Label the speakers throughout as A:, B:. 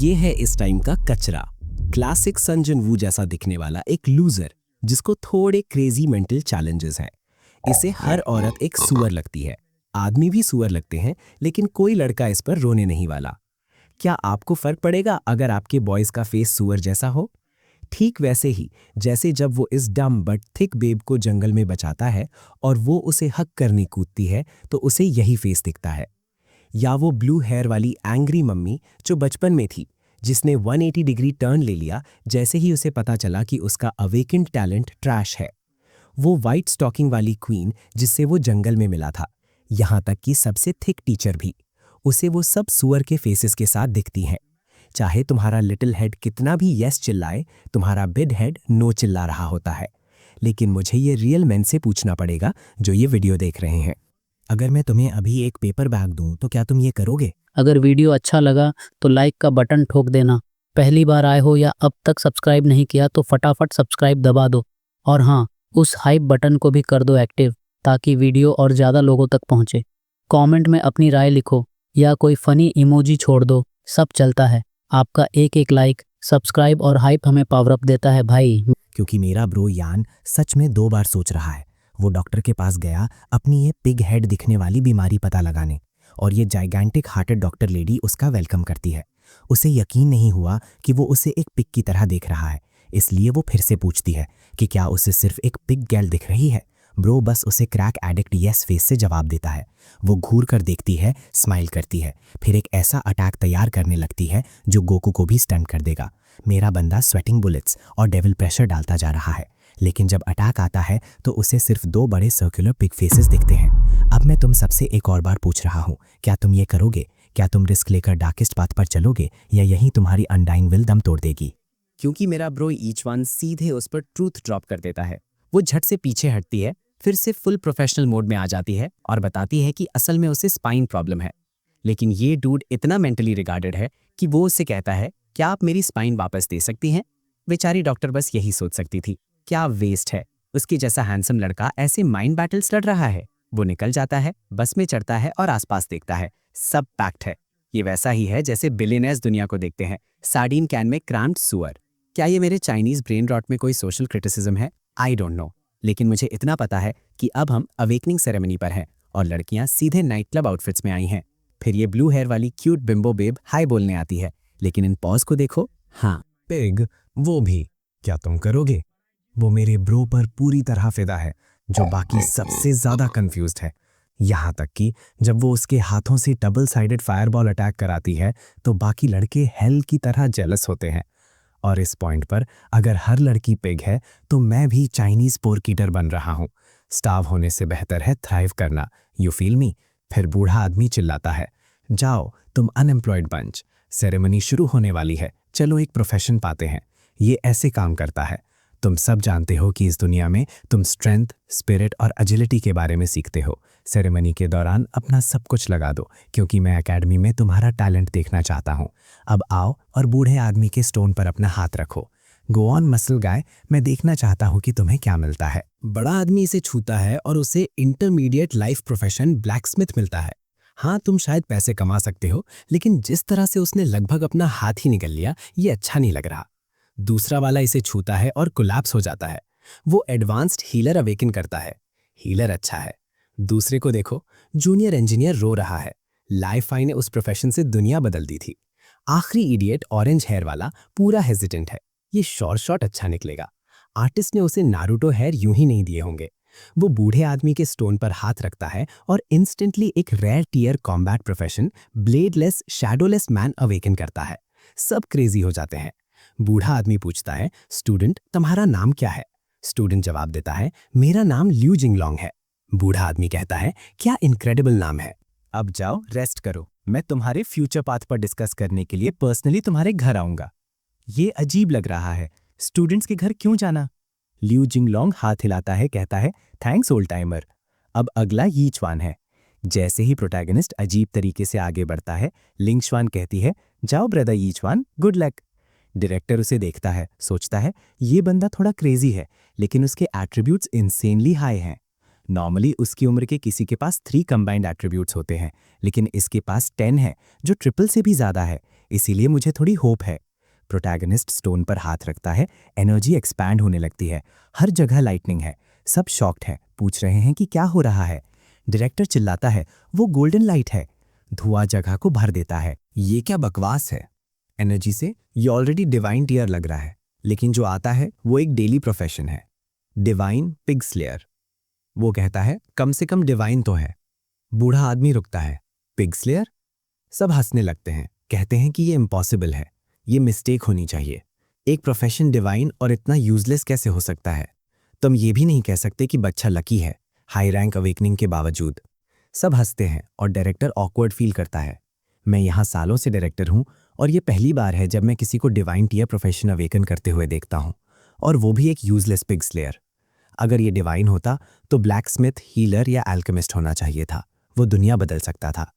A: ये है इस टाइम का कचरा, क्लासिक सन जुन वू जैसा दिखने वाला एक लूजर जिसको थोड़े क्रेजी मेंटल चैलेंजेस हैं। इसे हर औरत एक सुअर लगती है, आदमी भी सुअर लगते हैं, लेकिन कोई लड़का इस पर रोने नहीं वाला। क्या आपको फर्क पड़ेगा अगर आपके बॉयज का फेस सुअर जैसा हो? ठीक वैसे ही जैसे जब वो इस डम बट थिक बेब को जंगल में बचाता है और वो उसे हक करने कूदती है तो उसे यही फेस दिखता है। या वो ब्लू हेयर वाली एंग्री मम्मी जो बचपन में थी, जिसने 180 डिग्री टर्न ले लिया जैसे ही उसे पता चला कि उसका अवेकेंड टैलेंट ट्रैश है। वो वाइट स्टॉकिंग वाली क्वीन जिससे वो जंगल में मिला था, यहाँ तक कि सबसे थिक टीचर भी, उसे वो सब सुअर के फेसेस के साथ दिखती हैं। चाहे तुम्हारा लिटिल हेड कितना भी यस चिल्लाए, तुम्हारा बिग हेड नो चिल्ला रहा होता है। लेकिन मुझे ये रियल मैन से पूछना पड़ेगा जो ये वीडियो देख रहे हैं। अगर मैं तुम्हें अभी एक पेपर बैग दूं तो क्या तुम ये करोगे?
B: अगर वीडियो अच्छा लगा तो लाइक का बटन ठोक देना। पहली बार आए हो या अब तक सब्सक्राइब नहीं किया तो फटाफट सब्सक्राइब दबा दो। और हाँ, उस हाइप बटन को भी कर दो एक्टिव ताकि वीडियो और ज़्यादा लोगों तक पहुँचे। कमेंट में अपनी राय लिखो या कोई फनी इमोजी छोड़ दो, सब चलता है। आपका एक एक लाइक, सब्सक्राइब और हाइप हमें पावर अप देता है भाई।
A: क्योंकि मेरा ब्रो यान सच में 2 बार सोच रहा है। वो डॉक्टर के पास गया अपनी ये पिग हेड दिखने वाली बीमारी पता लगाने, और ये जाइगेंटिक हार्टेड डॉक्टर लेडी उसका वेलकम करती है। उसे यकीन नहीं हुआ कि वो उसे एक पिग की तरह देख रहा है, इसलिए वो फिर से पूछती है कि क्या उसे सिर्फ एक पिग गर्ल दिख रही है। ब्रो बस उसे क्रैक एडिक्ट यस फेस से जवाब देता है। वो घूर कर देखती है, स्माइल करती है, फिर एक ऐसा अटैक तैयार करने लगती है जो गोकू को भी स्टन कर देगा। मेरा बंदा स्वेटिंग बुलेट्स और डेविल प्रेशर डालता जा रहा है, लेकिन जब अटैक आता है तो उसे सिर्फ 2 बड़े सर्कुलर पिग फेसेस दिखते हैं। अब मैं तुम सबसे एक और बार पूछ रहा हूँ, क्या तुम ये करोगे? क्या तुम रिस्क लेकर डार्केस्ट पाथ पर चलोगे या यहीं तुम्हारी अनडाइंग विल दम तोड़ देगी? क्योंकि मेरा ब्रो ईच वन सीधे उस पर ट्रूथ ड्रॉप कर देता है। वो झट से पीछे हटती है, फिर से फुल प्रोफेशनल मोड में आ जाती है और बताती है कि असल में उसे स्पाइन प्रॉब्लम है। लेकिन ये डूड इतना मेंटली रिगार्डेड है कि वो उससे कहता है, क्या आप मेरी स्पाइन वापस दे सकती हैं? बेचारी डॉक्टर बस यही सोच सकती थी, क्या वेस्ट है, उसके जैसा हैंडसम लड़का ऐसे माइंड बैटल्स लड़ रहा है। वो निकल जाता है, बस में चढ़ता है और आसपास देखता है, सब पैक्ड है। ये वैसा ही है जैसे बिलियनर्स दुनिया को देखते हैं, सार्डीन कैन में क्रैम्प्ड सुअर। क्या ये मेरे चाइनीज ब्रेन रॉट में कोई सोशल क्रिटिसिज्म है? आई डोंट नो, लेकिन मुझे इतना पता है कि अब हम अवेकनिंग सेरेमनी पर हैं और लड़कियां सीधे नाइट क्लब आउटफिट्स में आई हैं। फिर ये ब्लू हेयर वाली क्यूट बिम्बो बेब हाय बोलने आती है, लेकिन इन पॉज को देखो। हाँ, पिग वो भी। क्या तुम करोगे? वो मेरे ब्रो पर पूरी तरह फिदा है, जो बाकी सबसे ज्यादा कंफ्यूज्ड है। यहाँ तक कि जब वो उसके हाथों से डबल साइडेड फायरबॉल अटैक कराती है तो बाकी लड़के हेल की तरह जेलस होते हैं। और इस पॉइंट पर अगर हर लड़की पिग है तो मैं भी चाइनीज पोरकीटर बन रहा हूँ। स्टाव होने से बेहतर है थ्राइव करना, यू फील मी? फिर बूढ़ा आदमी चिल्लाता है, जाओ तुम अनएम्प्लॉयड बंच, सेरेमनी शुरू होने वाली है, चलो एक प्रोफेशन पाते हैं। ये ऐसे काम करता है। तुम सब जानते हो कि इस दुनिया में तुम स्ट्रेंथ, स्पिरिट और एजिलिटी के बारे में सीखते हो। सेरेमनी के दौरान अपना सब कुछ लगा दो, क्योंकि मैं एकेडमी में तुम्हारा टैलेंट देखना चाहता हूँ। अब आओ और बूढ़े आदमी के स्टोन पर अपना हाथ रखो। गो ऑन मसल गाय, मैं देखना चाहता हूँ कि तुम्हें क्या मिलता है। बड़ा आदमी इसे छूता है और उसे इंटरमीडिएट लाइफ प्रोफेशन ब्लैकस्मिथ मिलता है। हाँ, तुम शायद पैसे कमा सकते हो, लेकिन जिस तरह से उसने लगभग अपना हाथ ही निकल लिया, ये अच्छा नहीं लग रहा। दूसरा वाला इसे छूता है और कोलैप्स हो जाता है। वो एडवांस्ड हीलर अवेकन करता है। हीलर अच्छा है। दूसरे को देखो, जूनियर इंजीनियर रो रहा है। लाइफाई ने उस प्रोफेशन से दुनिया बदल दी थी। आखिरी इडियट ऑरेंज हेयर वाला पूरा हेजिटेंट है, ये शॉर्ट शॉट अच्छा निकलेगा। आर्टिस्ट ने उसे नारुतो हेयर यूं ही नहीं दिए होंगे। वो बूढ़े आदमी के स्टोन पर हाथ रखता है और इंस्टेंटली एक rare tier combat profession bladeless shadowless man awaken करता है। सब क्रेजी हो जाते हैं। बूढ़ा आदमी पूछता है, स्टूडेंट तुम्हारा नाम क्या है? स्टूडेंट जवाब देता है, मेरा नाम ल्यू जिंगलोंग है। बूढ़ा आदमी कहता है, क्या इनक्रेडिबल नाम है। अब जाओ रेस्ट करो, मैं तुम्हारे फ्यूचर पाथ पर डिस्कस करने के लिए पर्सनली तुम्हारे घर आऊंगा। ये अजीब लग रहा है, स्टूडेंट्स के घर क्यों जाना? ल्यू जिंगलोंग हाथ हिलाता है, कहता है, थैंक्स ओल्ड टाइमर। अब अगला यीचवान है। जैसे ही प्रोटैगनिस्ट अजीब तरीके से आगे बढ़ता है, लिंगश्वान कहती है, जाओ ब्रदर यीचवान, गुड लक। डायरेक्टर उसे देखता है, सोचता है ये बंदा थोड़ा क्रेजी है, लेकिन उसके एट्रीब्यूट्स इंसेनली हाई हैं। नॉर्मली उसकी उम्र के किसी के पास 3 कंबाइंड एट्रीब्यूट्स होते हैं, लेकिन इसके पास 10 है, जो ट्रिपल से भी ज्यादा है। इसीलिए मुझे थोड़ी होप है। प्रोटैगनिस्ट स्टोन पर हाथ रखता है, एनर्जी एक्सपैंड होने लगती है, हर जगह लाइटनिंग है, सब शॉक्ड है, पूछ रहे हैं कि क्या हो रहा है। डायरेक्टर चिल्लाता है, वो गोल्डन लाइट है। धुआं जगह को भर देता है। ये क्या बकवास है। एनर्जी से ये ऑलरेडी डिवाइन टीयर लग रहा है, लेकिन जो आता है वो एक डेली प्रोफेशन है, डिवाइन पिग स्लेयर। वो कहता है कम से कम डिवाइन तो है। बूढ़ा आदमी रुकता है, पिग स्लेयर? सब हंसने लगते हैं, कहते हैं कि ये इम्पॉसिबल है, ये मिस्टेक होनी चाहिए। एक प्रोफेशन डिवाइन और इतना यूजलेस कैसे हो सकता है? तुम ये भी नहीं कह सकते कि बच्चा लकी है, हाई रैंक अवेकनिंग के बावजूद। सब हंसते हैं और डायरेक्टर ऑकवर्ड फील करता है। मैं यहाँ सालों से डायरेक्टर हूँ और ये पहली बार है जब मैं किसी को डिवाइन टीयर प्रोफेशन अवेकन करते हुए देखता हूँ, और वो भी एक यूजलेस पिग स्लेयर। अगर ये डिवाइन होता तो ब्लैकस्मिथ, हीलर या एल्केमिस्ट होना चाहिए था। वो दुनिया बदल सकता था।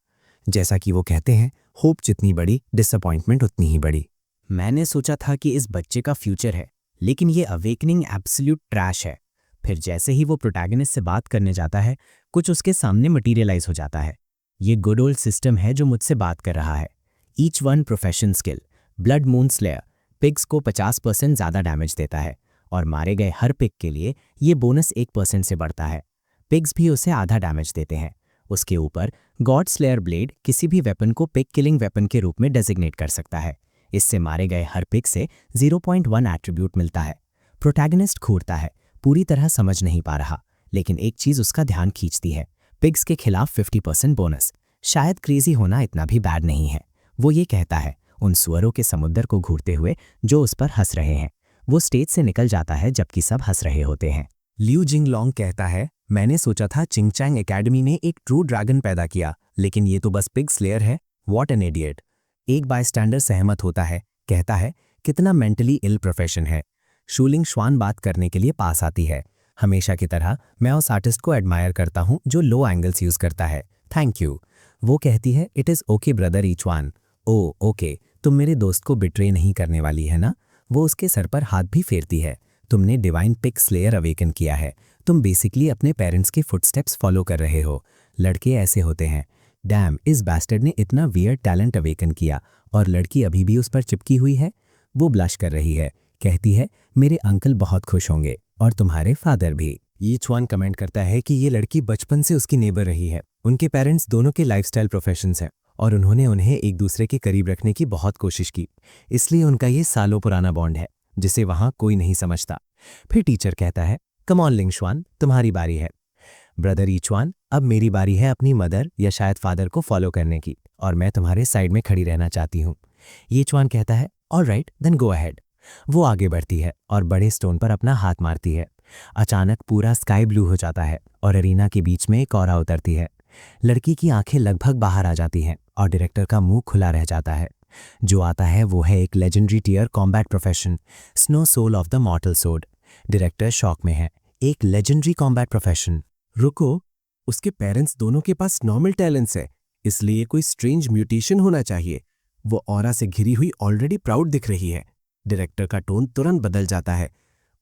A: जैसा कि वो कहते हैं, होप जितनी बड़ी, डिसअपॉइंटमेंट उतनी ही बड़ी। मैंने सोचा था कि इस बच्चे का फ्यूचर है, लेकिन ये अवेकनिंग एब्सोल्यूट ट्रैश है। फिर जैसे ही वो प्रोटैगनिस्ट से बात करने जाता है, कुछ उसके सामने मटीरियलाइज हो जाता है। ये गुड ओल्ड सिस्टम है जो मुझसे बात कर रहा है। Each one profession skill. Blood moon slayer pigs को 50% ज़्यादा डैमेज देता है, और मारे गए हर पिग के लिए ये बोनस 1% से बढ़ता है। पिग्स भी उसे आधा डैमेज देते हैं। उसके ऊपर गॉड स्लेयर ब्लेड किसी भी वेपन को पिग किलिंग वेपन के रूप में डेजिग्नेट कर सकता है। इससे मारे गए हर पिग से 0.1 एट्रीब्यूट मिलता है। प्रोटैगनिस्ट घूरता है, पूरी तरह समझ नहीं पा रहा, लेकिन एक चीज उसका ध्यान खींचती है, पिग्स के खिलाफ 50% बोनस। शायद क्रेजी होना इतना भी बैड नहीं है। वो ये कहता है उन सुअरों के समुद्र को घूरते हुए जो उस पर हंस रहे हैं। वो स्टेज से निकल जाता है जबकि सब हंस रहे होते हैं। लियू जिंगलोंग कहता है, मैंने सोचा था चिंगचैंग एकेडमी ने एक ट्रू ड्रैगन पैदा किया, लेकिन ये तो बस पिग स्लेयर है। What an idiot. एक बायस्टैंडर सहमत होता है, कहता है कितना मेंटली इल प्रोफेशन है। शूलिंग श्वान बात करने के लिए पास आती है। हमेशा की तरह मैं उस आर्टिस्ट को एडमायर करता हूं जो लो एंगल्स यूज करता है। Thank you. वो कहती है, it is okay brother Yichuan. Oh okay, तुम मेरे दोस्त को बिट्रे नहीं करने वाली है ना। वो उसके सर पर हाथ भी फेरती है। तुमने डिवाइन पिग स्लेयर अवेकन किया है। तुम बेसिकली अपने पेरेंट्स के फुटस्टेप्स फॉलो कर रहे हो। लड़के ऐसे होते हैं। डैम, इस बैस्टर्ड ने इतना वियर्ड टैलेंट अवेकन किया और लड़की अभी भी उस पर चिपकी हुई है। वो ब्लश कर रही है, कहती है मेरे अंकल बहुत खुश होंगे और तुम्हारे फादर भी। यीचुआन कमेंट करता है कि ये लड़की बचपन से उसकी नेबर रही है। उनके पेरेंट्स दोनों के लाइफस्टाइल प्रोफेशंस हैं और उन्होंने उन्हें एक दूसरे के करीब रखने की बहुत कोशिश की, इसलिए उनका ये सालों पुराना बॉन्ड है जिसे वहां कोई नहीं समझता। फिर टीचर कहता है, कम ऑन लिंगशुआन, तुम्हारी बारी है। ब्रदर ईचुआन, अब मेरी बारी है अपनी मदर या शायद फादर को फॉलो करने की, और मैं तुम्हारे साइड में खड़ी रहना चाहती हूँ। यीचुआन कहता है, ऑलराइट देन गो अहेड। वो आगे बढ़ती है और बड़े स्टोन पर अपना हाथ मारती है। अचानक पूरा स्काई ब्लू हो जाता है और अरीना के बीच में एक औरा उतरती है। लड़की की आंखें लगभग बाहर आ जाती हैं और डायरेक्टर का मुंह खुला रह जाता है। जो आता है वो है एक legendary tier combat profession, snow soul of the mortal sword. Director shock में है। एक लेजेंडरी कॉम्बैट प्रोफेशन? रुको, उसके पेरेंट्स दोनों के पास नॉर्मल टैलेंट्स है, इसलिए कोई स्ट्रेंज म्यूटेशन होना चाहिए। वो ऑरा से घिरी हुई ऑलरेडी प्राउड दिख रही है। डायरेक्टर का टोन तुरंत बदल जाता है।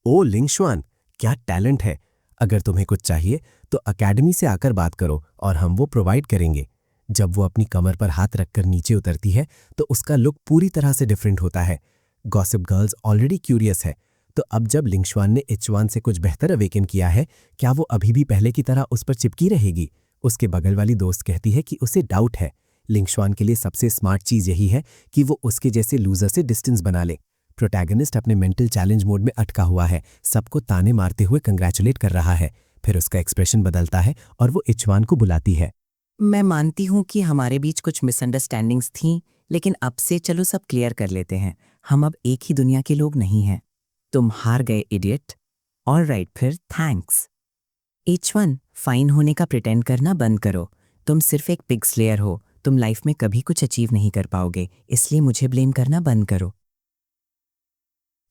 A: ओ लिंगशुआन, क्या टैलेंट है। अगर तुम्हें कुछ चाहिए तो अकेडमी से आकर बात करो और हम वो प्रोवाइड करेंगे। जब वो अपनी कमर पर हाथ रखकर नीचे उतरती है तो उसका लुक पूरी तरह से डिफरेंट होता है। गॉसिप गर्ल्स ऑलरेडी क्यूरियस है, तो अब जब लिंगशुआन ने इचवान से कुछ बेहतर अवेकन किया है, क्या वो अभी भी पहले की तरह उस पर चिपकी रहेगी? उसके बगल वाली दोस्त कहती है कि उसे डाउट है। लिंगशुआन के लिए सबसे स्मार्ट चीज यही है कि वो उसके जैसे लूजर से डिस्टेंस बना ले। प्रोटैगनिस्ट अपने मेंटल चैलेंज मोड में अटका हुआ है, सबको ताने मारते हुए कंग्रेचुलेट कर रहा है। फिर उसका एक्सप्रेशन बदलता है और वो इचवान को बुलाती है।
C: मैं मानती हूँ कि हमारे बीच कुछ मिसअंडरस्टैंडिंग्स थीं, लेकिन अब से चलो सब क्लियर कर लेते हैं। हम अब एक ही दुनिया के लोग नहीं हैं। तुम हार गए इडियट। ऑलराइट फिर, थैंक्स। H1, फाइन होने का प्रिटेंड करना बंद करो। तुम सिर्फ एक पिग स्लेयर हो। तुम लाइफ में कभी कुछ अचीव नहीं कर पाओगे, इसलिए मुझे ब्लेम करना बंद करो।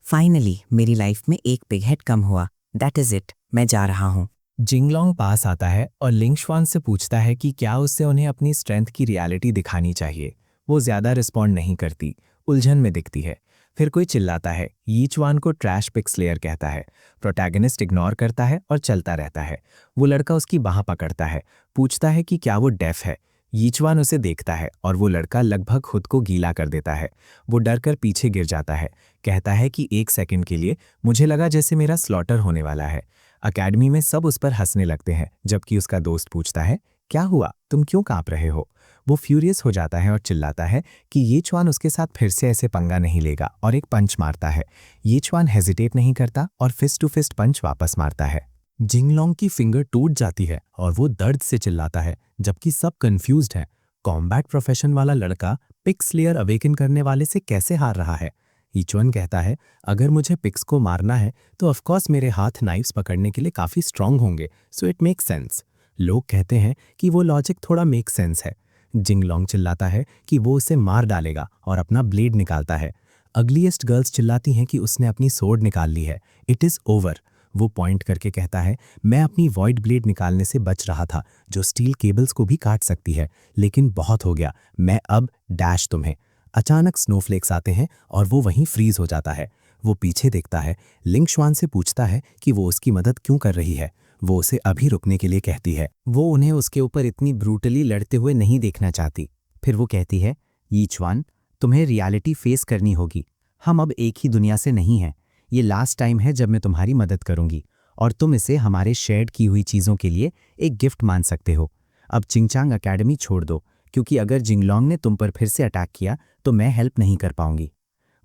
C: फाइनली मेरी लाइफ में एक पिग हेड कम हुआ। दैट इज इट, मैं जा रहा हूँ।
A: जिंगलोंग पास आता है और लिंगशुआन से पूछता है कि क्या उससे उन्हें अपनी स्ट्रेंथ की रियलिटी दिखानी चाहिए। वो ज्यादा रिस्पॉन्ड नहीं करती, उलझन में दिखती है। फिर कोई चिल्लाता है। यीचुआन को ट्रैश पिग स्लेयर कहता है। प्रोटैगनिस्ट इग्नोर करता है और चलता रहता है। वो लड़का उसकी बाह पकड़ता है, पूछता है कि क्या वो डेफ है। यीचवान उसे देखता है और वो लड़का लगभग खुद को गीला कर देता है। वो डर कर पीछे गिर जाता है। कहता है कि 1 सेकंड के लिए मुझे लगा जैसे मेरा स्लॉटर होने वाला है। अकेडमी में सब उस पर हंसने लगते हैं, जबकि उसका दोस्त पूछता है, क्या हुआ, तुम क्यों कांप रहे हो? वो फ्यूरियस हो जाता है और चिल्लाता है कि यीचवान उसके साथ फिर से ऐसे पंगा नहीं लेगा और एक पंच मारता है। यीचवान हेजिटेट नहीं करता और फिस्ट टू फिस्ट पंच वापस मारता है। जिंगलोंग की फिंगर टूट जाती है और वो दर्द से चिल्लाता है, जबकि सब कंफ्यूज्ड है। कॉम्बैट प्रोफेशन वाला लड़का पिग स्लेयर अवेकन करने वाले से कैसे हार रहा है? यीचुअन कहता है, अगर मुझे पिग्स को मारना है तो ऑफकोर्स मेरे हाथ नाइफ्स पकड़ने के लिए काफ़ी स्ट्रांग होंगे, सो इट मेक सेंस। लोग कहते हैं कि वो लॉजिक थोड़ा मेक सेंस है। जिंगलोंग चिल्लाता है कि वो उसे मार डालेगा और अपना ब्लेड निकालता है। अगलीस्ट गर्ल्स चिल्लाती हैं कि उसने अपनी सोर्ड निकाल ली है, इट इज़ ओवर। वो पॉइंट करके कहता है, मैं अपनी वॉइड ब्लेड निकालने से बच रहा था, जो स्टील केबल्स को भी काट सकती है, लेकिन बहुत हो गया, मैं अब डैश तुम्हें। अचानक स्नोफ्लेक्स आते हैं और वो वहीं फ्रीज हो जाता है। वो पीछे देखता है, लिंग शुआन से पूछता है कि वो उसकी मदद क्यों कर रही है। वो उसे अभी रुकने के लिए कहती है। वो उन्हें उसके ऊपर इतनी ब्रूटली लड़ते हुए नहीं देखना चाहती। फिर वो कहती है, यीचुआन, तुम्हें रियलिटी फेस करनी होगी। हम अब एक ही दुनिया से नहीं हैं। ये लास्ट टाइम है जब मैं तुम्हारी मदद करूंगी और तुम इसे हमारे शेयर की हुई चीज़ों के लिए एक गिफ्ट मान सकते हो। अब चिंगचांग अकेडमी छोड़ दो, क्योंकि अगर जिंगलोंग ने तुम पर फिर से अटैक किया तो मैं हेल्प नहीं कर पाऊंगी।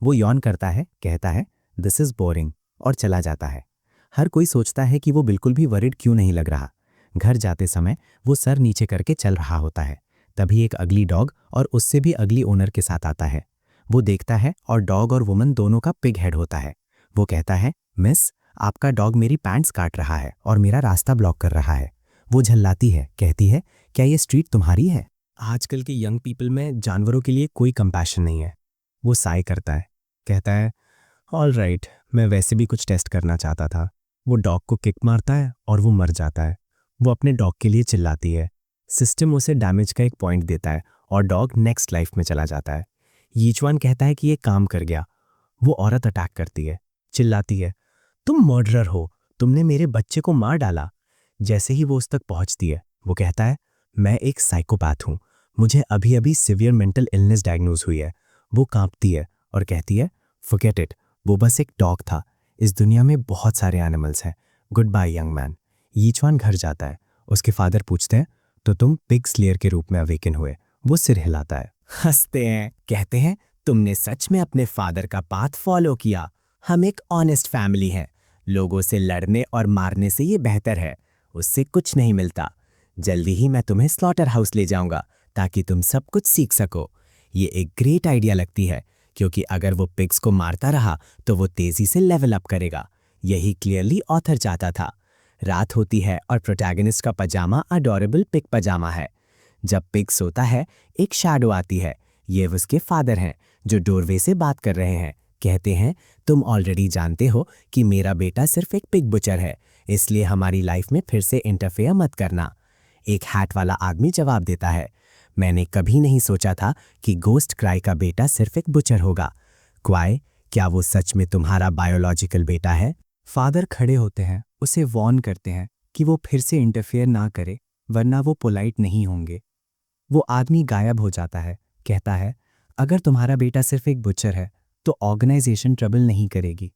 A: वो यौन करता है, कहता है, दिस इज़ बोरिंग, और चला जाता है। हर कोई सोचता है कि वो बिल्कुल भी वरिड क्यों नहीं लग रहा। घर जाते समय वो सर नीचे करके चल रहा होता है। तभी एक अगली डॉग और उससे भी अगली ओनर के साथ आता है। वो देखता है और डॉग और वुमन दोनों का पिग हेड होता है। वो कहता है, मिस, आपका डॉग मेरी पैंट्स काट रहा है और मेरा रास्ता ब्लॉक कर रहा है। वो झल्लाती है, कहती है, क्या ये स्ट्रीट तुम्हारी है? आजकल के यंग पीपल में जानवरों के लिए कोई कंपैशन नहीं है। वो साय करता है, कहता है, ऑल राइट, मैं वैसे भी कुछ टेस्ट करना चाहता था। वो डॉग को किक मारता है और वो मर जाता है। वो अपने डॉग के लिए चिल्लाती है। सिस्टम उसे डैमेज का एक पॉइंट देता है और डॉग नेक्स्ट लाइफ में चला जाता है। यीचुआन कहता है कि ये काम कर गया। वो औरत अटैक करती है, चिल्लाती है, तुम मर्डरर हो, तुमने मेरे बच्चे को मार डाला। जैसे ही वो उस तक पहुंचती है, वो कहता है, मैं एक साइकोपैथ हूं, मुझे अभी अभी सिवियर मेंटल इलनेस डायग्नोज हुई है। वो कांपती है और कहती है, फॉरगेट इट, वो बस एक डॉग था, इस दुनिया में बहुत सारे एनिमल्स हैं, गुड बाय यंग मैन। यीचुआन घर जाता है। उसके फादर पूछते हैं, तो तुम पिग स्लेयर के रूप में अवेकन हुए? वो सिर हिलाता है, हंसते हैं, कहते हैं, तुमने सच में अपने फादर का पाथ फॉलो किया। हम एक ऑनेस्ट फैमिली हैं। लोगों से लड़ने और मारने से ये बेहतर है, उससे कुछ नहीं मिलता। जल्दी ही मैं तुम्हें स्लॉटर हाउस ले जाऊंगा ताकि तुम सब कुछ सीख सको। ये एक ग्रेट आइडिया लगती है, क्योंकि अगर वो पिग्स को मारता रहा तो वो तेजी से लेवल अप करेगा। यही क्लियरली ऑथर चाहता था। रात होती है और प्रोटैगनिस्ट का पजामा अडोरेबल पिग पजामा है। जब पिग सोता है, एक शैडो आती है। ये उसके फादर हैं, जो डोरवे से बात कर रहे हैं। कहते हैं, तुम ऑलरेडी जानते हो कि मेरा बेटा सिर्फ एक पिग बुचर है, इसलिए हमारी लाइफ में फिर से इंटरफेयर मत करना। एक हैट वाला आदमी जवाब देता है, मैंने कभी नहीं सोचा था कि गोस्ट क्राई का बेटा सिर्फ एक बुचर होगा। क्वाई, क्या वो सच में तुम्हारा बायोलॉजिकल बेटा है? फादर खड़े होते हैं, उसे वॉर्न करते हैं कि वो फिर से इंटरफेयर ना करे, वरना वो पोलाइट नहीं होंगे। वो आदमी गायब हो जाता है, कहता है, अगर तुम्हारा बेटा सिर्फ एक बुचर है तो ऑर्गेनाइजेशन ट्रबल नहीं करेगी।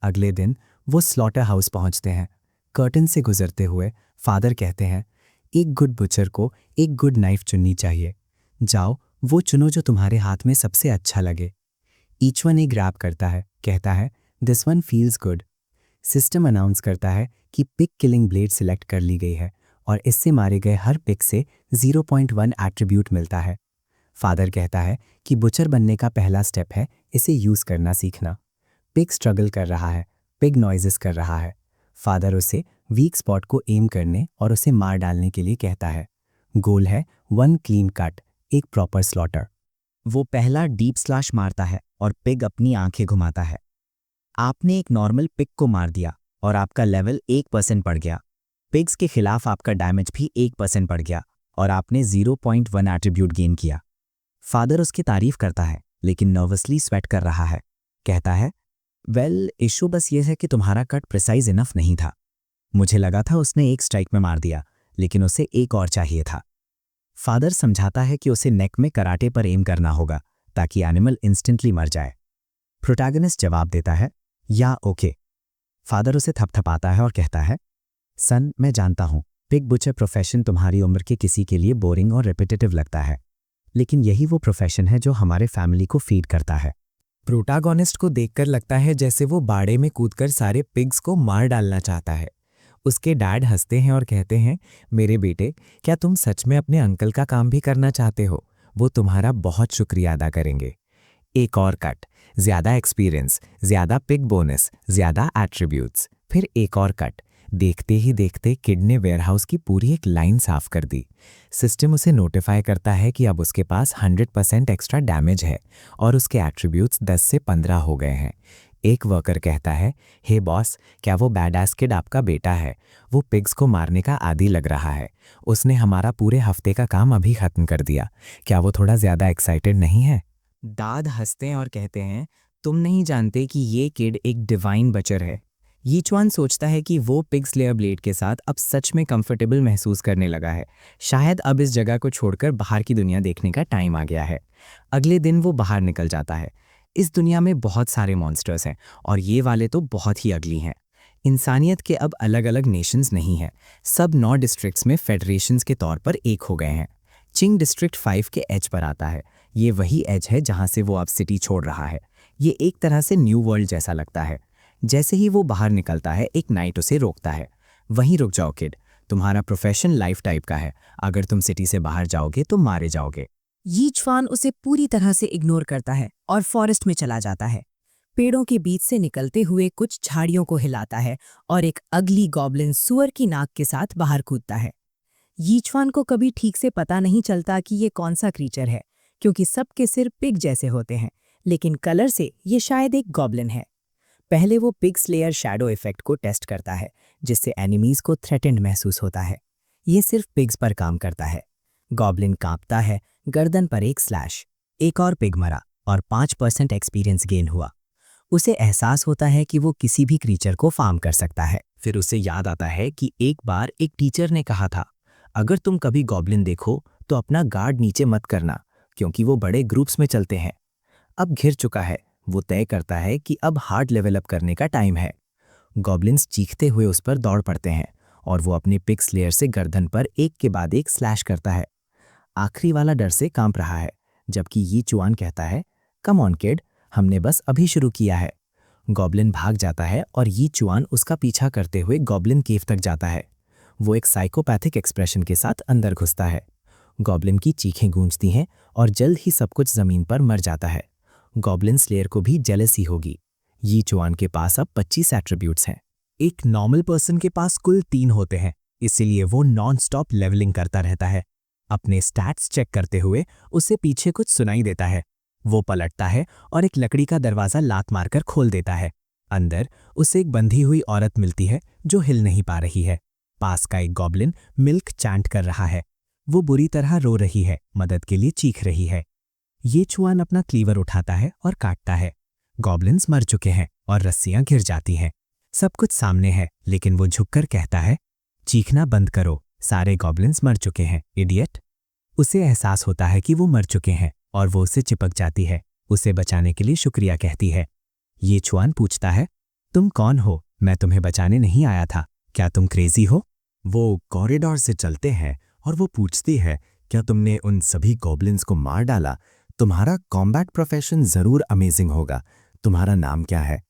A: अगले दिन वो स्लॉटर हाउस पहुंचते हैं। कर्टन से गुजरते हुए फादर कहते हैं, एक गुड बुचर को एक गुड नाइफ चुननी चाहिए। जाओ, वो चुनो जो तुम्हारे हाथ में सबसे अच्छा लगे। ईच वन एक ग्रैब करता है, कहता है, this one feels good. System announce करता है कि पिग किलिंग ब्लेड सिलेक्ट कर ली गई है और इससे मारे गए हर पिग से 0.1 एट्रीब्यूट मिलता है। फादर कहता है कि बुचर बनने का पहला स्टेप है इसे यूज़ करना सीखना। पिग स्ट्रगल कर रहा है, पिग नॉइजेस कर रहा है। फादर उसे वीक स्पॉट को एम करने और उसे मार डालने के लिए कहता है। गोल है 1 क्लीन कट, एक प्रॉपर स्लॉटर। वो पहला डीप स्लैश मारता है और पिग अपनी आंखें घुमाता है। आपने एक नॉर्मल पिग को मार दिया और आपका लेवल 1% बढ़ गया। पिग्स के खिलाफ आपका डैमेज भी 1% बढ़ गया और आपने 0.1 एट्रीब्यूट गेन किया। फादर उसकी तारीफ करता है, लेकिन नर्वसली स्वेट कर रहा है। कहता है, वेल, इशू बस ये है कि तुम्हारा कट प्रिसाइज इनफ नहीं था। मुझे लगा था उसने एक स्ट्राइक में मार दिया, लेकिन उसे एक और चाहिए था। फादर समझाता है कि उसे नेक में कराटे पर एम करना होगा ताकि एनिमल इंस्टेंटली मर जाए। प्रोटैगनिस्ट जवाब देता है, या ओके। फादर उसे थपथपाता है और कहता है, सन, मैं जानता हूं पिग बुचर प्रोफेशन तुम्हारी उम्र के किसी के लिए बोरिंग और रिपीटेटिव लगता है, लेकिन यही वो प्रोफेशन है जो हमारे फैमिली को फीड करता है। प्रोटैगनिस्ट को देखकर लगता है जैसे वो बाड़े में कूदकर सारे पिग्स को मार डालना चाहता है। उसके डैड हंसते हैं और कहते हैं, मेरे बेटे, क्या तुम सच में अपने अंकल का काम भी करना चाहते हो? वो तुम्हारा बहुत शुक्रिया अदा करेंगे। एक और कट, ज्यादा एक्सपीरियंस, ज्यादा पिग बोनस, ज्यादा एट्रीब्यूट्स। फिर एक और कट। देखते ही देखते किड ने वेयरहाउस की पूरी एक लाइन साफ कर दी। सिस्टम उसे नोटिफाई करता है कि अब उसके पास 100% एक्स्ट्रा डैमेज है और उसके एट्रीब्यूट्स 10 से 15 हो गए हैं। एक वर्कर कहता है, हे बॉस, क्या वो बैडएस किड आपका बेटा है? वो पिग्स को मारने का आदी लग रहा है। उसने हमारा पूरे हफ्ते का काम अभी खत्म कर दिया। क्या वो थोड़ा ज्यादा एक्साइटेड नहीं है? दाद हंसते हैं और कहते हैं, तुम नहीं जानते कि ये किड एक डिवाइन बचर है। यीचुआन सोचता है कि वो पिग स्लेयर ब्लेड के साथ अब सच में कंफर्टेबल महसूस करने लगा है। शायद अब इस जगह को छोड़कर बाहर की दुनिया देखने का टाइम आ गया है। अगले दिन वो बाहर निकल जाता है। इस दुनिया में बहुत सारे मॉन्स्टर्स हैं और ये वाले तो बहुत ही अगली हैं। इंसानियत के अब अलग अलग नेशंस नहीं हैं। सब 9 डिस्ट्रिक्ट्स में फेडरेशंस के तौर पर एक हो गए हैं। चिंग डिस्ट्रिक्ट 5 के एज पर आता है। ये वही एज है जहां से वो अब सिटी छोड़ रहा है। ये एक तरह से न्यू वर्ल्ड जैसा लगता है। जैसे ही वो बाहर निकलता है, एक नाइट उसे रोकता है। वहीं रुक जाओ किड, तुम्हारा प्रोफेशन लाइफ टाइप का है। अगर तुम सिटी से बाहर जाओगे तो मारे जाओगे।
D: यीचुआन उसे पूरी तरह से इग्नोर करता है और फॉरेस्ट में चला जाता है। पेड़ों के बीच से निकलते हुए कुछ झाड़ियों को हिलाता है और एक अगली गॉब्लिन सुअर की नाक के साथ बाहर कूदता है। यीचुआन को कभी ठीक से पता नहीं चलता कि ये कौन सा क्रीचर है, क्योंकि सबके सिर पिग जैसे होते हैं, लेकिन कलर से ये शायद एक गॉब्लिन है। पहले वो पिग स्लेयर शैडो इफेक्ट को टेस्ट करता है, जिससे एनिमीज को थ्रेटेंड महसूस होता है। ये सिर्फ पिग्स पर काम करता है। गॉब्लिन कांपता है, गर्दन पर एक स्लैश। एक और पिग मरा और 5% एक्सपीरियंस गेन हुआ। उसे एहसास होता है कि वो किसी भी क्रीचर को फार्म कर सकता है। फिर उसे याद आता है कि एक बार एक टीचर ने कहा था, अगर तुम कभी गॉब्लिन देखो तो अपना गार्ड नीचे मत करना, क्योंकि वो बड़े ग्रुप्स में चलते हैं। अब घिर चुका है, वो तय करता है कि अब हार्ड लेवल अप करने का टाइम है। गॉब्लिन्स चीखते हुए उस पर दौड़ पड़ते हैं और वो अपने पिग स्लेयर से गर्दन पर एक के बाद एक स्लैश करता है। आखिरी वाला डर से कांप रहा है, जबकि यीचुआन कहता है, कम ऑन किड, हमने बस अभी शुरू किया है। गॉब्लिन भाग जाता है और यीचुआन उसका पीछा करते हुए गॉब्लिन केव तक जाता है। वो एक साइकोपैथिक एक्सप्रेशन के साथ अंदर घुसता है। गॉब्लिन की चीखें गूंजती हैं और जल्द ही सब कुछ जमीन पर मर जाता है। गॉब्लिन स्लेयर को भी जेलसी होगी। यीचुआन के पास अब 25 एट्रीब्यूट्स हैं। एक नॉर्मल पर्सन के पास कुल 3 होते हैं, इसीलिए वो नॉन स्टॉप लेवलिंग करता रहता है। अपने स्टैट्स चेक करते हुए उसे पीछे कुछ सुनाई देता है। वो पलटता है और एक लकड़ी का दरवाजा लात मारकर खोल देता है। अंदर उसे एक बंधी हुई औरत मिलती है जो हिल नहीं पा रही है। पास का एक गॉब्लिन मिल्क चैंट कर रहा है। वो बुरी तरह रो रही है, मदद के लिए चीख रही है। यीचुआन अपना क्लीवर उठाता है और काटता है। गॉब्लिन्स मर चुके हैं और रस्सियां गिर जाती हैं। सब कुछ सामने है, लेकिन वो झुककर कहता है, चीखना बंद करो, सारे गॉब्लिन्स मर चुके हैं, इडियट। उसे एहसास होता है कि वो मर चुके हैं और वो उससे चिपक जाती है। उसे बचाने के लिए शुक्रिया कहती है। यीचुआन पूछता है, तुम कौन हो? मैं तुम्हें बचाने नहीं आया था। क्या तुम क्रेजी हो? वो कॉरिडोर से चलते हैं और वो पूछती है, क्या तुमने उन सभी गॉब्लिन्स को मार डाला? तुम्हारा कॉम्बैट प्रोफेशन जरूर अमेजिंग होगा। तुम्हारा नाम क्या है?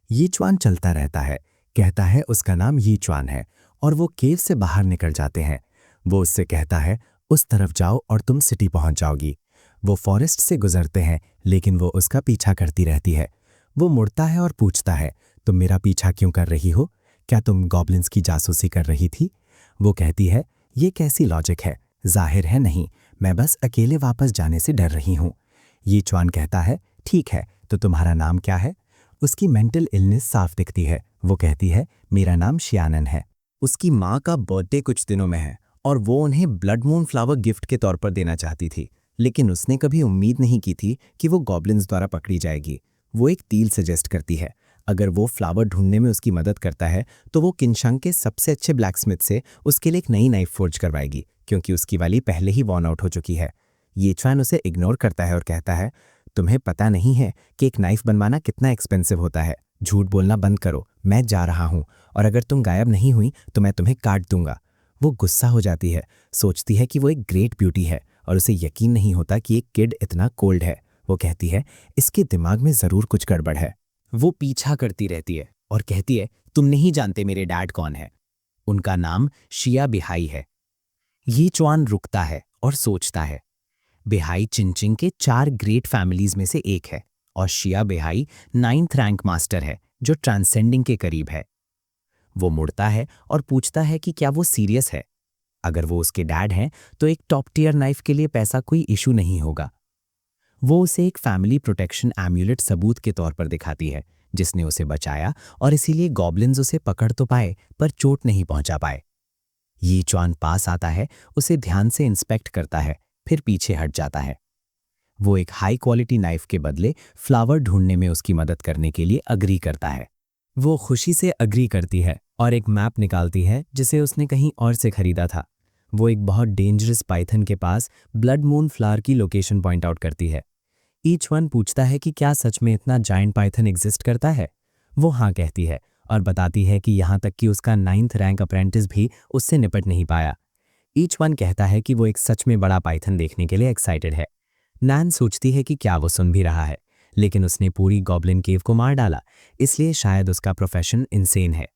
D: यीचुआन चलता रहता है, कहता है उसका नाम यीचुआन है, और वो केव से बाहर निकल जाते हैं। वो उससे कहता है, उस तरफ जाओ और तुम सिटी पहुंच जाओगी। वो फॉरेस्ट से गुजरते हैं, लेकिन वो उसका पीछा करती रहती है। वो मुड़ता है और पूछता है, तुम मेरा पीछा क्यों कर रही हो? क्या तुम गॉब्लिन्स की जासूसी कर रही थी? वो कहती है, ये कैसी लॉजिक है? जाहिर है नहीं, मैं बस अकेले वापस जाने से डर रही हूँ। यीचुआन कहता है, ठीक है, तो तुम्हारा नाम क्या है? उसकी मेंटल इलनेस साफ दिखती है। वो कहती है, मेरा नाम शियानन है। उसकी माँ का बर्थडे कुछ दिनों में है और वो उन्हें ब्लड मून फ्लावर गिफ्ट के तौर पर देना चाहती थी, लेकिन उसने कभी उम्मीद नहीं की थी कि वो गॉब्लिन्स द्वारा पकड़ी जाएगी। वो एक डील सजेस्ट करती है। अगर वो फ्लावर ढूंढने में उसकी मदद करता है तो वो किनशंग के सबसे अच्छे ब्लैकस्मिथ से उसके लिए एक नई नाइफ फोर्ज करवाएगी।
A: क्योंकि उसकी वाली पहले ही वॉर्न आउट हो चुकी है। ये चुआन उसे इग्नोर करता है और कहता है, तुम्हें पता नहीं है कि एक नाइफ बनवाना कितना एक्सपेंसिव होता है। झूठ बोलना बंद करो, मैं जा रहा हूँ, और अगर तुम गायब नहीं हुई तो मैं तुम्हें काट दूंगा। वो गुस्सा हो जाती है, सोचती है कि वो एक ग्रेट ब्यूटी है और उसे यकीन नहीं होता कि एक किड इतना कोल्ड है। वो कहती है, इसके दिमाग में ज़रूर कुछ गड़बड़ है। वो पीछा करती रहती है और कहती है, तुम नहीं जानते मेरे डैड कौन है। उनका नाम शिया बिहाई है। ये चुआन रुकता है और सोचता है। बिहाई चिंचिंग के 4 ग्रेट फैमिलीज में से एक है और शिया बिहाई 9th रैंक मास्टर है जो ट्रांसेंडिंग के करीब है। वो मुड़ता है और पूछता है कि क्या वो सीरियस है। अगर वो उसके डैड हैं तो एक टॉप टियर नाइफ के लिए पैसा कोई इशू नहीं होगा। वो उसे एक फैमिली प्रोटेक्शन एम्यूलेट सबूत के तौर पर दिखाती है जिसने उसे बचाया, और इसीलिए गॉब्लिन्स उसे पकड़ तो पाए पर चोट नहीं पहुंचा पाए। ये चुआन पास आता है, उसे ध्यान से इंस्पेक्ट करता है, फिर पीछे हट जाता है। वो एक हाई क्वालिटी नाइफ के बदले फ्लावर ढूंढने में उसकी मदद करने के लिए अग्री करता है। वो खुशी से अग्री करती है और एक मैप निकालती है जिसे उसने कहीं और से खरीदा था। वो एक बहुत डेंजरस पाइथन के पास ब्लड मून फ्लावर की लोकेशन पॉइंट आउट करती है। ईच वन पूछता है कि क्या सच में इतना जायंट पाइथन एग्जिस्ट करता है। वो हाँ कहती है और बताती है कि यहाँ तक कि उसका 9th रैंक अप्रेंटिस भी उससे निपट नहीं पाया। ईच वन कहता है कि वो एक सच में बड़ा पाइथन देखने के लिए एक्साइटेड है। नैन सोचती है कि क्या वो सुन भी रहा है, लेकिन उसने पूरी गॉब्लिन केव को मार डाला, इसलिए शायद उसका प्रोफेशन इनसेन है।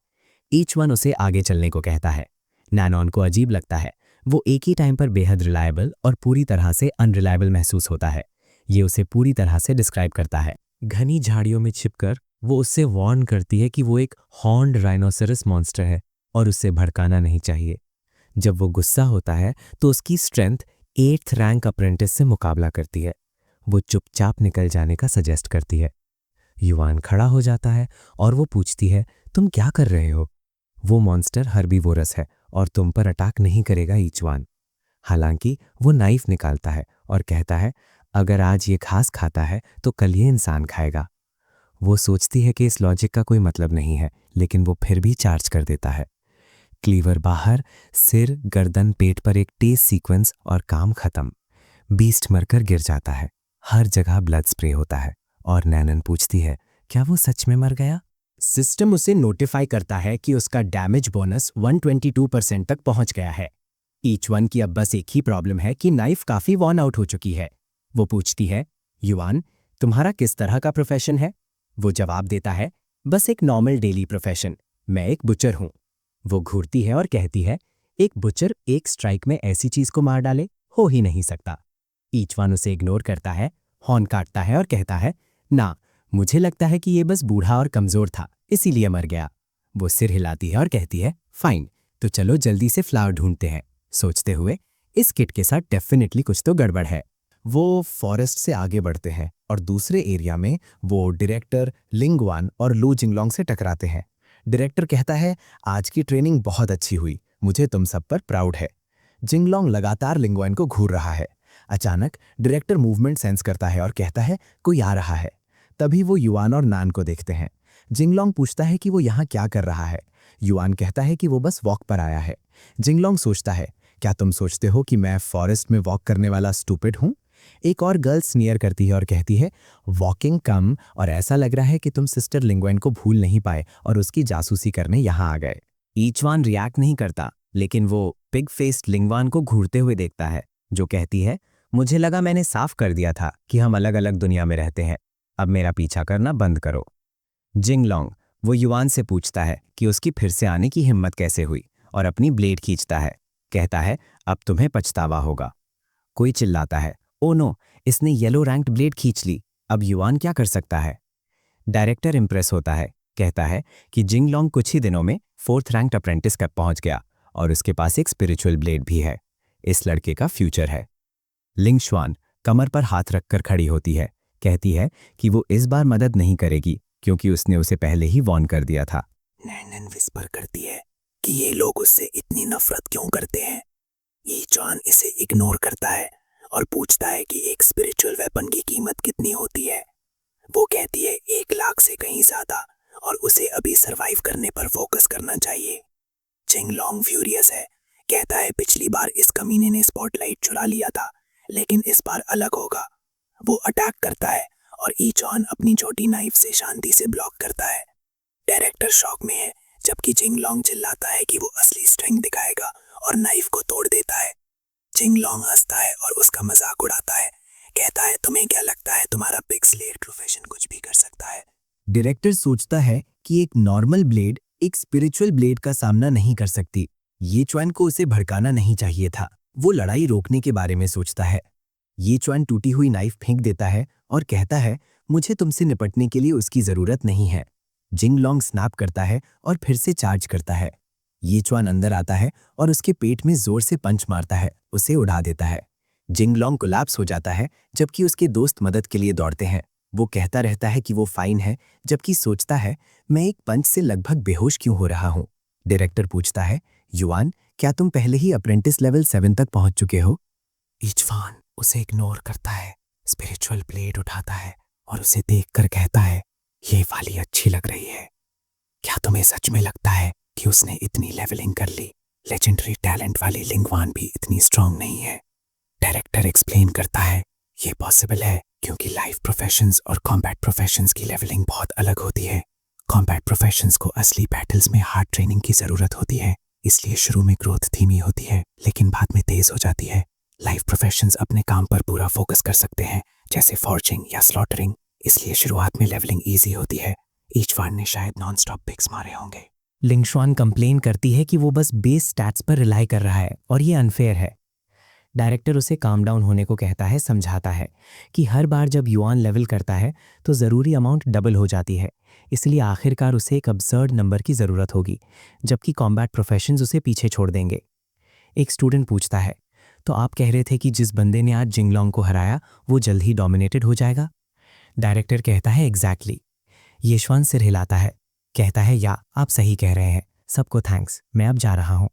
A: ईच वन उसे आगे चलने को कहता है। नैनॉन को अजीब लगता है। वो एक ही टाइम पर बेहद रिलायबल और पूरी तरह से अनरिलायबल महसूस होता है। ये उसे पूरी तरह से डिस्क्राइब करता है। घनी झाड़ियों में छिपकर वो उससे वार्न करती है कि वो एक हॉर्न्ड राइनोसेरस मॉन्स्टर है और उससे भड़काना नहीं चाहिए। जब वो गुस्सा होता है तो उसकी स्ट्रेंथ 8th रैंक अप्रेंटिस से मुकाबला करती है। वो चुपचाप निकल जाने का सजेस्ट करती है। युवान खड़ा हो जाता है और वो पूछती है, तुम क्या कर रहे हो? वो मॉन्स्टर हर्बीवोरस है और तुम पर अटैक नहीं करेगा ईचवान। हालांकि वो नाइफ निकालता है और कहता है, अगर आज ये घास खाता है तो कल ये इंसान खाएगा। वो सोचती है कि इस लॉजिक का कोई मतलब नहीं है, लेकिन वो फिर भी चार्ज कर देता है। क्लीवर बाहर, सिर, गर्दन, पेट पर एक टेस सीक्वेंस और काम खत्म। बीस्ट मरकर गिर जाता है। हर जगह ब्लड स्प्रे होता है और नैनन पूछती है, क्या वो सच में मर गया? सिस्टम उसे नोटिफाई करता है कि उसका डैमेज बोनस 122% तक पहुंच गया है। ईच वन की अब बस एक ही प्रॉब्लम है कि नाइफ काफी वॉर्न आउट हो चुकी है। वो पूछती है, युवान, तुम्हारा किस तरह का प्रोफेशन है? वो जवाब देता है, बस एक नॉर्मल डेली प्रोफेशन, मैं एक बुचर हूं। वो घूरती है और कहती है, एक बुचर एक स्ट्राइक में ऐसी चीज को मार डाले, हो ही नहीं सकता। ईच वन उसे इग्नोर करता है, हॉर्न काटता है और कहता है, ना, मुझे लगता है कि ये बस बूढ़ा और कमजोर था, इसीलिए मर गया। वो सिर हिलाती है और कहती है, फाइन, तो चलो जल्दी से फ्लावर ढूंढते हैं, सोचते हुए इस किट के साथ डेफिनेटली कुछ तो गड़बड़ है। वो फॉरेस्ट से आगे बढ़ते हैं और दूसरे एरिया में वो डायरेक्टर लिंगवान और लू जिंगलोंग से टकराते हैं। डायरेक्टर कहता है, आज की ट्रेनिंग बहुत अच्छी हुई, मुझे तुम सब पर प्राउड है। जिंगलोंग लगातार लिंगवान को घूर रहा है। अचानक डायरेक्टर मूवमेंट सेंस करता है और कहता है, कोई आ रहा है। तभी वो युआन और नान को देखते हैं। जिंगलोंग पूछता है कि वो यहाँ क्या कर रहा है। युआन कहता है कि वो बस वॉक पर आया है। जिंगलोंग सोचता है, क्या तुम सोचते हो कि मैं फॉरेस्ट में वॉक करने वाला स्टूपिड हूँ? एक और गर्ल स्नियर करती है और कहती है, वॉकिंग कम, और ऐसा लग रहा है कि तुम सिस्टर लिंगवान को भूल नहीं पाए और उसकी जासूसी करने यहाँ आ गए। ईचवान रिएक्ट नहीं करता, लेकिन वो पिग फेस्ड लिंगवान को घूरते हुए देखता है, जो कहती है, मुझे लगा मैंने साफ कर दिया था कि हम अलग अलग दुनिया में रहते हैं, अब मेरा पीछा करना बंद करो। जिंगलोंग, वो युआन से पूछता है कि उसकी फिर से आने की हिम्मत कैसे हुई, और अपनी ब्लेड खींचता है। कहता है, अब तुम्हें पछतावा होगा। कोई चिल्लाता है, ओ नो, इसने येलो रैंक्ड ब्लेड खींच ली, अब युआन क्या कर सकता है? डायरेक्टर इंप्रेस होता है, कहता है कि जिंगलोंग कुछ ही दिनों में 4th रैंक्ड अप्रेंटिस तक पहुंच गया और उसके पास एक स्पिरिचुअल ब्लेड भी है। इस लड़के का फ्यूचर है। लिंगशुआन कमर पर हाथ रखकर खड़ी होती है, कहती है कि वो इस बार मदद नहीं करेगी क्योंकि उसने उसे पहले ही वॉर्न कर दिया था। नैनन विस्पर करती है कि ये लोग उससे इतनी नफरत क्यों करते हैं। ये जॉन इसे इग्नोर करता है और पूछता है कि एक स्पिरिचुअल वेपन की कीमत कितनी होती है। वो कहती है 1 लाख से कहीं ज्यादा, और उसे अभी सरवाइव करने पर फोकस करना चाहिए। जिंगलोंग फ्यूरियस है, कहता है पिछली बार इस कमीने ने स्पॉटलाइट चुरा लिया था, लेकिन इस बार अलग होगा। वो अटैक करता है और ईचॉन अपनी छोटी नाइफ से शांति से ब्लॉक करता है। डायरेक्टर शॉक में है, जबकि जिंगलोंग चिल्लाता है कि वो असली स्ट्रेंथ दिखाएगा और नाइफ को तोड़ देता है। जिंगलोंग हंसता है और उसका मजाक उड़ाता है। कहता है तुम्हें क्या लगता है तुम्हारा बिग स्लेट प्रोफेशन कुछ भी कर सकता है? डायरेक्टर सोचता है कि एक नॉर्मल ब्लेड एक स्पिरिचुअल ब्लेड का सामना नहीं कर सकती। ये च्वान को उसे भड़काना नहीं चाहिए था। वो लड़ाई रोकने के बारे में सोचता है। ये च्वान टूटी हुई नाइफ फेंक देता है और कहता है मुझे तुमसे निपटने के लिए उसकी जरूरत नहीं है। जिंगलोंग स्नैप करता है और फिर से चार्ज करता है। ये च्वान अंदर आता है और उसके पेट में जोर से पंच मारता है, उसे उड़ा देता है। जिंगलोंग कोलैप्स हो जाता है, जबकि उसके दोस्त मदद के लिए दौड़ते हैं। वो कहता रहता है कि वो फाइन है, जबकि सोचता है मैं एक पंच से लगभग बेहोश क्यों हो रहा हूँ। डायरेक्टर पूछता है युआन, क्या तुम पहले ही अप्रेंटिस लेवल 7 तक पहुंच चुके हो? ईचवान उसे इग्नोर करता है, स्पिरिचुअल ब्लेड उठाता है और उसे देखकर कहता है ये वाली अच्छी लग रही है। क्या तुम्हें सच में लगता है कि उसने इतनी लेवलिंग कर ली? लेजेंडरी टैलेंट वाली लिंगवान भी इतनी स्ट्रांग नहीं है। डायरेक्टर एक्सप्लेन करता है ये पॉसिबल है क्योंकि लाइफ प्रोफेशंस और कॉम्बैट प्रोफेशंस की लेवलिंग बहुत अलग होती है। कॉम्बैट प्रोफेशंस को असली बैटल्स में हार्ड ट्रेनिंग की जरूरत होती है, इसलिए शुरू में ग्रोथ धीमी होती है लेकिन बाद में तेज हो जाती है। लाइफ प्रोफेशंस अपने काम पर पूरा फोकस कर सकते हैं, जैसे फॉर्जिंग या स्लॉटरिंग, इसलिए शुरुआत में लेवलिंग ईजी होती है। ईचवान ने शायद नॉन स्टॉप पिक्स मारे होंगे। लिंगशुआन कंप्लेन करती है कि वो बस बेस स्टैट्स पर रिलाई कर रहा है और ये अनफेयर है। डायरेक्टर उसे काम डाउन होने को कहता है, समझाता है कि हर बार जब युआन लेवल करता है तो ज़रूरी अमाउंट डबल हो जाती है, इसलिए आखिरकार उसे एक अब्सर्ड नंबर की ज़रूरत होगी, जबकि कॉम्बैट प्रोफेशंस उसे पीछे छोड़ देंगे। एक स्टूडेंट पूछता है तो आप कह रहे थे कि जिस बंदे ने आज जिंगलोंग को हराया वो जल्द ही डोमिनेटेड हो जाएगा? डायरेक्टर कहता है एग्जैक्टली। येशवान सिर हिलाता है, कहता है या आप सही कह रहे हैं, सबको थैंक्स, मैं अब जा रहा हूँ।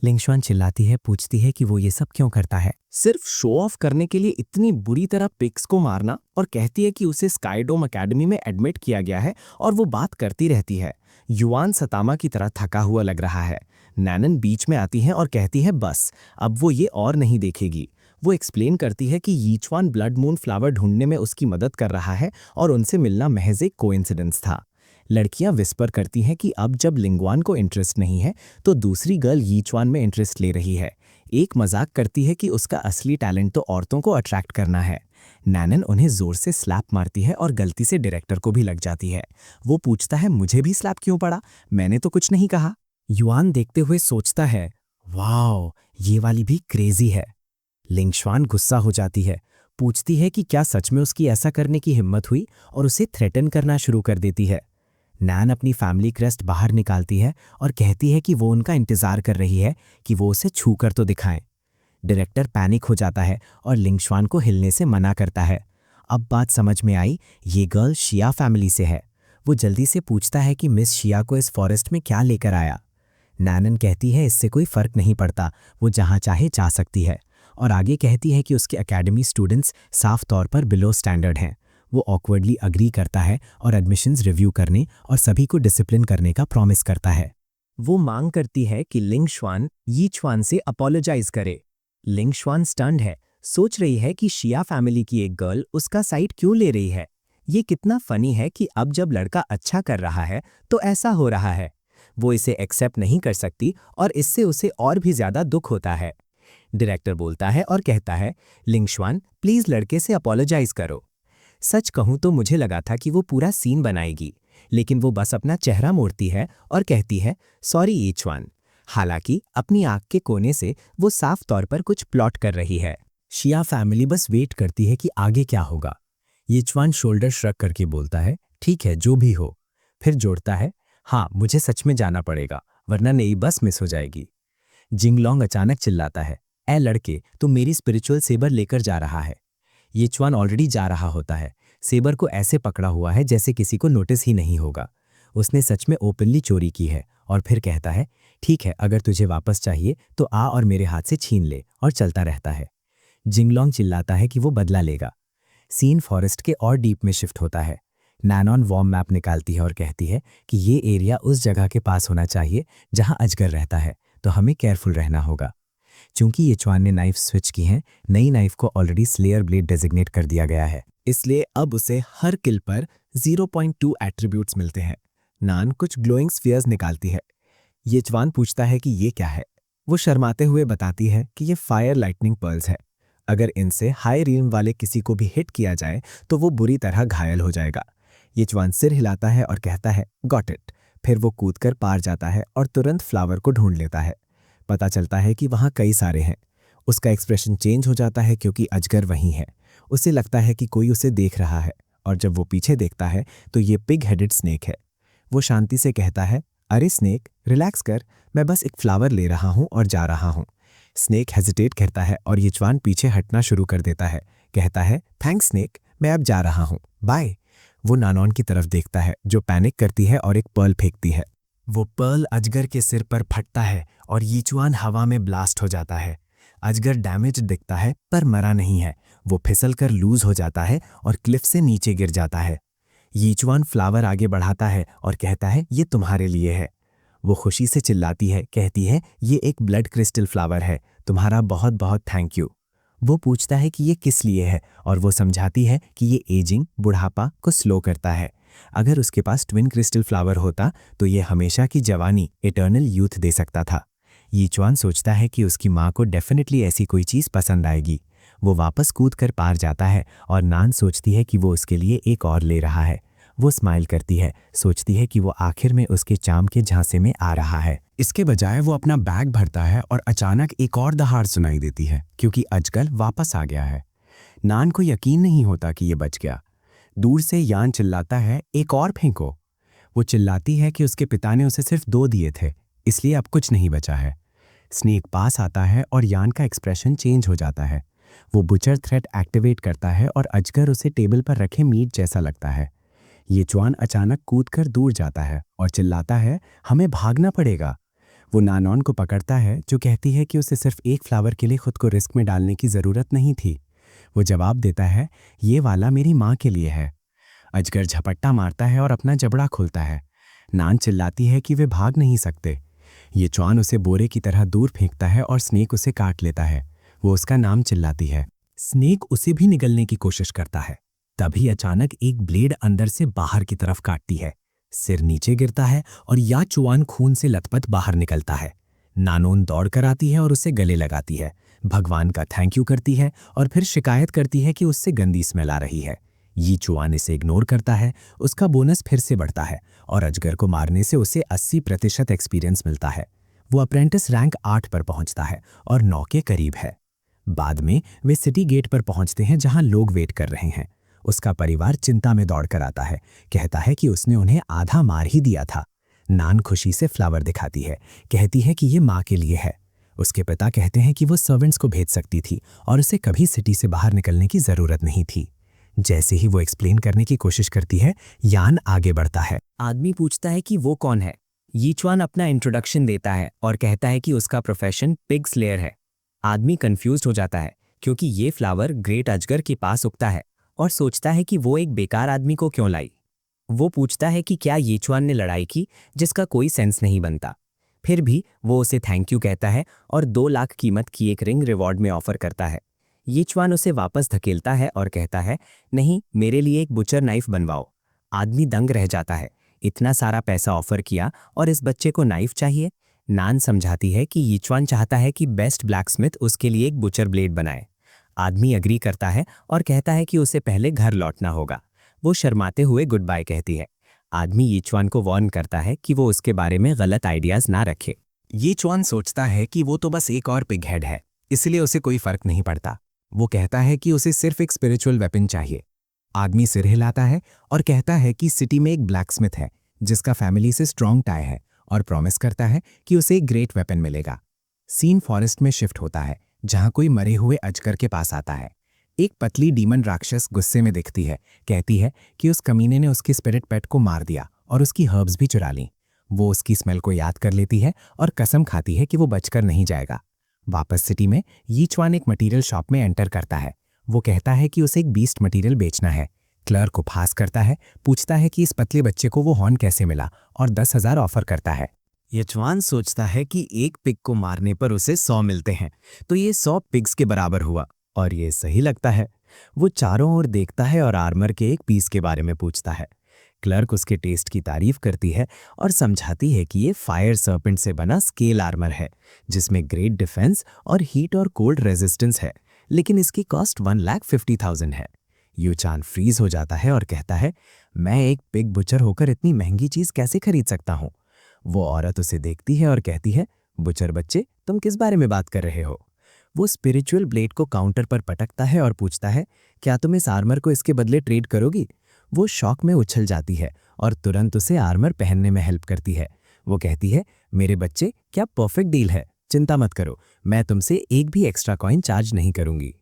A: लिंगशुआन चिल्लाती है, पूछती है कि वो ये सब क्यों करता है? सिर्फ शो ऑफ करने के लिए इतनी बुरी तरह पिक्स को मारना, और कहती है कि उसे स्काईडोम एकेडमी में एडमिट किया गया है और वो बात करती रहती है। युआन सतामा की तरह थका हुआ लग रहा है। नैनन बीच में आती है और कहती है बस अब वो ये और नहीं देखेगी। वो एक्सप्लेन करती है कि यीचवान ब्लड मून फ्लावर ढूंढने में उसकी मदद कर रहा है और उनसे मिलना महज एक कोइंसिडेंस था। लड़कियां विस्पर करती हैं कि अब जब लिंगवान को इंटरेस्ट नहीं है तो दूसरी गर्ल यीचवान में इंटरेस्ट ले रही है। एक मजाक करती है कि उसका असली टैलेंट तो औरतों को अट्रैक्ट करना है। नैनन उन्हें जोर से स्लैप मारती है और गलती से डायरेक्टर को भी लग जाती है। वो पूछता है मुझे भी स्लैप क्यों पड़ा, मैंने तो कुछ नहीं कहा। युआन देखते हुए सोचता है वाओ ये वाली भी क्रेजी है। लिंगशुआन गुस्सा हो जाती है, पूछती है कि क्या सच में उसकी ऐसा करने की हिम्मत हुई और उसे थ्रेटन करना शुरू कर देती है। नैन अपनी फैमिली क्रेस्ट बाहर निकालती है और कहती है कि वो उनका इंतजार कर रही है कि वो उसे छू कर तो दिखाएं। डायरेक्टर पैनिक हो जाता है और लिंगशुआन को हिलने से मना करता है। अब बात समझ में आई, ये गर्ल शिया फैमिली से है। वो जल्दी से पूछता है कि मिस शिया को इस फॉरेस्ट में क्या लेकर आया। नैनन कहती है इससे कोई फर्क नहीं पड़ता, वो जहाँ चाहे जा सकती है, और आगे कहती है कि उसके एकेडमी स्टूडेंट्स साफ तौर पर बिलो स्टैंडर्ड हैं। वो ऑकवर्डली अग्री करता है और एडमिशन्स रिव्यू करने और सभी को डिसिप्लिन करने का प्रॉमिस करता है। वो मांग करती है कि लिंगशुआन यीचवान से अपोलोजाइज करे। लिंगशुआन स्टन्ड है, सोच रही है कि शिया फैमिली की एक गर्ल उसका साइड क्यों ले रही है। ये कितना फनी है कि अब जब लड़का अच्छा कर रहा है तो ऐसा हो रहा है। वो इसे एक्सेप्ट नहीं कर सकती और इससे उसे और भी ज्यादा दुख होता है। डायरेक्टर बोलता है और कहता है लिंगशुआन प्लीज लड़के से अपोलोजाइज करो। सच कहूं तो मुझे लगा था कि वो पूरा सीन बनाएगी, लेकिन वो बस अपना चेहरा मोड़ती है और कहती है सॉरी यीचवान। हालांकि अपनी आंख के कोने से वो साफ तौर पर कुछ प्लॉट कर रही है। शिया फैमिली बस वेट करती है कि आगे क्या होगा। यीचवान शोल्डर श्रग करके बोलता है ठीक है जो भी हो, फिर जोड़ता है हाँ मुझे सच में जाना पड़ेगा वरना नई बस मिस हो जाएगी। जिंगलोंग अचानक चिल्लाता है ए लड़के तू मेरी स्पिरिचुअल सेबर लेकर जा रहा है। यीचवान ऑलरेडी जा रहा होता है, सेबर को ऐसे पकड़ा हुआ है जैसे किसी को नोटिस ही नहीं होगा। उसने सच में ओपनली चोरी की है और फिर कहता है ठीक है अगर तुझे वापस चाहिए तो आ और मेरे हाथ से छीन ले, और चलता रहता है। जिंगलोंग चिल्लाता है कि वो बदला लेगा। सीन फॉरेस्ट के और डीप में शिफ्ट होता है। नैनॉन वॉर्म मैप निकालती है और कहती है कि ये एरिया उस जगह के पास होना चाहिए जहां अजगर रहता है, तो हमें केयरफुल रहना होगा। चूंकि यीचुआन ने नाइफ स्विच की हैं, नई नाइफ को ऑलरेडी स्लेयर ब्लेड डेजिग्नेट कर दिया गया है, इसलिए अब उसे हर किल पर 0.2 एट्रीब्यूट्स मिलते हैं। नान कुछ ग्लोइंग स्फीयर्स निकालती है। यीचुआन पूछता है कि ये क्या है। वो शर्माते हुए बताती है कि ये फायर लाइटनिंग पर्ल्स है। अगर इनसे हाई रिल्म वाले किसी को भी हिट किया जाए तो वो बुरी तरह घायल हो जाएगा। यीचुआन सिर हिलाता है और कहता है गॉट इट। फिर वो कूदकर पार जाता है और तुरंत फ्लावर को ढूंढ लेता है। पता चलता है कि वहाँ कई सारे हैं। उसका एक्सप्रेशन चेंज हो जाता है क्योंकि अजगर वहीं है। उसे लगता है कि कोई उसे देख रहा है, और जब वो पीछे देखता है तो ये पिग हेडेड स्नेक है। वो शांति से कहता है, अरे स्नेक, रिलैक्स कर, मैं बस एक फ्लावर ले रहा हूँ और जा रहा हूँ। स्नेक हेजिटेट करता है और यीचुआन पीछे हटना शुरू कर देता है। कहता है, थैंक्स स्नेक, मैं अब जा रहा हूँ, बाय। वो नानॉन की तरफ देखता है जो पैनिक करती है और एक पर्ल फेंकती है। वो पर्ल अजगर के सिर पर फटता है और यीचुआन हवा में ब्लास्ट हो जाता है। अजगर डैमेज दिखता है पर मरा नहीं है। वो फिसल कर लूज हो जाता है और क्लिफ से नीचे गिर जाता है। यीचुआन फ्लावर आगे बढ़ाता है और कहता है, ये तुम्हारे लिए है। वो खुशी से चिल्लाती है, कहती है, ये एक ब्लड क्रिस्टल फ्लावर है, तुम्हारा बहुत बहुत थैंक यू। वो पूछता है कि ये किस लिए है और वो समझाती है कि ये एजिंग, बुढ़ापा को स्लो करता है। अगर उसके पास ट्विन क्रिस्टल फ्लावर होता तो ये हमेशा की जवानी, इटर्नल यूथ दे सकता था। यीचुआन सोचता है कि उसकी माँ को डेफिनेटली ऐसी कोई चीज़ पसंद आएगी। वो वापस कूद कर पार जाता है और नान सोचती है कि वो उसके लिए एक और ले रहा है। वो स्माइल करती है, सोचती है कि वो आखिर में उसके चाम के झांसे में आ रहा है।
E: इसके बजाय वो अपना बैग भरता है और अचानक एक और दहाड़ सुनाई देती है क्योंकि अजगर वापस आ गया है। नान को यकीन नहीं होता कि ये बच गया। दूर से यान चिल्लाता है, एक और फेंको। वो चिल्लाती है कि उसके पिता ने उसे सिर्फ 2 दिए थे, इसलिए अब कुछ नहीं बचा है। स्नेक पास आता है और यान का एक्सप्रेशन चेंज हो जाता है। वो बुचर थ्रेट एक्टिवेट करता है और अजगर उसे टेबल पर रखे मीट जैसा लगता है। यीचुआन अचानक कूदकर दूर जाता है और चिल्लाता है, हमें भागना पड़ेगा। वो नानॉन को पकड़ता है जो कहती है कि उसे सिर्फ एक फ्लावर के लिए खुद को रिस्क में डालने की ज़रूरत नहीं थी। वो जवाब देता है, ये वाला मेरी माँ के लिए है। अजगर झपट्टा मारता है और अपना जबड़ा खोलता है। नान चिल्लाती है कि वे भाग नहीं सकते। यीचुआन उसे बोरे की तरह दूर फेंकता है और स्नेक उसे काट लेता है। वो उसका नाम चिल्लाती है। स्नेक उसे भी निगलने की कोशिश करता है। तभी अचानक एक ब्लेड अंदर से बाहर की तरफ काटती है। सिर नीचे गिरता है और यीचुआन खून से लथपथ बाहर निकलता है। नानोन दौड़कर आती है और उसे गले लगाती है, भगवान का थैंक यू करती है और फिर शिकायत करती है कि उससे गंदी स्मेल आ रही है। यीचुआन इसे इग्नोर करता है। उसका बोनस फिर से बढ़ता है और अजगर को मारने से उसे 80% एक्सपीरियंस मिलता है। वो अप्रेंटिस रैंक 8 पर पहुंचता है और 9 के करीब है। बाद में वे सिटी गेट पर पहुंचते हैं जहां लोग वेट कर रहे हैं। उसका परिवार चिंता में दौड़कर आता है, कहता है कि उसने उन्हें आधा मार ही दिया था। नान खुशी से फ्लावर दिखाती है, कहती है कि ये माँ के लिए है। उसके पिता कहते हैं कि वो सर्वेंट्स को भेज सकती थी और उसे कभी सिटी से बाहर निकलने की ज़रूरत नहीं थी। जैसे ही वो एक्सप्लेन करने की कोशिश करती है, यान आगे बढ़ता है।
C: आदमी पूछता है कि वो कौन है। यीचुआन अपना इंट्रोडक्शन देता है और कहता है कि उसका प्रोफेशन पिग स्लेयर है। आदमी कंफ्यूज्ड हो जाता है क्योंकि ये फ्लावर ग्रेट अजगर के पास उगता है और सोचता है कि वो एक बेकार आदमी को क्यों लाई। वो पूछता है कि क्या यीचुआन ने लड़ाई की, जिसका कोई सेंस नहीं बनता। फिर भी वो उसे थैंक यू कहता है और 2 लाख कीमत की एक रिंग रिवॉर्ड में ऑफर करता है। यीचुआन उसे वापस धकेलता है और कहता है, नहीं, मेरे लिए एक बुचर नाइफ बनवाओ। आदमी दंग रह जाता है, इतना सारा पैसा ऑफर किया और इस बच्चे को नाइफ चाहिए। नान समझाती है कि यीचुआन चाहता है कि बेस्ट ब्लैकस्मिथ उसके लिए एक बुचर ब्लेड बनाए। आदमी अग्री करता है और कहता है कि उसे पहले घर लौटना होगा। वो शर्माते हुए गुड बाय कहती है। आदमी यीचुआन को वार्न करता है कि वो उसके बारे में गलत आइडियाज ना रखे।
E: यीचुआन सोचता है कि वो तो बस एक और पिग हेड है, इसलिए उसे कोई फर्क नहीं पड़ता। वो कहता है कि उसे सिर्फ एक स्पिरिचुअल वेपन चाहिए। आदमी सिर हिलाता है और कहता है कि सिटी में एक ब्लैकस्मिथ है जिसका फैमिली से स्ट्रॉन्ग टाई है और प्रॉमिस करता है कि उसे एक ग्रेट वेपन मिलेगा। सीन फॉरेस्ट में शिफ्ट होता है जहां कोई मरे हुए अजगर के पास आता है। एक पतली डीमन राक्षस गुस्से में दिखती है, कहती है कि उस कमीने ने उसकी स्पिरिट पेट को मार दिया और उसकी हर्ब्स भी चुरा लीं। वो उसकी स्मेल को याद कर लेती है और कसम खाती है कि वो बचकर नहीं जाएगा। वापस सिटी में यीचुआन एक मटेरियल शॉप में एंटर करता है। वो कहता है कि उसे एक बीस्ट मटेरियल बेचना है। क्लर्क को पास करता है, पूछता है कि इस पतले बच्चे को वो हॉर्न कैसे मिला और 10,000 ऑफर करता है।
A: यचवान सोचता है कि एक पिग को मारने पर उसे 100 मिलते हैं, तो ये 100 पिग्स के बराबर हुआ और ये सही लगता है। वो चारों ओर देखता है और आर्मर के एक पीस के बारे में पूछता है। क्लर्क उसके टेस्ट की तारीफ करती है और समझाती है कि ये फायर सर्पेंट से बना स्केल आर्मर है, जिसमें ग्रेट डिफेंस और हीट और कोल्ड रेजिस्टेंस है, लेकिन इसकी कॉस्ट 1,50,000 है। यूचान फ्रीज हो जाता है और कहता है, मैं एक पिग बुचर होकर इतनी महंगी चीज कैसे खरीद सकता हूँ। वो औरत उसे देखती है और कहती है, बुचर बच्चे, तुम किस बारे में बात कर रहे हो। वो स्पिरिचुअल ब्लेड को काउंटर पर पटकता है और पूछता है, क्या तुम इस आर्मर को इसके बदले ट्रेड करोगी। वो शॉक में उछल जाती है और तुरंत उसे आर्मर पहनने में हेल्प करती है। वो कहती है, मेरे बच्चे, क्या परफेक्ट डील है, चिंता मत करो, मैं तुमसे एक भी एक्स्ट्रा कॉइन चार्ज नहीं करूंगी।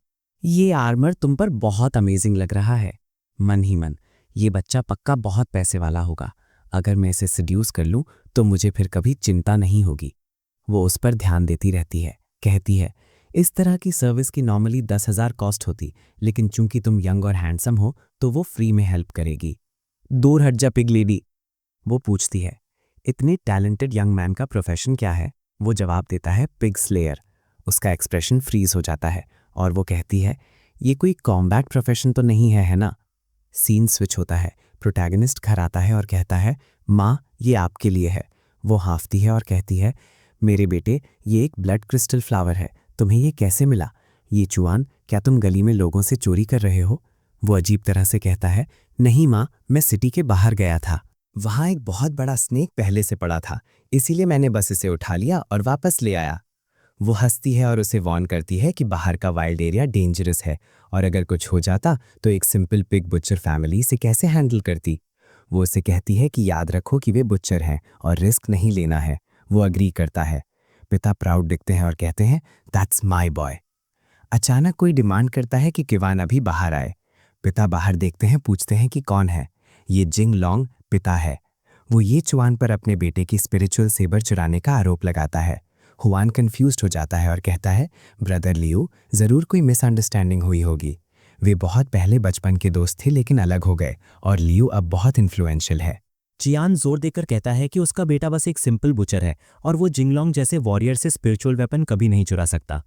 C: ये आर्मर तुम पर बहुत अमेजिंग लग रहा है। मन ही मन, ये बच्चा पक्का बहुत पैसे वाला होगा। अगर मैं इसे सड्यूस कर लूं तो मुझे फिर कभी चिंता नहीं होगी। वो उस पर ध्यान देती रहती है, कहती है, इस तरह की सर्विस की नॉर्मली 10,000 कॉस्ट होती, लेकिन चूंकि तुम यंग और हैंडसम हो तो वो फ्री में हेल्प करेगी। दूर हट जा पिग लेडी। वो पूछती है, इतने टैलेंटेड यंग मैन का प्रोफेशन क्या है। वो जवाब देता है, पिग स्लेयर। उसका एक्सप्रेशन फ्रीज हो जाता है और वो कहती है, ये कोई कॉम्बैट प्रोफेशन तो नहीं है ना। सीन स्विच होता है। प्रोटैगनिस्ट घर आता है और कहता है, माँ, ये आपके लिए है। वो हाफती है और कहती है, मेरे बेटे, ये एक ब्लड क्रिस्टल फ्लावर है, तुम्हें ये कैसे मिला। ये चुआन, क्या तुम गली में लोगों से चोरी कर रहे हो। वो अजीब तरह से कहता है, नहीं माँ, मैं सिटी के बाहर गया था, वहाँ एक बहुत बड़ा स्नेक पहले से पड़ा था, इसीलिए मैंने बस इसे उठा लिया और वापस ले आया। वो हंसती है और उसे वार्न करती है कि बाहर का वाइल्ड एरिया डेंजरस है और अगर कुछ हो जाता तो एक सिंपल पिग बुचर फैमिली इसे कैसे हैंडल करती। वो उसे कहती है कि याद रखो कि वे बुचर हैं और रिस्क नहीं लेना है। वो अग्री करता है। पिता प्राउड दिखते हैं और कहते हैं, दैट्स माय बॉय। अचानक कोई डिमांड करता है कि किवान अभी बाहर आए। पिता बाहर देखते हैं, पूछते हैं कि कौन है। ये जिंग लॉन्ग पिता है। वो ये चुआन पर अपने बेटे की स्पिरिचुअल सेबर चुराने का आरोप लगाता है। हुआन कंफ्यूज्ड हो जाता है और कहता है, ब्रदर लियो, जरूर कोई मिसअंडरस्टैंडिंग हुई होगी। वे बहुत पहले बचपन के दोस्त थे लेकिन अलग हो गए और लियो अब बहुत इन्फ्लुएंशियल है।
F: चियान जोर देकर कहता है कि उसका बेटा बस एक सिंपल बुचर है और वो जिंगलोंग जैसे वॉरियर से स्पिरिचुअल वेपन कभी नहीं चुरा सकता।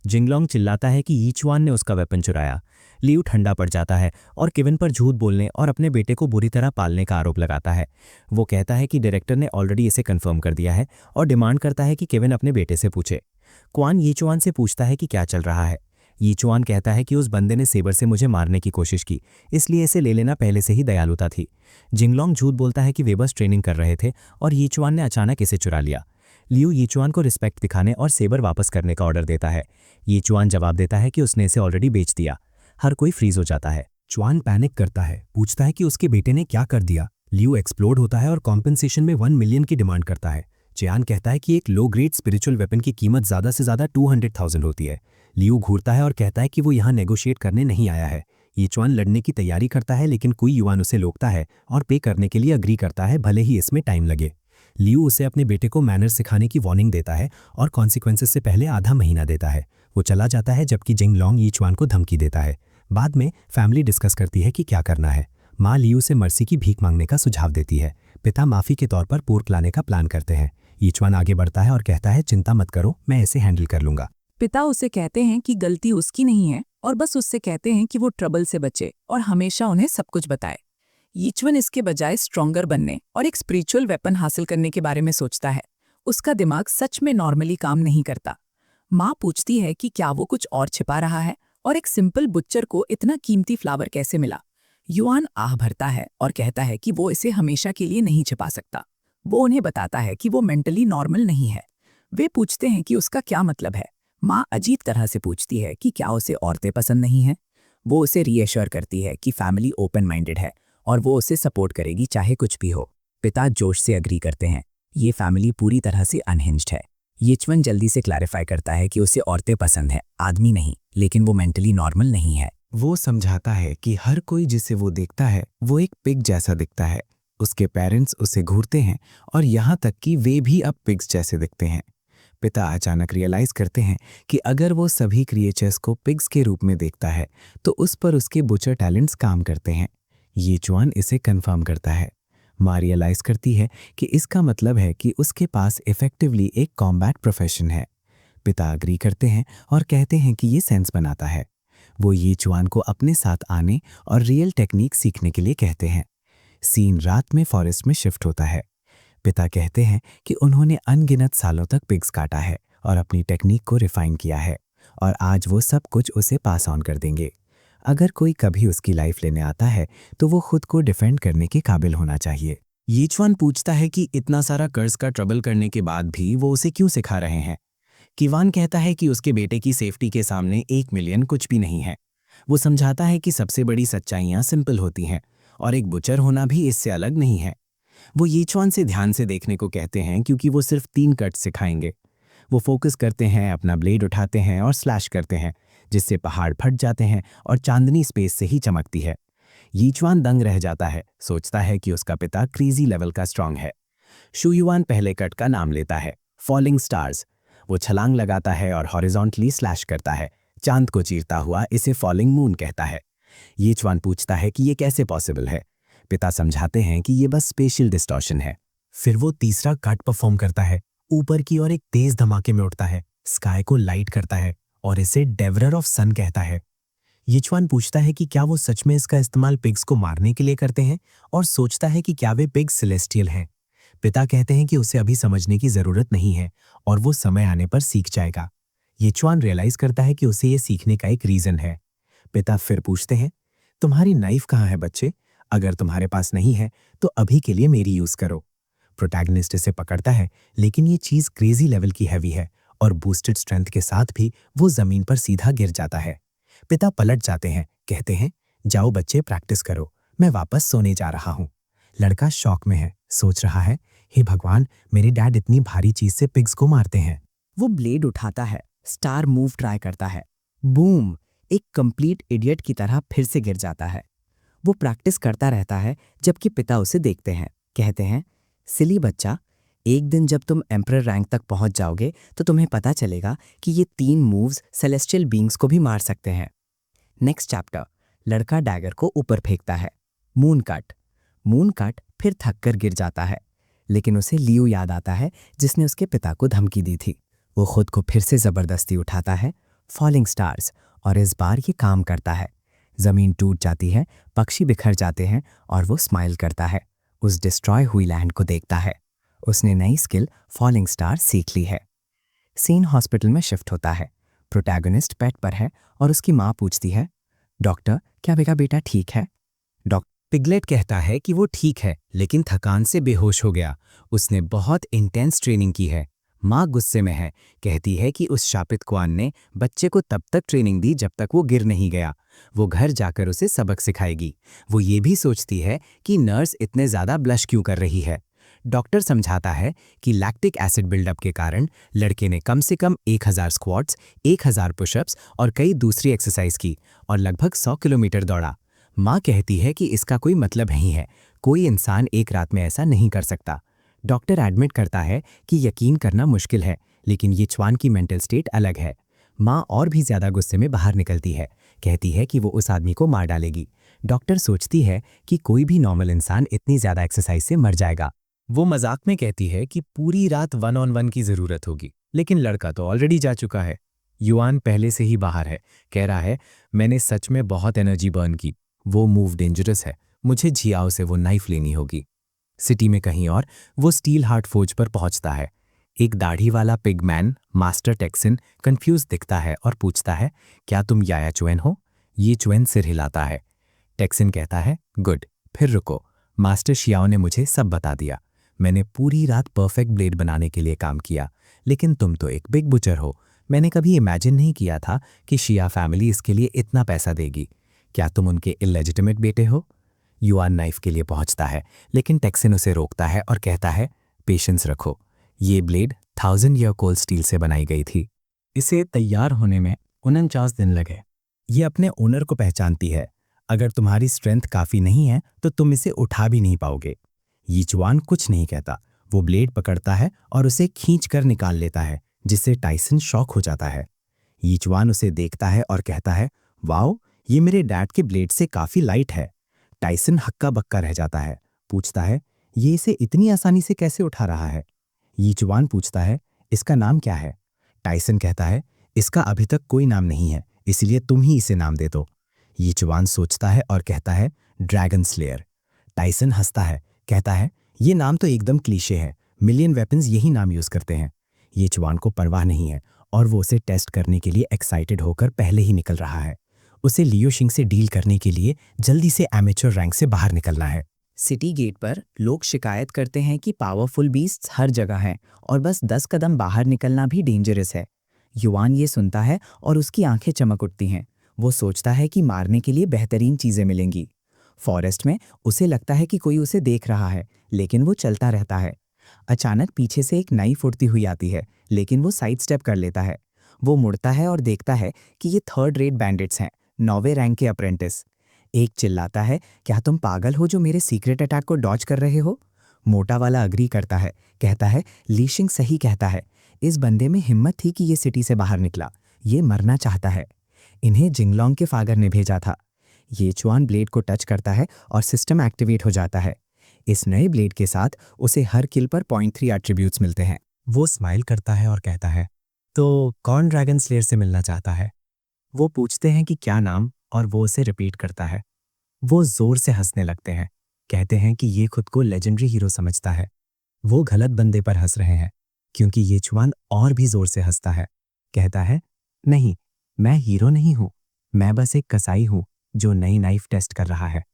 F: जिंगलोंग चिल्लाता है कि यीचुआन ने उसका वेपन चुराया। लियू ठंडा पड़ जाता है और केविन पर झूठ बोलने और अपने बेटे को बुरी तरह पालने का आरोप लगाता है। वो कहता है कि डायरेक्टर ने ऑलरेडी इसे कंफर्म कर दिया है और डिमांड करता है कि केविन अपने बेटे से पूछे। क्वान यीचुआन से पूछता है कि क्या चल रहा है। यीचुआन कहता है कि उस बंदे ने सेबर से मुझे मारने की कोशिश की, इसलिए इसे ले लेना पहले से ही दयालुता थी। जिंगलोंग झूठ बोलता है कि वे बस ट्रेनिंग कर रहे थे और यीचुआन ने अचानक इसे चुरा लिया। लियू यीचुआन को रिस्पेक्ट दिखाने और सेबर वापस करने का ऑर्डर देता है। यीचुआन जवाब देता है कि उसने इसे ऑलरेडी बेच दिया। हर कोई फ्रीज हो जाता है।
E: चुआन पैनिक करता है, पूछता है कि उसके बेटे ने क्या कर दिया। लियू एक्सप्लोड होता है और कॉम्पेंसेशन में 1 मिलियन की डिमांड करता है। चियान कहता है कि एक लो ग्रेड स्पिरिचुअल वेपन की कीमत ज़्यादा से ज़्यादा 200,000 होती है। लियू घूरता है और कहता है कि वो यहाँ नेगोशिएट करने नहीं आया है। यीचुआन लड़ने की तैयारी करता है लेकिन कोई युवान उसे रोकता है और पे करने के लिए अग्री करता है, भले ही इसमें टाइम लगे। लियू उसे अपने बेटे को मैनर सिखाने की वार्निंग देता है और कॉन्सिक्वेंसेस से पहले आधा महीना देता है। वो चला जाता है जबकि जिंग लॉन्ग यीचुआन को धमकी देता है। बाद में फैमिली डिस्कस करती है कि क्या करना है। माँ लियू से मर्सी की भीख मांगने का सुझाव देती है। पिता माफी के तौर पर पोर्क लाने का प्लान करते हैं। यीचुआन आगे बढ़ता है और कहता है, चिंता मत करो, मैं इसे हैंडल कर लूंगा।
G: पिता उसे कहते हैं कि गलती उसकी नहीं है और बस उससे कहते हैं कि वो ट्रबल से बचे और हमेशा उन्हें सब कुछ बताए। यीचुआन इसके बजाय स्ट्रॉन्गर बनने और एक स्पिरिचुअल वेपन हासिल करने के बारे में सोचता है। उसका दिमाग सच में नॉर्मली काम नहीं करता। माँ पूछती है कि क्या वो कुछ और छिपा रहा है और एक सिंपल बुच्चर को इतना कीमती फ्लावर कैसे मिला। युआन आह भरता है और कहता है कि वो इसे हमेशा के लिए नहीं छिपा सकता। वो उन्हें बताता है कि वो मेंटली नॉर्मल नहीं है। वे पूछते हैं कि उसका क्या मतलब है। माँ अजीब तरह से पूछती है कि क्या उसे औरतें पसंद नहीं हैं। वो उसे रीएश्योर करती है कि फैमिली ओपन माइंडेड है और वो उसे सपोर्ट करेगी चाहे कुछ भी हो। पिता जोश से अग्री करते हैं। ये फैमिली पूरी तरह से अनहिंज्ड है। यीचुआन जल्दी से क्लैरिफाई करता है कि उसे औरतें पसंद है, आदमी नहीं, लेकिन वो मेंटली नॉर्मल नहीं है।
A: वो समझाता है कि हर कोई जिसे वो देखता है वो एक पिग जैसा दिखता है। उसके पेरेंट्स उसे घूरते हैं और यहाँ तक कि वे भी अब पिग्स जैसे दिखते हैं। पिता अचानक रियलाइज करते हैं कि अगर वो सभी क्रिएचर्स को पिग्स के रूप में देखता है तो उस पर उसके बुचर टैलेंट्स काम करते हैं। यीचुआन इसे कंफर्म करता है।
E: माँ रियलाइज करती है कि इसका मतलब है कि उसके पास इफेक्टिवली एक कॉम्बैट प्रोफेशन है। पिता अग्री करते हैं और कहते हैं कि ये सेंस बनाता है। वो यीचुआन को अपने साथ आने और रियल टेक्निक सीखने के लिए कहते हैं। सीन रात में फॉरेस्ट में शिफ्ट होता है। पिता कहते हैं कि उन्होंने अनगिनत सालों तक पिग्स काटा है और अपनी टेक्निक को रिफाइन किया है और आज वो सब कुछ उसे पास ऑन कर देंगे। अगर कोई कभी उसकी लाइफ लेने आता है तो वो खुद को डिफेंड करने के काबिल होना चाहिए। यीचुआन पूछता है कि इतना सारा कर्ज का ट्रबल करने के बाद भी वो उसे क्यों सिखा रहे हैं। किवान कहता है कि उसके बेटे की सेफ्टी के सामने 1 मिलियन कुछ भी नहीं है। वो समझाता है कि सबसे बड़ी सच्चाइयाँ सिंपल होती हैं और एक बुचर होना भी इससे अलग नहीं है। वो यीचुआन से ध्यान से देखने को कहते हैं क्योंकि वो सिर्फ 3 कट सिखाएंगे। वो फोकस करते हैं, अपना ब्लेड उठाते हैं और स्लैश करते हैं, जिससे पहाड़ फट जाते हैं और चांदनी स्पेस से ही चमकती है। यीचुआन दंग रह जाता है, सोचता है कि उसका पिता क्रेजी लेवल का स्ट्रांग है। शुयुआन पहले कट का नाम लेता है, फॉलिंग स्टार्स। वो छलांग लगाता है और हॉरिजॉन्टली स्लैश करता है। चांद को चीरता हुआ इसे फॉलिंग मून कहता है। यीचुआन पूछता है कि ये कैसे पॉसिबल है। पिता समझाते हैं कि ये बस स्पेशल डिस्टॉर्शन है। फिर वो तीसरा कट परफॉर्म करता है, ऊपर की ओर एक तेज धमाके में उड़ता है, स्काई को लाइट करता है और इसे डेवरर ऑफ सन कहता है। यीचुआन पूछता है कि क्या वो सच में इसका इस्तेमाल पिग्स को मारने के लिए करते हैं और सोचता है कि क्या वे पिग्स सेलेस्टियल हैं। पिता कहते हैं कि उसे अभी समझने की जरूरत नहीं है और वो समय आने पर सीख जाएगा। यीचुआन रियलाइज करता है कि उसे ये सीखने का एक रीजन है। पिता फिर पूछते हैं, तुम्हारी नाइफ कहाँ है बच्चे? अगर तुम्हारे पास नहीं है तो अभी के लिए मेरी यूज करो। प्रोटैगनिस्ट इसे पकड़ता है, लेकिन ये चीज क्रेजी लेवल की हैवी है और बूस्टेड स्ट्रेंथ के साथ भी वो जमीन पर सीधा गिर जाता है। पिता पलट जाते हैं, कहते हैं, जाओ बच्चे प्रैक्टिस करो, मैं वापस सोने जा रहा हूँ। लड़का शॉक में है, सोच रहा है, हे भगवान, मेरे डैड इतनी भारी चीज से पिग्स को मारते हैं।
C: वो ब्लेड उठाता है, स्टार मूव ट्राई करता है, बूम, एक कंप्लीट इडियट की तरह फिर से गिर जाता है। वो प्रैक्टिस करता रहता है जबकि पिता उसे देखते हैं, कहते हैं, सिली बच्चा, एक दिन जब तुम एम्परर रैंक तक पहुंच जाओगे तो तुम्हें पता चलेगा कि ये 3 मूव्स सेलेस्टियल बीइंग्स को भी मार सकते हैं। नेक्स्ट चैप्टर, लड़का डैगर को ऊपर फेंकता है, मून कट। मून कट फिर थक कर गिर जाता है, लेकिन उसे लियो याद आता है जिसने उसके पिता को धमकी दी थी। वो खुद को फिर से जबरदस्ती उठाता है, फॉलिंग स्टार्स, और इस बार ये काम करता है। जमीन टूट जाती है, पक्षी बिखर जाते हैं और वो स्माइल करता है, उस डिस्ट्रॉय हुई लैंड को देखता है। उसने नई स्किल फॉलिंग स्टार सीख ली है। सीन हॉस्पिटल में शिफ्ट होता है। प्रोटैगनिस्ट बेड पर है और उसकी माँ पूछती है, डॉक्टर, क्या मेरा बेटा ठीक है?
E: पिगलेट कहता है कि वो ठीक है, लेकिन थकान से बेहोश हो गया। उसने बहुत इंटेंस ट्रेनिंग की है। माँ गुस्से में है, कहती है कि उस शापित क्वान ने बच्चे को तब तक ट्रेनिंग दी जब तक वो गिर नहीं गया। वो घर जाकर उसे सबक सिखाएगी। वो ये भी सोचती है कि नर्स इतने ज़्यादा ब्लश क्यों कर रही है। डॉक्टर समझाता है कि लैक्टिक एसिड बिल्डअप के कारण लड़के ने कम से कम 1000 स्क्वाट्स, 1000 पुशअप्स और कई दूसरी एक्सरसाइज की और लगभग 100 किलोमीटर दौड़ा। माँ कहती है कि इसका कोई मतलब नहीं है, कोई इंसान एक रात में ऐसा नहीं कर सकता। डॉक्टर एडमिट करता है कि यकीन करना मुश्किल है, लेकिन यीचुआन की मेंटल स्टेट अलग है। माँ और भी ज्यादा गुस्से में बाहर निकलती है, कहती है कि वो उस आदमी को मार डालेगी। डॉक्टर सोचती है कि कोई भी नॉर्मल इंसान इतनी ज्यादा एक्सरसाइज से मर जाएगा। वो मजाक में कहती है कि पूरी रात 1-on-1 की जरूरत होगी, लेकिन लड़का तो ऑलरेडी जा चुका है। युआन पहले से ही बाहर है, कह रहा है, मैंने सच में बहुत एनर्जी बर्न की। वो मूव डेंजरस है, मुझे झियाओ से वो नाइफ लेनी होगी। सिटी में कहीं और वो स्टील हार्ट फोर्ज पर पहुंचता है। एक दाढ़ी वाला पिगमैन, मास्टर टेक्सिन, कंफ्यूज दिखता है और पूछता है, क्या तुम याया चुएन हो? ये चुएन सिर हिलाता है। टेक्सिन कहता है, गुड, फिर रुको, मास्टर शियाओ ने मुझे सब बता दिया। मैंने पूरी रात परफेक्ट ब्लेड बनाने के लिए काम किया, लेकिन तुम तो एक बिग बुचर हो। मैंने कभी इमेजिन नहीं किया था कि शिया फैमिली इसके लिए इतना पैसा देगी। क्या तुम उनके इलेजिटिमेट बेटे हो? युआन नाइफ के लिए पहुंचता है, लेकिन टेक्सिन उसे रोकता है और कहता है, पेशेंस रखो, ये ब्लेड 1000 ईयर कोल्ड स्टील से बनाई गई थी। इसे तैयार होने में 49 दिन लगे। ये अपने ओनर को पहचानती है। अगर तुम्हारी स्ट्रेंथ काफी नहीं है तो तुम इसे उठा भी नहीं पाओगे। यीचुआन कुछ नहीं कहता। वो ब्लेड पकड़ता है और उसे खींच कर निकाल लेता है, जिससे टाइसन शॉक हो जाता है। यीचुआन उसे देखता है और कहता है, वाओ, ये मेरे डैड के ब्लेड से काफी लाइट है। टाइसन हक्का बक्का रह जाता है, पूछता है,
A: ये इसे इतनी आसानी से कैसे उठा रहा है? यीचुआन पूछता है, इसका नाम क्या है? टाइसन कहता है, इसका अभी तक कोई नाम नहीं है, इसलिए तुम ही इसे नाम दे दो। यीचुआन सोचता है और कहता है, ड्रैगन स्लेयर। टाइसन हंसता है, कहता है, ये नाम तो एकदम क्लीशे है, मिलियन वेपन्स यही नाम यूज करते हैं। यीचुआन को परवाह नहीं है और वो उसे टेस्ट करने के लिए एक्साइटेड होकर पहले ही निकल रहा है। उसे लियो शिंग से डील करने के लिए जल्दी से एमेच्योर रैंक से बाहर निकलना है।
C: सिटी गेट पर लोग शिकायत करते हैं कि पावरफुल बीस्ट्स हर जगह हैं और बस 10 कदम बाहर निकलना भी डेंजरस है। युआन ये सुनता है और उसकी आंखें चमक उठती हैं। वो सोचता है कि मारने के लिए बेहतरीन चीज़ें मिलेंगी। फॉरेस्ट में उसे लगता है कि कोई उसे देख रहा है, लेकिन वो चलता रहता है। अचानक पीछे से एक नाइफ उड़ती हुई आती है, लेकिन वो साइड स्टेप कर लेता है। वो मुड़ता है और देखता है कि ये 3rd रेट बैंडिट्स हैं, 9वें रैंक के अप्रेंटिस। एक चिल्लाता है, क्या तुम पागल हो जो मेरे सीक्रेट अटैक को डॉज कर रहे हो? मोटा वाला अग्री करता है, कहता है, ली शिंग सही कहता है। इस बंदे में हिम्मत थी कि ये सिटी से बाहर निकला। ये मरना चाहता है। इन्हें जिंगलोंग के फादर ने भेजा था। यीचुआन ब्लेड को टच करता है और सिस्टम एक्टिवेट हो जाता है। इस नए ब्लेड के साथ उसे हर किल पर 0.3 एट्रीब्यूट्स मिलते हैं।
F: वो स्माइल करता है और कहता है, तो कौन ड्रैगन स्लेयर से मिलना चाहता है? वो पूछते हैं कि क्या नाम, और वो उसे रिपीट करता है। वो जोर से हंसने लगते हैं, कहते हैं कि ये खुद को लेजेंडरी हीरो समझता है। वो गलत बंदे पर हंस रहे हैं, क्योंकि यीचुआन और भी जोर से हंसता है, कहता है, नहीं, मैं हीरो नहीं हूं, मैं बस एक कसाई हूं जो नई नाइफ टेस्ट कर रहा है।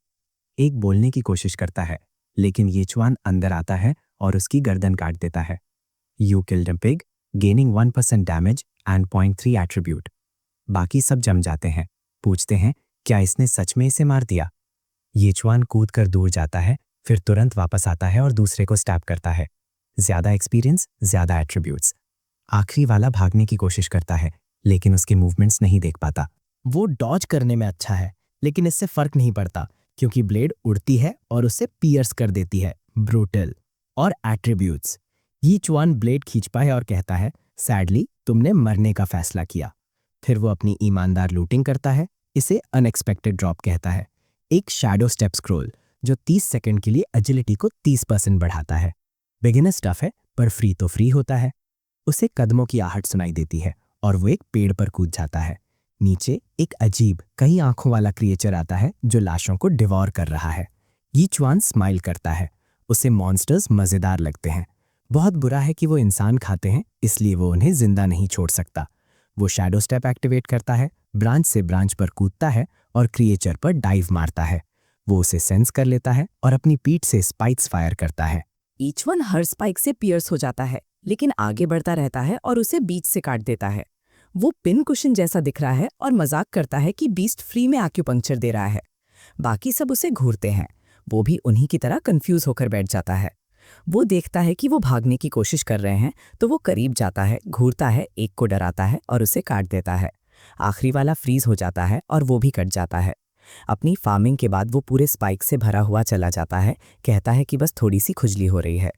F: एक बोलने की कोशिश करता है, लेकिन यीचुआन अंदर आता है और उसकी गर्दन काट देता है। You killed a pig, gaining 1% damage and 0.3 attribute. बाकी सब जम जाते हैं, पूछते हैं, क्या इसने सच में इसे मार दिया? यीचुआन कूद कर दूर जाता है, फिर तुरंत वापस आता है और दूसरे को स्टैब करता है। ज्यादा एक्सपीरियंस, ज्यादा एट्रीब्यूट्स। आखिरी वाला भागने की कोशिश करता है, लेकिन उसके मूवमेंट्स नहीं देख पाता।
A: वो डॉज करने में अच्छा है, लेकिन इससे फर्क नहीं पड़ता, क्योंकि ब्लेड उड़ती है और उसे पियर्स कर देती है। ब्रूटल। और एट्रीब्यूट्स। यीचुआन ब्लेड खींच पाए और कहता है, सैडली तुमने मरने का फैसला किया। फिर वो अपनी ईमानदार लूटिंग करता है। इसे अनएक्सपेक्टेड ड्रॉप कहता है, एक शैडो स्टेप स्क्रॉल जो 30 सेकंड के लिए एजिलिटी को 30% बढ़ाता है। बिगिनर स्टफ है, पर फ्री तो फ्री होता है। उसे कदमों की आहट सुनाई देती है और वो एक पेड़ पर कूद जाता है। नीचे एक अजीब कई आंखों वाला क्रिएचर आता है जो लाशों को डिवॉर कर रहा है। यीचुआन स्माइल करता है। उसे मॉन्स्टर्स मजेदार लगते हैं। बहुत बुरा है कि वो इंसान खाते हैं, इसलिए वो उन्हें जिंदा नहीं छोड़ सकता। वो शैडो स्टेप एक्टिवेट करता है, ब्रांच से ब्रांच पर कूदता है और क्रिएचर पर डाइव मारता है। वो उसे सेंस कर लेता है और अपनी पीठ से स्पाइक्स फायर करता है।
G: ईचवन हर स्पाइक से पियर्स हो जाता है, लेकिन आगे बढ़ता रहता है और उसे बीच से काट देता है। वो पिन कुशन जैसा दिख रहा है और मजाक करता है कि बीस्ट फ्री में एक्यूपंक्चर दे रहा है। बाकी सब उसे घूरते हैं। वो भी उन्हीं की तरह कंफ्यूज होकर बैठ जाता है। वो देखता है कि वो भागने की कोशिश कर रहे हैं, तो वो करीब जाता है, घूरता है, एक को डराता है और उसे काट देता है। आखिरी वाला फ्रीज हो जाता है और वो भी कट जाता है। अपनी फार्मिंग के बाद वो पूरे स्पाइक से भरा हुआ चला जाता है, कहता है कि बस थोड़ी सी खुजली हो रही है।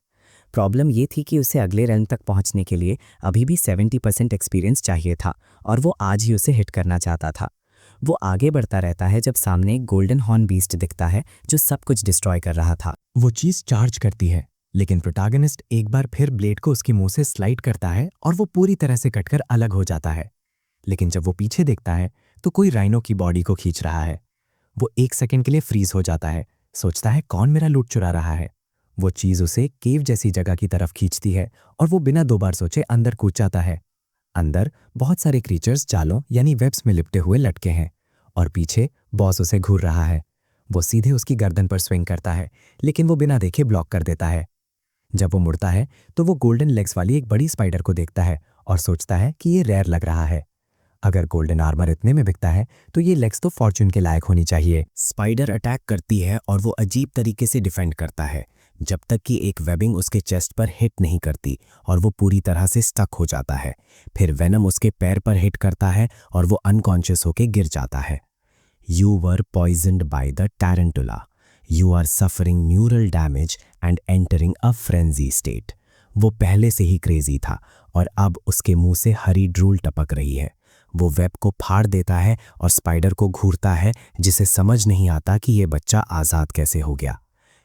G: प्रॉब्लम ये थी कि उसे अगले रन तक पहुंचने के लिए अभी भी 70% एक्सपीरियंस चाहिए था और वो आज ही उसे हिट करना चाहता था। वो आगे बढ़ता रहता है जब सामने एक गोल्डन हॉर्न बीस्ट दिखता है जो सब कुछ डिस्ट्रॉय कर रहा था।
A: वो चीज चार्ज करती है, लेकिन प्रोटैगनिस्ट एक बार फिर ब्लेड को उसके मुंह से स्लाइड करता है और वो पूरी तरह से कटकर अलग हो जाता है। लेकिन जब वो पीछे देखता है तो कोई राइनो की बॉडी को खींच रहा है। वो 1 सेकंड के लिए फ्रीज हो जाता है, सोचता है कौन मेरा लूट चुरा रहा है। वो चीज उसे केव जैसी जगह की तरफ खींचती है और वो बिना 2 बार सोचे अंदर कूद जाता है। अंदर बहुत सारे क्रीचर्स जालों यानी वेब्स में लिपटे हुए लटके हैं और पीछे बॉस उसे घूर रहा है। वो सीधे उसकी गर्दन पर स्विंग करता है, लेकिन वो बिना देखे ब्लॉक कर देता है। जब वो मुड़ता है तो वो गोल्डन लेग्स वाली एक बड़ी स्पाइडर को देखता है और सोचता है कि ये रेयर लग रहा है। अगर गोल्डन आर्मर इतने में बिकता है तो ये लेग्स तो फॉर्चून के लायक होनी चाहिए। स्पाइडर अटैक करती है और वो अजीब तरीके से डिफेंड करता है जब तक कि एक वेबिंग उसके चेस्ट पर हिट नहीं करती और वो पूरी तरह से स्टक हो जाता है। फिर वेनम उसके पैर पर हिट करता है और वो अनकॉन्शियस होकर गिर जाता है। You were poisoned by the tarantula. You are suffering neural damage and entering a frenzy state. वो पहले से ही क्रेजी था और अब उसके मुंह से हरी ड्रूल टपक रही है। वो वेब को फाड़ देता है और स्पाइडर को घूरता है, जिसे समझ नहीं आता कि ये बच्चा आज़ाद कैसे हो गया।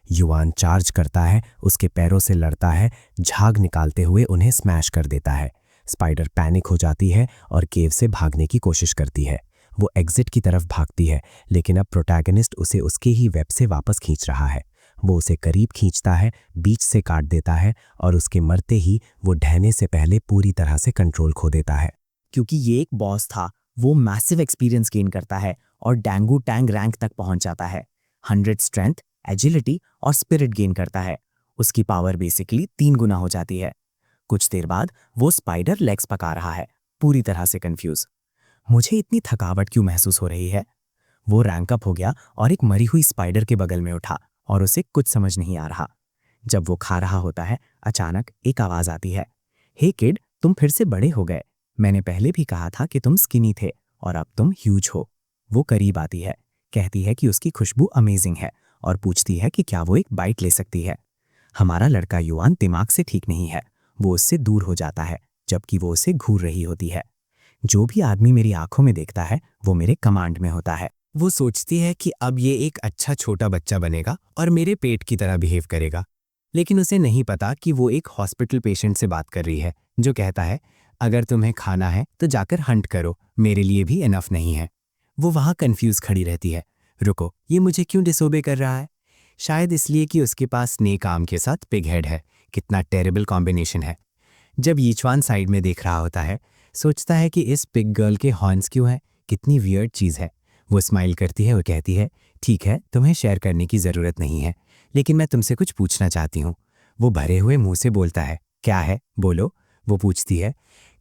A: युआन चार्ज करता है, उसके पैरों से लड़ता है, झाग निकालते हुए उन्हें स्मैश कर देता है। स्पाइडर पैनिक हो जाती है और केव से भागने की कोशिश करती है। वो एग्जिट की तरफ भागती है, लेकिन अब प्रोटैगनिस्ट उसे उसके ही वेब से वापस खींच रहा है। वो उसे करीब खींचता है, बीच से काट देता है और उसके मरते ही वो ढहने से पहले पूरी तरह से कंट्रोल खो देता है।
C: क्योंकि ये एक बॉस था, वो मैसिव एक्सपीरियंस गेन करता है और डैंगू टैंग रैंक तक पहुंच जाता है। 100 स्ट्रेंथ, एजिलिटी और स्पिरिट गेन करता है। उसकी पावर बेसिकली 3 गुना हो जाती है। कुछ देर बाद वो स्पाइडर लेग्स पका रहा है, पूरी तरह से कंफ्यूज। मुझे इतनी थकावट क्यों महसूस हो रही है? वो रैंक अप हो गया और एक मरी हुई स्पाइडर के बगल में उठा और उसे कुछ समझ नहीं आ रहा। जब वो खा रहा होता है, अचानक एक आवाज आती है, हे किड, तुम फिर से बड़े हो गए। मैंने पहले भी कहा था कि तुम स्किनी थे और अब तुम ह्यूज हो। वो करीब आती है, कहती है कि उसकी खुशबू अमेजिंग है और पूछती है कि क्या वो एक बाइट ले सकती है। हमारा लड़का युआन दिमाग से ठीक नहीं है। वो उससे दूर हो जाता है, जबकि वो उसे घूर रही होती है। जो भी आदमी मेरी आंखों में देखता है वो मेरे कमांड में होता है।
E: वो सोचती है कि अब ये एक अच्छा छोटा बच्चा बनेगा और मेरे पेट की तरह बिहेव करेगा, लेकिन उसे नहीं पता कि वो एक हॉस्पिटल पेशेंट से बात कर रही है जो कहता है, अगर तुम्हें खाना है तो जाकर हंट करो, मेरे लिए भी इनफ नहीं है। वो वहाँ कंफ्यूज खड़ी रहती है। रुको, ये मुझे क्यों डिसोबे कर रहा है? शायद इसलिए कि उसके पास स्नेक आर्म के साथ पिग हेड है। कितना टेरेबल कॉम्बिनेशन है। जब यीचवान साइड में देख रहा होता है, सोचता है कि इस पिग गर्ल के हॉर्न्स क्यों है, कितनी वियर्ड चीज़ है। वो स्माइल करती है और कहती है, ठीक है, तुम्हें शेयर करने की ज़रूरत नहीं है, लेकिन मैं तुमसे कुछ पूछना चाहती हूँ। वो भरे हुए मुंह से बोलता है, क्या है, बोलो। वो पूछती है,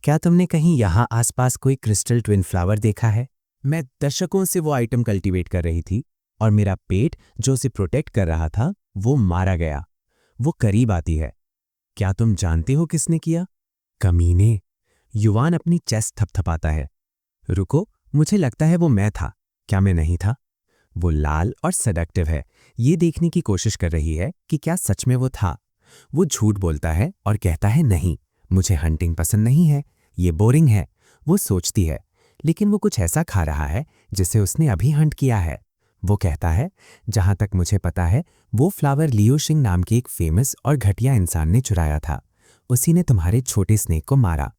E: क्या तुमने कहीं यहाँ आसपास कोई क्रिस्टल ट्विन फ्लावर देखा है? मैं दशकों से वो आइटम कल्टीवेट कर रही थी और मेरा पेट जो उसे प्रोटेक्ट कर रहा था वो मारा गया। वो करीब आती है, क्या तुम जानते हो किसने किया? कमीने। युवान अपनी चेस्ट थपथपाता है। रुको, मुझे लगता है वो मैं था। क्या मैं नहीं था? वो लाल और सडक्टिव है, ये देखने की कोशिश कर रही है कि क्या सच में वो था। वो झूठ बोलता है और कहता है, नहीं, मुझे हंटिंग पसंद नहीं है, ये बोरिंग है। वो सोचती है, लेकिन वो कुछ ऐसा खा रहा है जिसे उसने अभी हंट किया है। वो कहता है, जहां तक मुझे पता है वो फ्लावर लियो शिंग नाम के एक फेमस और घटिया इंसान ने चुराया था। उसी ने तुम्हारे छोटे स्नेक को मारा।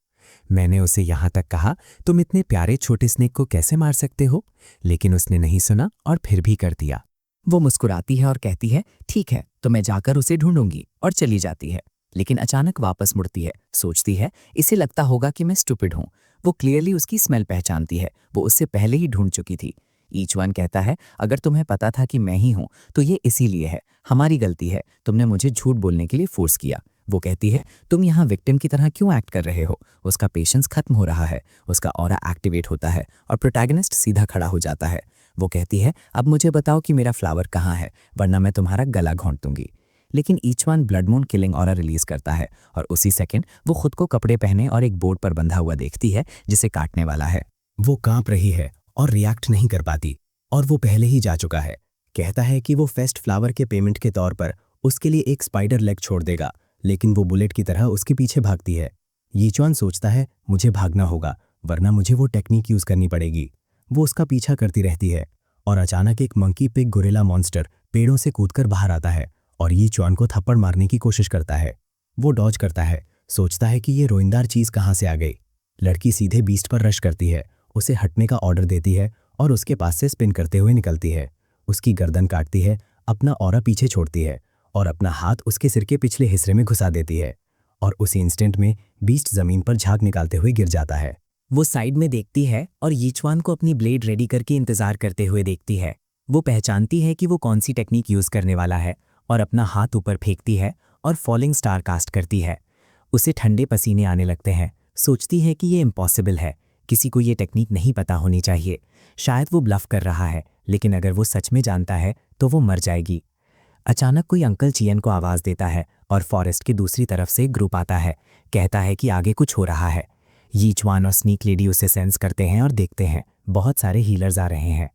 E: मैंने उसे यहां तक कहा, तुम इतने प्यारे छोटे स्नेक को कैसे मार सकते हो, लेकिन उसने नहीं सुना और फिर भी कर दिया।
C: वो मुस्कुराती है और कहती है, ठीक है, तो मैं जाकर उसे ढूंढूंगी, और चली जाती है। लेकिन अचानक वापस मुड़ती है, सोचती है, इसे लगता होगा कि मैं स्टूपिड हूँ। वो क्लियरली उसकी स्मेल पहचानती है, वो उससे पहले ही ढूंढ चुकी थी। ईचवान कहता है, अगर तुम्हें पता था कि मैं ही हूं तो ये इसीलिए है, हमारी गलती है, तुमने मुझे झूठ बोलने के लिए फोर्स किया। वो कहती है, तुम यहाँ विक्टिम की तरह क्यों एक्ट कर रहे हो? उसका पेशेंस खत्म हो रहा है, उसका ऑरा एक्टिवेट होता है और प्रोटैगनिस्ट सीधा खड़ा हो जाता है। वो कहती है, अब मुझे बताओ कि मेरा फ्लावर कहाँ है, वरना मैं तुम्हारा गला घोंट दूंगी। लेकिन Yichuan blood moon killing aura release करता है और उसी सेकंड वो खुद को कपड़े पहने और एक बोर्ड पर बंधा हुआ देखती है जिसे काटने वाला है।
A: वो कांप रही है और रिएक्ट नहीं कर पाती, और वो पहले ही जा चुका है। कहता है कि वो फेस्ट फ्लावर के पेमेंट के तौर पर उसके लिए एक स्पाइडर लेग छोड़ देगा, लेकिन वो बुलेट की तरह उसके पीछे भागती है। यीचवान सोचता है, मुझे भागना होगा, वरना मुझे वो टेक्निक यूज करनी पड़ेगी। वो उसका पीछा करती रहती है और अचानक एक मंकी पिग गोरिल्ला मॉन्स्टर पेड़ों से कूदकर बाहर आता है और यीचवान को थप्पड़ मारने की कोशिश करता है। वो डॉज करता है, सोचता है कि ये रोइंदार चीज कहाँ से आ गई। लड़की सीधे बीस्ट पर रश करती है, उसे हटने का ऑर्डर देती है और उसके पास से स्पिन करते हुए निकलती है। उसकी गर्दन काटती है, अपना ऑरा पीछे छोड़ती है और अपना हाथ उसके सिर के पिछले हिस्से में घुसा देती है, और उसी इंस्टेंट में बीस्ट जमीन पर झाग निकालते हुए गिर जाता है।
C: वो साइड में देखती है और यीचवान को अपनी ब्लेड रेडी करके इंतजार करते हुए देखती है। वो पहचानती है कि वो कौन सी टेक्निक यूज करने वाला है और अपना हाथ ऊपर फेंकती है और फॉलिंग स्टार कास्ट करती है। उसे ठंडे पसीने आने लगते हैं। सोचती है कि ये इम्पॉसिबल है, किसी को ये टेक्निक नहीं पता होनी चाहिए। शायद वो ब्लफ कर रहा है, लेकिन अगर वो सच में जानता है तो वो मर जाएगी। अचानक कोई अंकल चियन को आवाज़ देता है और फॉरेस्ट की दूसरी तरफ से एक ग्रुप आता है। कहता है कि आगे कुछ हो रहा है। यीचवान और स्नीक लेडी उसे सेंस करते हैं और देखते हैं बहुत सारे हीलर्स आ रहे हैं।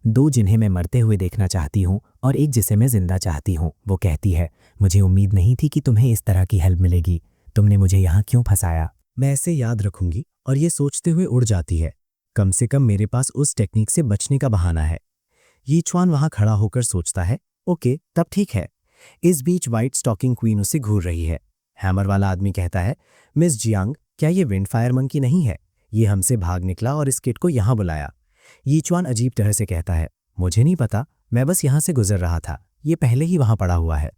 C: 2 जिन्हें मैं मरते हुए देखना चाहती हूँ और एक जिसे मैं जिंदा चाहती हूँ। वो कहती है, मुझे उम्मीद नहीं थी कि तुम्हें इस तरह की हेल्प मिलेगी। तुमने मुझे यहाँ क्यों फंसाया?
F: मैं ऐसे याद रखूंगी, और ये सोचते हुए उड़ जाती है। कम से कम मेरे पास उस टेक्निक से बचने का बहाना है। यीचवान वहां खड़ा होकर सोचता है, ओके, तब ठीक है,
A: इस बीच व्हाइट स्टॉकिंग क्वीन उसे घूर रही है। हैमर वाला आदमी कहता है, मिस जियांग, क्या ये विंडफायर मंकी नहीं है? ये हमसे भाग निकला और इस किड को यहाँ बुलाया। यीचुआन अजीब तरह से कहता है, मुझे नहीं पता, मैं बस यहाँ से गुजर रहा था, ये पहले ही वहाँ पड़ा हुआ है।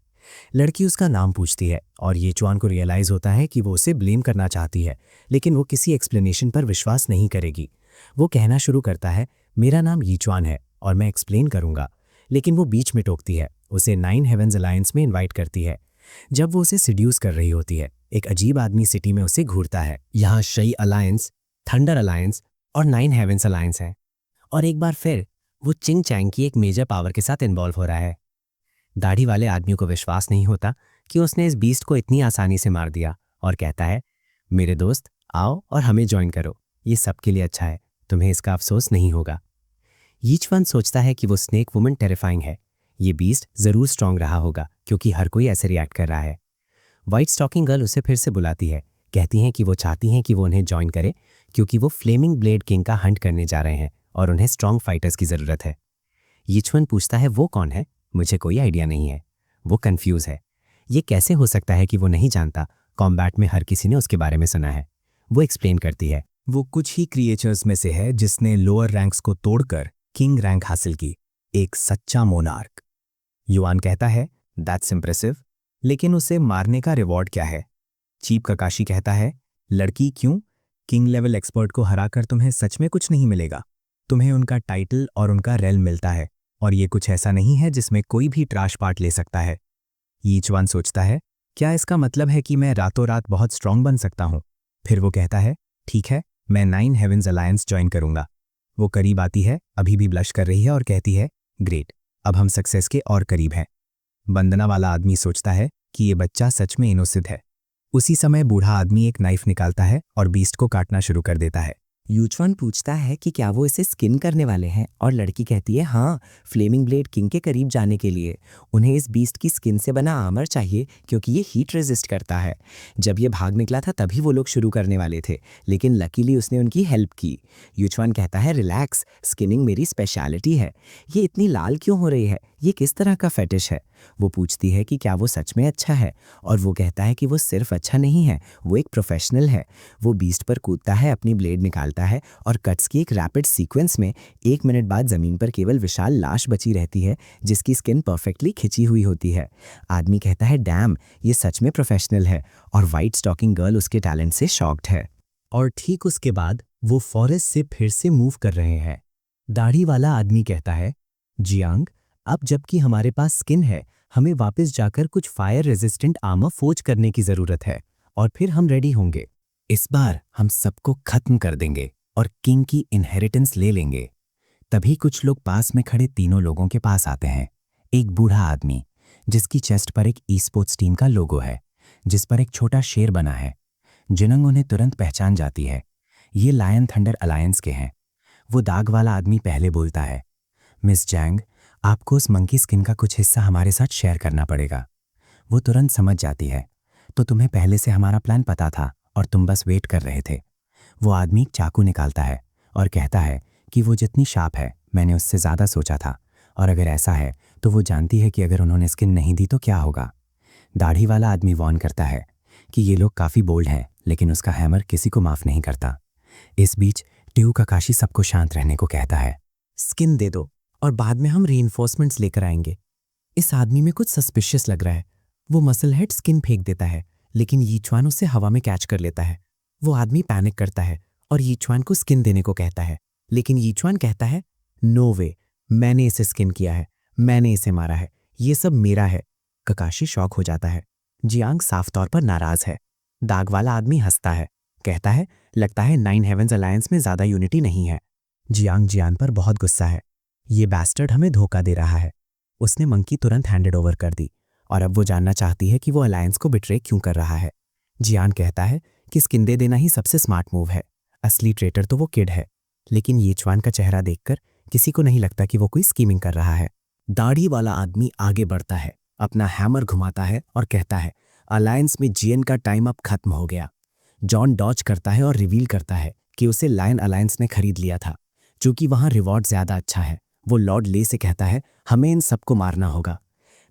A: लड़की उसका नाम पूछती है और यीचुआन को रियलाइज होता है कि वो उसे ब्लेम करना चाहती है, लेकिन वो किसी एक्सप्लेनेशन पर विश्वास नहीं करेगी। वो कहना शुरू करता है, मेरा नाम यीचुआन है और मैं एक्सप्लेन करूंगा, लेकिन वो बीच में टोकती है, उसे 9 हेवेंस अलायंस में इनवाइट करती है। जब वो उसे सिड्यूस कर रही होती है, एक अजीब आदमी सिटी में उसे घूरता है। यहाँ शई अलायंस, थंडर अलायंस और 9 हेवेंस अलायंस हैं। और एक बार फिर वो चिंग चैंग की एक मेजर पावर के साथ इन्वॉल्व हो रहा है। दाढ़ी वाले आदमी को विश्वास नहीं होता कि उसने इस बीस्ट को इतनी आसानी से मार दिया और कहता है, मेरे दोस्त आओ और हमें ज्वाइन करो, ये सबके लिए अच्छा है, तुम्हें इसका अफसोस नहीं होगा। यीचुआन सोचता है कि वो स्नेक वुमन टेरिफाइंग है, ये बीस्ट जरूर स्ट्रांग रहा होगा क्योंकि हर कोई ऐसे रिएक्ट कर रहा है। व्हाइट स्टॉकिंग गर्ल उसे फिर से बुलाती है, कहती हैं कि वो चाहती हैं कि वो उन्हें ज्वाइन करे क्योंकि वो फ्लेमिंग ब्लेड किंग का हंट करने जा रहे हैं और उन्हें स्ट्रांग फाइटर्स की ज़रूरत है। यीचुआन पूछता है, वो कौन है? मुझे कोई आइडिया नहीं है। वो कंफ्यूज है, ये कैसे हो सकता है कि वो नहीं जानता, कॉम्बैट में हर किसी ने उसके बारे में सुना है। वो एक्सप्लेन करती है,
F: वो कुछ ही क्रिएचर्स में से है जिसने लोअर रैंक्स को तोड़कर किंग रैंक हासिल की, एक सच्चा मोनार्क। युआन कहता है, दैट्स इंप्रेसिव, लेकिन उसे मारने का रिवॉर्ड क्या है? चीप ककाशी कहता है, लड़की क्यों? किंग लेवल एक्सपर्ट को हराकर तुम्हें सच में कुछ नहीं मिलेगा, तुम्हें उनका टाइटल और उनका रेल मिलता है, और ये कुछ ऐसा नहीं है जिसमें कोई भी ट्राश पार्ट ले सकता है। यीचुआन सोचता है, क्या इसका मतलब है कि मैं रातों रात बहुत स्ट्रांग बन सकता हूँ? फिर वो कहता है, ठीक है, मैं 9 हेवेंस अलायंस ज्वाइन करूंगा। वो करीब आती है, अभी भी ब्लश कर रही है और कहती है, ग्रेट, अब हम सक्सेस के और करीब हैं। बंदना वाला आदमी सोचता है कि ये बच्चा सच में इनोसेंट है। उसी समय बूढ़ा आदमी एक नाइफ निकालता है और बीस्ट को काटना शुरू कर देता है।
C: यूचुआन पूछता है कि क्या वो इसे स्किन करने वाले हैं और लड़की कहती है, हाँ, फ्लेमिंग ब्लेड किंग के करीब जाने के लिए उन्हें इस बीस्ट की स्किन से बना आर्मर चाहिए क्योंकि ये हीट रेजिस्ट करता है। जब ये भाग निकला था तभी वो लोग शुरू करने वाले थे, लेकिन लकीली उसने उनकी हेल्प की। यूचुआन कहता है, रिलैक्स, स्किनिंग मेरी स्पेशलिटी है। ये इतनी लाल क्यों हो रही है? ये किस तरह का फेटिश है? वो पूछती है कि क्या वो सच में अच्छा है, और वो कहता है कि वो सिर्फ अच्छा नहीं है, वो एक प्रोफेशनल है। वो बीस्ट पर कूदता है, अपनी ब्लेड निकालता है और कट्स की एक रैपिड सीक्वेंस में 1 मिनट बाद जमीन पर केवल विशाल लाश बची रहती है जिसकी स्किन परफेक्टली खिंची हुई होती है। आदमी कहता है, डैम, ये सच में प्रोफेशनल है, और व्हाइट स्टॉकिंग गर्ल उसके टैलेंट से शॉक्ड है।
F: और ठीक उसके बाद वो फॉरेस्ट से फिर से मूव कर रहे हैं। दाढ़ी वाला आदमी कहता है, जियांग, अब जबकि हमारे पास स्किन है, हमें वापस जाकर कुछ फायर रेजिस्टेंट आर्मर फोर्ज करने की जरूरत है और फिर हम रेडी होंगे।
A: इस बार हम सबको खत्म कर देंगे और किंग की इनहेरिटेंस ले लेंगे। तभी कुछ लोग पास में खड़े तीनों लोगों के पास आते हैं। एक बूढ़ा आदमी जिसकी चेस्ट पर एक ई स्पोर्ट्स टीम का लोगो है, जिस पर एक छोटा शेर बना है। जिनंग उन्हें तुरंत पहचान जाती है, ये लायन थंडर अलायंस के हैं। वो दाग वाला आदमी पहले बोलता है, मिस जैंग, आपको उस मंकी स्किन का कुछ हिस्सा हमारे साथ शेयर करना पड़ेगा। वो तुरंत समझ जाती है, तो तुम्हें पहले से हमारा प्लान पता था और तुम बस वेट कर रहे थे। वो आदमी एक चाकू निकालता है और कहता है कि वो जितनी शार्प है मैंने उससे ज़्यादा सोचा था, और अगर ऐसा है तो वो जानती है कि अगर उन्होंने स्किन नहीं दी तो क्या होगा। दाढ़ी वाला आदमी वॉर्न करता है कि ये लोग काफ़ी बोल्ड हैं, लेकिन उसका हैमर किसी को माफ़ नहीं करता। इस बीच ट्यू ककाशी सबको शांत रहने को कहता है, स्किन दे दो और बाद में हम रीइंफोर्समेंट्स लेकर आएंगे। इस आदमी में कुछ सस्पिशियस लग रहा है। वो मसल हेड स्किन फेंक देता है, लेकिन यीचुआन उसे हवा में कैच कर लेता है। वो आदमी पैनिक करता है और यीचुआन को स्किन देने को कहता है, लेकिन यीचुआन कहता है, नो वे, मैंने इसे स्किन किया है, मैंने इसे मारा है, ये सब मेरा है। ककाशी शॉक हो जाता है। जियांग साफ तौर पर नाराज है। दाग वाला आदमी हंसता है, कहता है, लगता है 9 हेवेंस अलायंस में ज्यादा यूनिटी नहीं है।
F: जियांग जियान पर बहुत गुस्सा है। ये बैस्टर्ड हमें धोखा दे रहा है।
A: उसने मंकी तुरंत हैंडेड ओवर कर दी और अब वो जानना चाहती है कि वो अलायंस को बिट्रे क्यों कर रहा है। जियान कहता है कि स्किन दे देना ही सबसे स्मार्ट मूव है, असली ट्रेटर तो वो किड है। लेकिन यीचुआन का चेहरा देखकर किसी को नहीं लगता कि वो कोई स्कीमिंग कर रहा है। दाढ़ी वाला आदमी आगे बढ़ता है, अपना हैमर घुमाता है और कहता है, अलायंस में जीएन का टाइम अब खत्म हो गया। जॉन डॉज करता है और रिवील करता है कि उसे लायन अलायंस ने खरीद लिया था, चूंकि वहां रिवॉर्ड ज्यादा अच्छा है। वो लॉर्ड ले से कहता है, हमें इन सबको मारना होगा।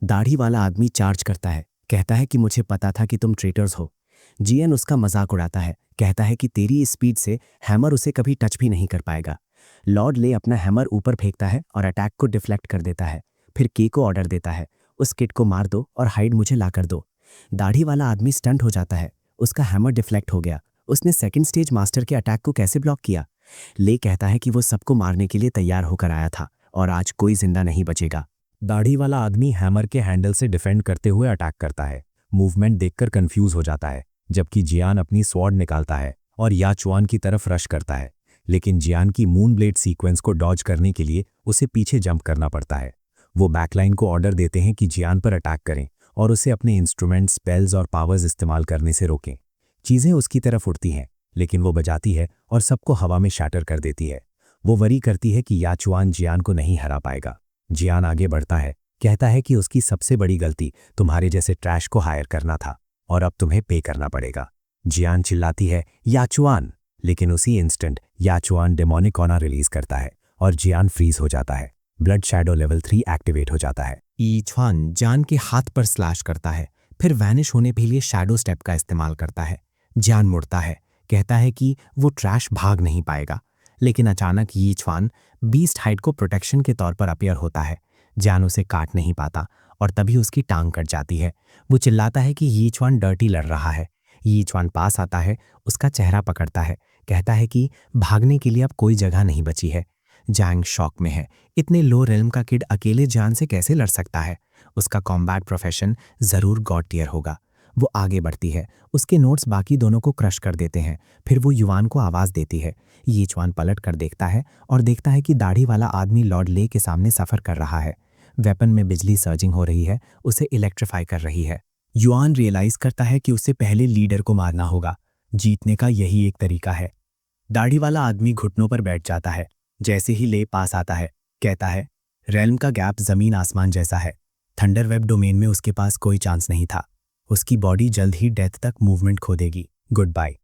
A: दाढ़ी वाला आदमी चार्ज करता है, कहता है कि मुझे पता था कि तुम ट्रेटर्स हो। जियन उसका मजाक उड़ाता है, कहता है कि तेरी इस स्पीड से हैमर उसे कभी टच भी नहीं कर पाएगा। लॉर्ड ले अपना हैमर ऊपर फेंकता है और अटैक को डिफ्लेक्ट कर देता है। फिर के को ऑर्डर देता है, उस किड को मार दो और हाइड मुझे ला कर दो। दाढ़ी वाला आदमी स्टंट हो जाता है, उसका हैमर डिफ्लेक्ट हो गया। उसने सेकंड स्टेज मास्टर के अटैक को कैसे ब्लॉक किया? ले कहता है कि वो सबको मारने के लिए तैयार होकर आया था और आज कोई जिंदा नहीं बचेगा।
F: दाढ़ी वाला आदमी हैमर के हैंडल से डिफेंड करते हुए अटैक करता है। मूवमेंट देखकर कंफ्यूज हो जाता है, जबकि जियान अपनी स्वॉर्ड निकालता है और याचुआन की तरफ रश करता है। लेकिन जियान की मून ब्लेड सीक्वेंस को डॉज करने के लिए उसे पीछे जंप करना पड़ता है। वो बैकलाइन को ऑर्डर देते हैं कि जियान पर अटैक करें और उसे अपने इंस्ट्रूमेंट, स्पेल्स और पावर्स इस्तेमाल करने से रोकें। चीज़ें उसकी तरफ उड़ती हैं, लेकिन वो बजाती है और सबको हवा में शैटर कर देती है। वो वरी करती है कि याचुआन जियान को नहीं हरा पाएगा। जियान आगे बढ़ता है, कहता है कि उसकी सबसे बड़ी गलती तुम्हारे जैसे ट्रैश को हायर करना था और अब तुम्हें पे करना पड़ेगा। जियान चिल्लाती है, याचुआन, लेकिन उसी इंस्टेंट याचुआन डेमोनिक ऑना रिलीज करता है और जियान फ्रीज हो जाता है। ब्लड शैडो लेवल 3 एक्टिवेट हो जाता है।
A: यीचुआन जान के हाथ पर स्लैश करता है, फिर वैनिश होने के लिए शैडो स्टेप का इस्तेमाल करता है। जान मुड़ता है, कहता है कि वो ट्रैश भाग नहीं पाएगा, लेकिन अचानक यीचुआन बीस्ट हाइड को प्रोटेक्शन के तौर पर अपीयर होता है। जान उसे काट नहीं पाता और तभी उसकी टांग कट जाती है। वो चिल्लाता है कि यीचुआन डर्टी लड़ रहा है। यीचुआन पास आता है, उसका चेहरा पकड़ता है, कहता है कि भागने के लिए अब कोई जगह नहीं बची है। जैंग शॉक में है, इतने लो रेल्म का किड अकेले जान से कैसे लड़ सकता है? उसका कॉम्बैट प्रोफेशन जरूर गॉड टियर होगा। वो आगे बढ़ती है, उसके नोट्स बाकी दोनों को क्रश कर देते हैं। फिर वो युवान को आवाज़ देती है। यीचुआन पलट कर देखता है और देखता है कि दाढ़ी वाला आदमी लॉर्ड ले के सामने सफ़र कर रहा है। वेपन में बिजली सर्जिंग हो रही है, उसे इलेक्ट्रीफाई कर रही है। युआन रियलाइज करता है कि उसे पहले लीडर को मारना होगा। जीतने का यही एक तरीका है। दाढ़ी वाला आदमी घुटनों पर बैठ जाता है। जैसे ही ले पास आता है, कहता है, रेल्म का गैप जमीन आसमान जैसा है। थंडर वेब डोमेन में उसके पास कोई चांस नहीं था। उसकी बॉडी जल्द ही डेथ तक मूवमेंट खो देगी। Goodbye.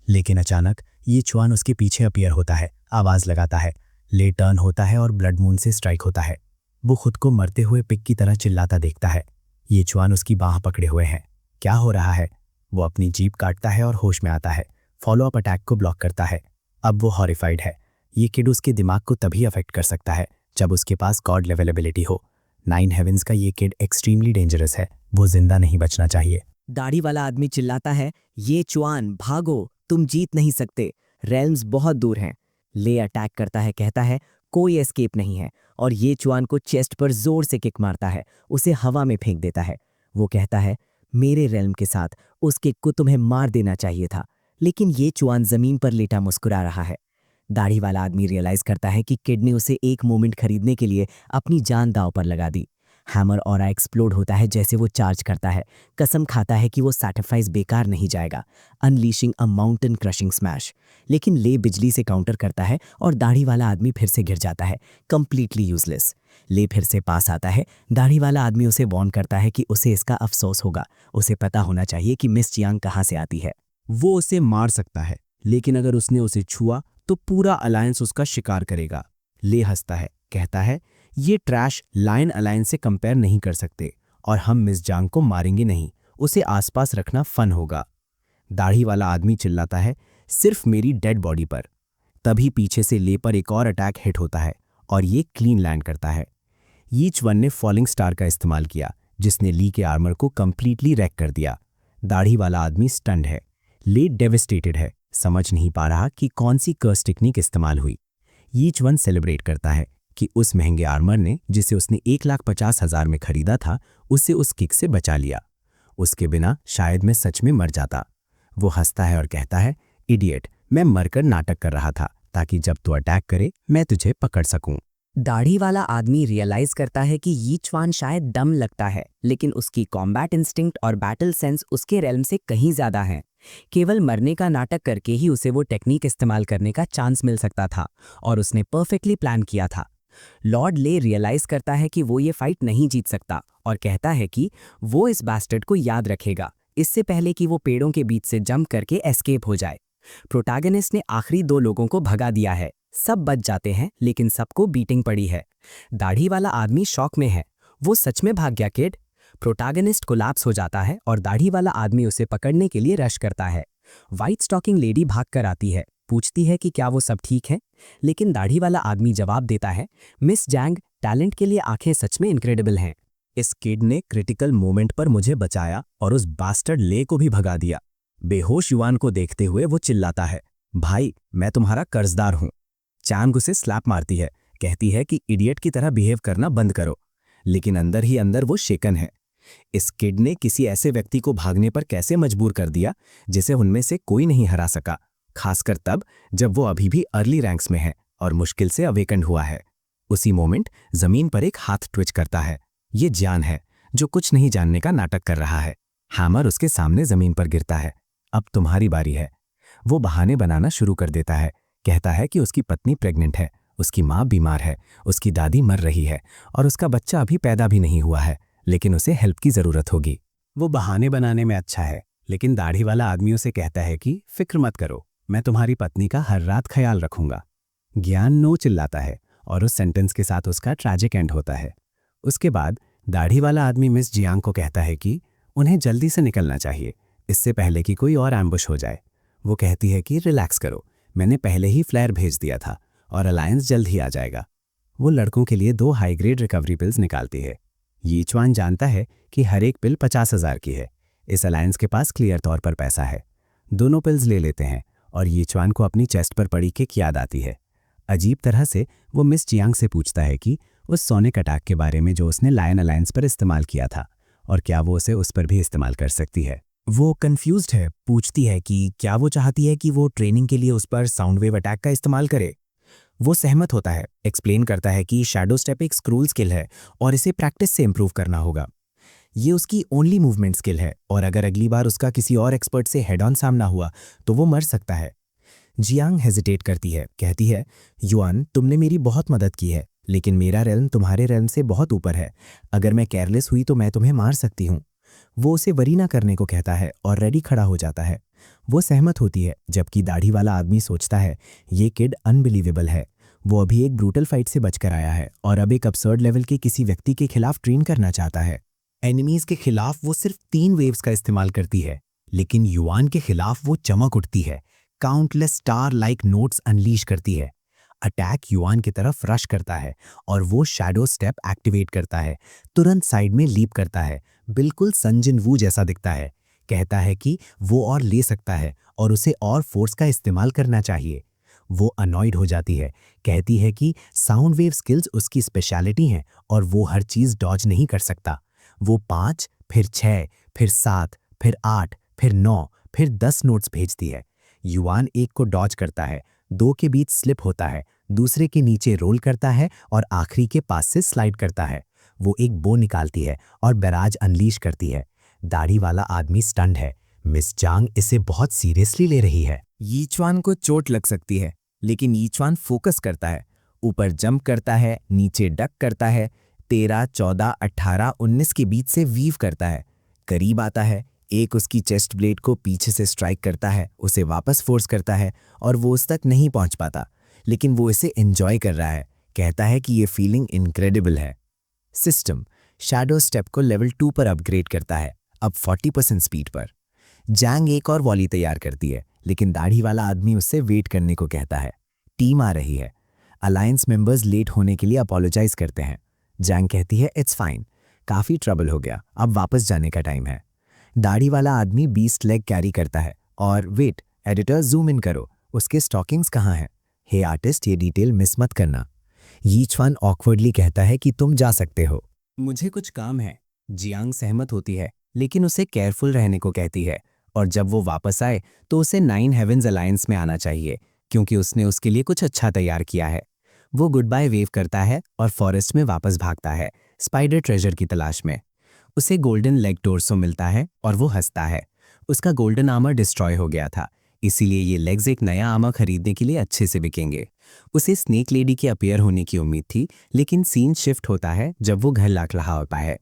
A: लेकिन अचानक यीचुआन उसके पीछे अपीयर होता है, आवाज लगाता है। ले टर्न होता है और ब्लड मून से स्ट्राइक होता है। वो खुद को मरते हुए पिग की तरह चिल्लाता देखता है। यीचुआन उसकी बाह पकड़े हुए हैं। क्या हो रहा है? वो अपनी जीप काटता है और होश में आता है। फॉलो अप अटैक को ब्लॉक करता है। अब वो हॉरिफाइड है। ये किड उसके दिमाग को तभी अफेक्ट कर सकता है जब उसके पास गॉड लेवल एबिलिटी हो। 9 हेवेंस का ये किड एक्सट्रीमली डेंजरस है। वो जिंदा नहीं बचना चाहिए।
C: दाढ़ी वाला आदमी चिल्लाता है, ये चुआन भागो, तुम जीत नहीं सकते, रेल्म्स बहुत दूर हैं। ले अटैक करता है, कहता है कोई एस्केप नहीं है और ये चुआन को चेस्ट पर जोर से किक मारता है, उसे हवा में फेंक देता है। वो कहता है, मेरे रेल्म के साथ उस किक को तुम्हें मार देना चाहिए था, लेकिन ये चुआन जमीन पर लेटा मुस्कुरा रहा है। दाढ़ी वाला आदमी रियलाइज करता है कि किड ने उसे एक मोमेंट खरीदने के लिए अपनी जान दांव पर लगा दी। हैमर ऑरा एक्सप्लोड होता है जैसे वो चार्ज करता है। कसम खाता है कि वो सैक्रिफाइस बेकार नहीं जाएगा, अनलीशिंग अ माउंटेन क्रशिंग स्मैश। लेकिन ले बिजली से काउंटर करता है और दाढ़ी वाला आदमी फिर से गिर जाता है, कंप्लीटली यूजलेस। ले फिर से पास आता है। दाढ़ी वाला आदमी उसे वार्न करता है कि उसे इसका अफसोस होगा। उसे पता होना चाहिए कि मिस चियांग कहाँ से आती है।
E: वो उसे मार सकता है, लेकिन अगर उसने उसे छुआ तो पूरा अलायंस उसका शिकार करेगा। ले हंसता है, कहता है, ये ट्रैश लायन अलायंस से कंपेयर नहीं कर सकते और हम मिस जांग को मारेंगे नहीं, उसे आसपास रखना फन होगा। दाढ़ी वाला आदमी चिल्लाता है, सिर्फ मेरी डेड बॉडी पर। तभी पीछे से ले पर एक और अटैक हिट होता है और ये क्लीन लैंड करता है। यीचुआन ने फॉलिंग स्टार का इस्तेमाल किया, जिसने ली के आर्मर को कंप्लीटली रैक कर दिया। दाढ़ी वाला आदमी स्टन्ड है। ले डेविस्टेटेड है, समझ नहीं पा रहा कि कौन सी कर्स टेक्निक इस्तेमाल हुई। यीचुआन सेलिब्रेट करता है कि उस महंगे आर्मर ने, जिसे उसने 1,50,000 में खरीदा था, उसे उस किक से बचा लिया। उसके बिना शायद मैं सच में मर जाता। वो हंसता है और कहता है, इडियट, मैं मरकर नाटक कर रहा था ताकि जब तू अटैक करे मैं तुझे पकड़ सकूं।
C: दाढ़ी वाला आदमी रियलाइज करता है कि यीचुआन शायद डम लगता है, लेकिन उसकी कॉम्बैट इंस्टिंक्ट और बैटल सेंस उसके रेल्म से कहीं ज्यादा है। केवल मरने का नाटक करके ही उसे वो टेक्निक इस्तेमाल करने का चांस मिल सकता था और उसने परफेक्टली प्लान किया था। लॉर्ड ले रियलाइज करता है कि वो ये फाइट नहीं जीत सकता और कहता है कि वो इस बैस्टर्ड को याद रखेगा, इससे पहले कि वो पेड़ों के बीच से जंप करके एस्केप हो जाए। प्रोटैगनिस्ट ने आखिरी 2 लोगों को भगा दिया है। सब बच जाते हैं, लेकिन सबको बीटिंग पड़ी है। दाढ़ी वाला आदमी शॉक में है।
A: वो सच में भाग गया किड। प्रोटैगनिस्ट कोलैप्स हो जाता है और दाढ़ी वाला आदमी उसे पकड़ने के लिए रश करता है। व्हाइट स्टॉकिंग लेडी भाग कर आती है, पूछती है कि क्या वो सब ठीक है, लेकिन दाढ़ी वाला आदमी जवाब देता है, मिस जैंग, टैलेंट के लिए आंखें सच में इनक्रेडिबल हैं। इस किड ने क्रिटिकल मोमेंट पर मुझे बचाया और उस बास्टर्ड ले को भी भगा दिया। बेहोश युवान को देखते हुए वो चिल्लाता है, भाई मैं तुम्हारा कर्जदार हूं। चैंग उसे स्लैप मारती है, कहती है कि इडियट की तरह बिहेव करना बंद करो, लेकिन अंदर ही अंदर वो शेकन है। इस किड ने किसी ऐसे व्यक्ति को भागने पर कैसे मजबूर कर दिया जिसे उनमें से कोई नहीं हरा सका, खासकर तब जब वो अभी भी अर्ली रैंक्स में है और मुश्किल से अवेकंड हुआ है। उसी मोमेंट जमीन पर एक हाथ ट्विच करता है। ये जियान है जो कुछ नहीं जानने का नाटक कर रहा है। हैमर उसके सामने जमीन पर गिरता है। अब तुम्हारी बारी है। वो बहाने बनाना शुरू कर देता है, कहता है कि उसकी पत्नी प्रेग्नेंट है, उसकी माँ बीमार है, उसकी दादी मर रही है और उसका बच्चा अभी पैदा भी नहीं हुआ है, लेकिन उसे हेल्प की जरूरत होगी। वो बहाने बनाने में अच्छा है, लेकिन दाढ़ी वाला आदमी उसे कहता है कि फिक्र मत करो, मैं तुम्हारी पत्नी का हर रात ख्याल रखूंगा। ज्ञान नो चिल्लाता है और उस सेंटेंस के साथ उसका ट्रैजिक एंड होता है। उसके बाद दाढ़ी वाला आदमी मिस जियांग को कहता है कि उन्हें जल्दी से निकलना चाहिए, इससे पहले कि कोई और एम्बुश हो जाए। वो कहती है कि रिलैक्स करो, मैंने पहले ही फ्लेयर भेज दिया था और अलायंस जल्द ही आ जाएगा। वो लड़कों के लिए 2 हाई ग्रेड रिकवरी पिल्स निकालती है। यीचुआन जानता है कि हर एक पिल 50,000 की है। इस अलायंस के पास क्लियर तौर पर पैसा है। दोनों पिल्स ले लेते हैं और यीचुआन को अपनी चेस्ट पर पड़ी किक याद आती है। अजीब तरह से वो मिस जियांग से पूछता है कि उस सोनिक अटैक के बारे में जो उसने लायन अलायंस पर इस्तेमाल किया था और क्या वो उसे उस पर भी इस्तेमाल कर सकती है। वो कंफ्यूज्ड है, पूछती है कि क्या वो चाहती है कि वो ट्रेनिंग के लिए उस पर साउंड वेव अटैक का इस्तेमाल करे। वो सहमत होता है, एक्सप्लेन करता है कि शैडो स्टेप एक स्क्रूल स्किल है और इसे प्रैक्टिस से इंप्रूव करना होगा। ये उसकी ओनली मूवमेंट स्किल है और अगर अगली बार उसका किसी और एक्सपर्ट से हेड ऑन सामना हुआ तो वो मर सकता है। जियांग हेजिटेट करती है, कहती है, युआन तुमने मेरी बहुत मदद की है, लेकिन मेरा रेल्म तुम्हारे रेल्म से बहुत ऊपर है। अगर मैं केयरलेस हुई तो मैं तुम्हें मार सकती हूँ। वो उसे वरी ना करने को कहता है और रेडी खड़ा हो जाता है। वो सहमत होती है, जबकि दाढ़ी वाला आदमी सोचता है ये किड अनबिलीवेबल है। वो अभी एक ब्रूटल फाइट से बचकर आया है और अब एक absurd लेवल के किसी व्यक्ति के खिलाफ ट्रेन करना चाहता है। एनिमीज के खिलाफ वो सिर्फ 3 वेव्स का इस्तेमाल करती है, लेकिन युआन के खिलाफ वो चमक उठती है, countless star like notes unleash करती है। अटैक युआन की तरफ रश करता है और वो शैडो स्टेप एक्टिवेट करता है, तुरंत साइड में लीप करता है, बिल्कुल संजिन वू जैसा दिखता है। कहता है कि वो और ले सकता है और उसे और फोर्स का इस्तेमाल करना चाहिए। वो अनॉयड हो जाती है, कहती है कि साउंड वेव स्किल्स उसकी स्पेशलिटी हैं और वो हर चीज डॉज नहीं कर सकता। वो 5, फिर 6, फिर 7, फिर 8, फिर 9, फिर 10 नोट्स भेजती है। युआन एक को डॉज करता है, 2 के बीच स्लिप होता है, दूसरे के नीचे रोल करता है और आखिरी के पास से स्लाइड करता है। वो एक बो निकालती है और बैराज अनलीश करती है। दाढ़ी वाला आदमी स्टन्ड है। मिस जांग इसे बहुत सीरियसली ले रही है। यीचुआन को चोट लग सकती है, लेकिन यीचुआन फोकस करता है, ऊपर जंप करता है, नीचे डक करता है, 13, 14, 18, 19 के बीच से वीव करता है, करीब आता है, एक उसकी चेस्ट ब्लेड को पीछे से स्ट्राइक करता है, उसे वापस फोर्स करता है और वो उस तक नहीं पहुंच पाता, लेकिन वो इसे एंजॉय कर रहा है। कहता है कि ये फीलिंग इनक्रेडिबल है। सिस्टम शैडो स्टेप को लेवल 2 पर अपग्रेड करता है, अब 40% स्पीड पर। जैंग एक और वॉली तैयार करती है, लेकिन दाढ़ी वाला आदमी उससे वेट करने को कहता है। टीम आ रही है। अलायंस मेंबर्स लेट होने के लिए अपोलोजाइज करते हैं। जैंग कहती है इट्स फाइन, काफी ट्रबल हो गया, अब वापस जाने का टाइम है। दाढ़ी वाला आदमी बीस्ट लेग कैरी करता है और वेट एडिटर जूम इन करो, उसके स्टॉकिंग्स कहाँ हैं? हे आर्टिस्ट, ये डिटेल मिस मत करना। यीचुआन ऑकवर्डली कहता है कि तुम जा सकते हो, मुझे कुछ काम है। जियांग सहमत होती है, लेकिन उसे केयरफुल रहने को कहती है और जब वो वापस आए तो उसे 9 हेवेंस अलायंस में आना चाहिए, क्योंकि उसने उसके लिए कुछ अच्छा तैयार किया है। वो गुड बाय वेव करता है और फॉरेस्ट में वापस भागता है, स्पाइडर ट्रेजर की तलाश में। उसे गोल्डन लेग टोर्सो मिलता है और वो हंसता है। उसका गोल्डन आर्मर डिस्ट्रॉय हो गया था, इसीलिए ये लेग्स एक नया आर्मर खरीदने के लिए अच्छे से बिकेंगे। उसे स्नेक लेडी के अपीयर होने की उम्मीद थी, लेकिन सीन शिफ्ट होता है जब वो घर लौट रहा होता है।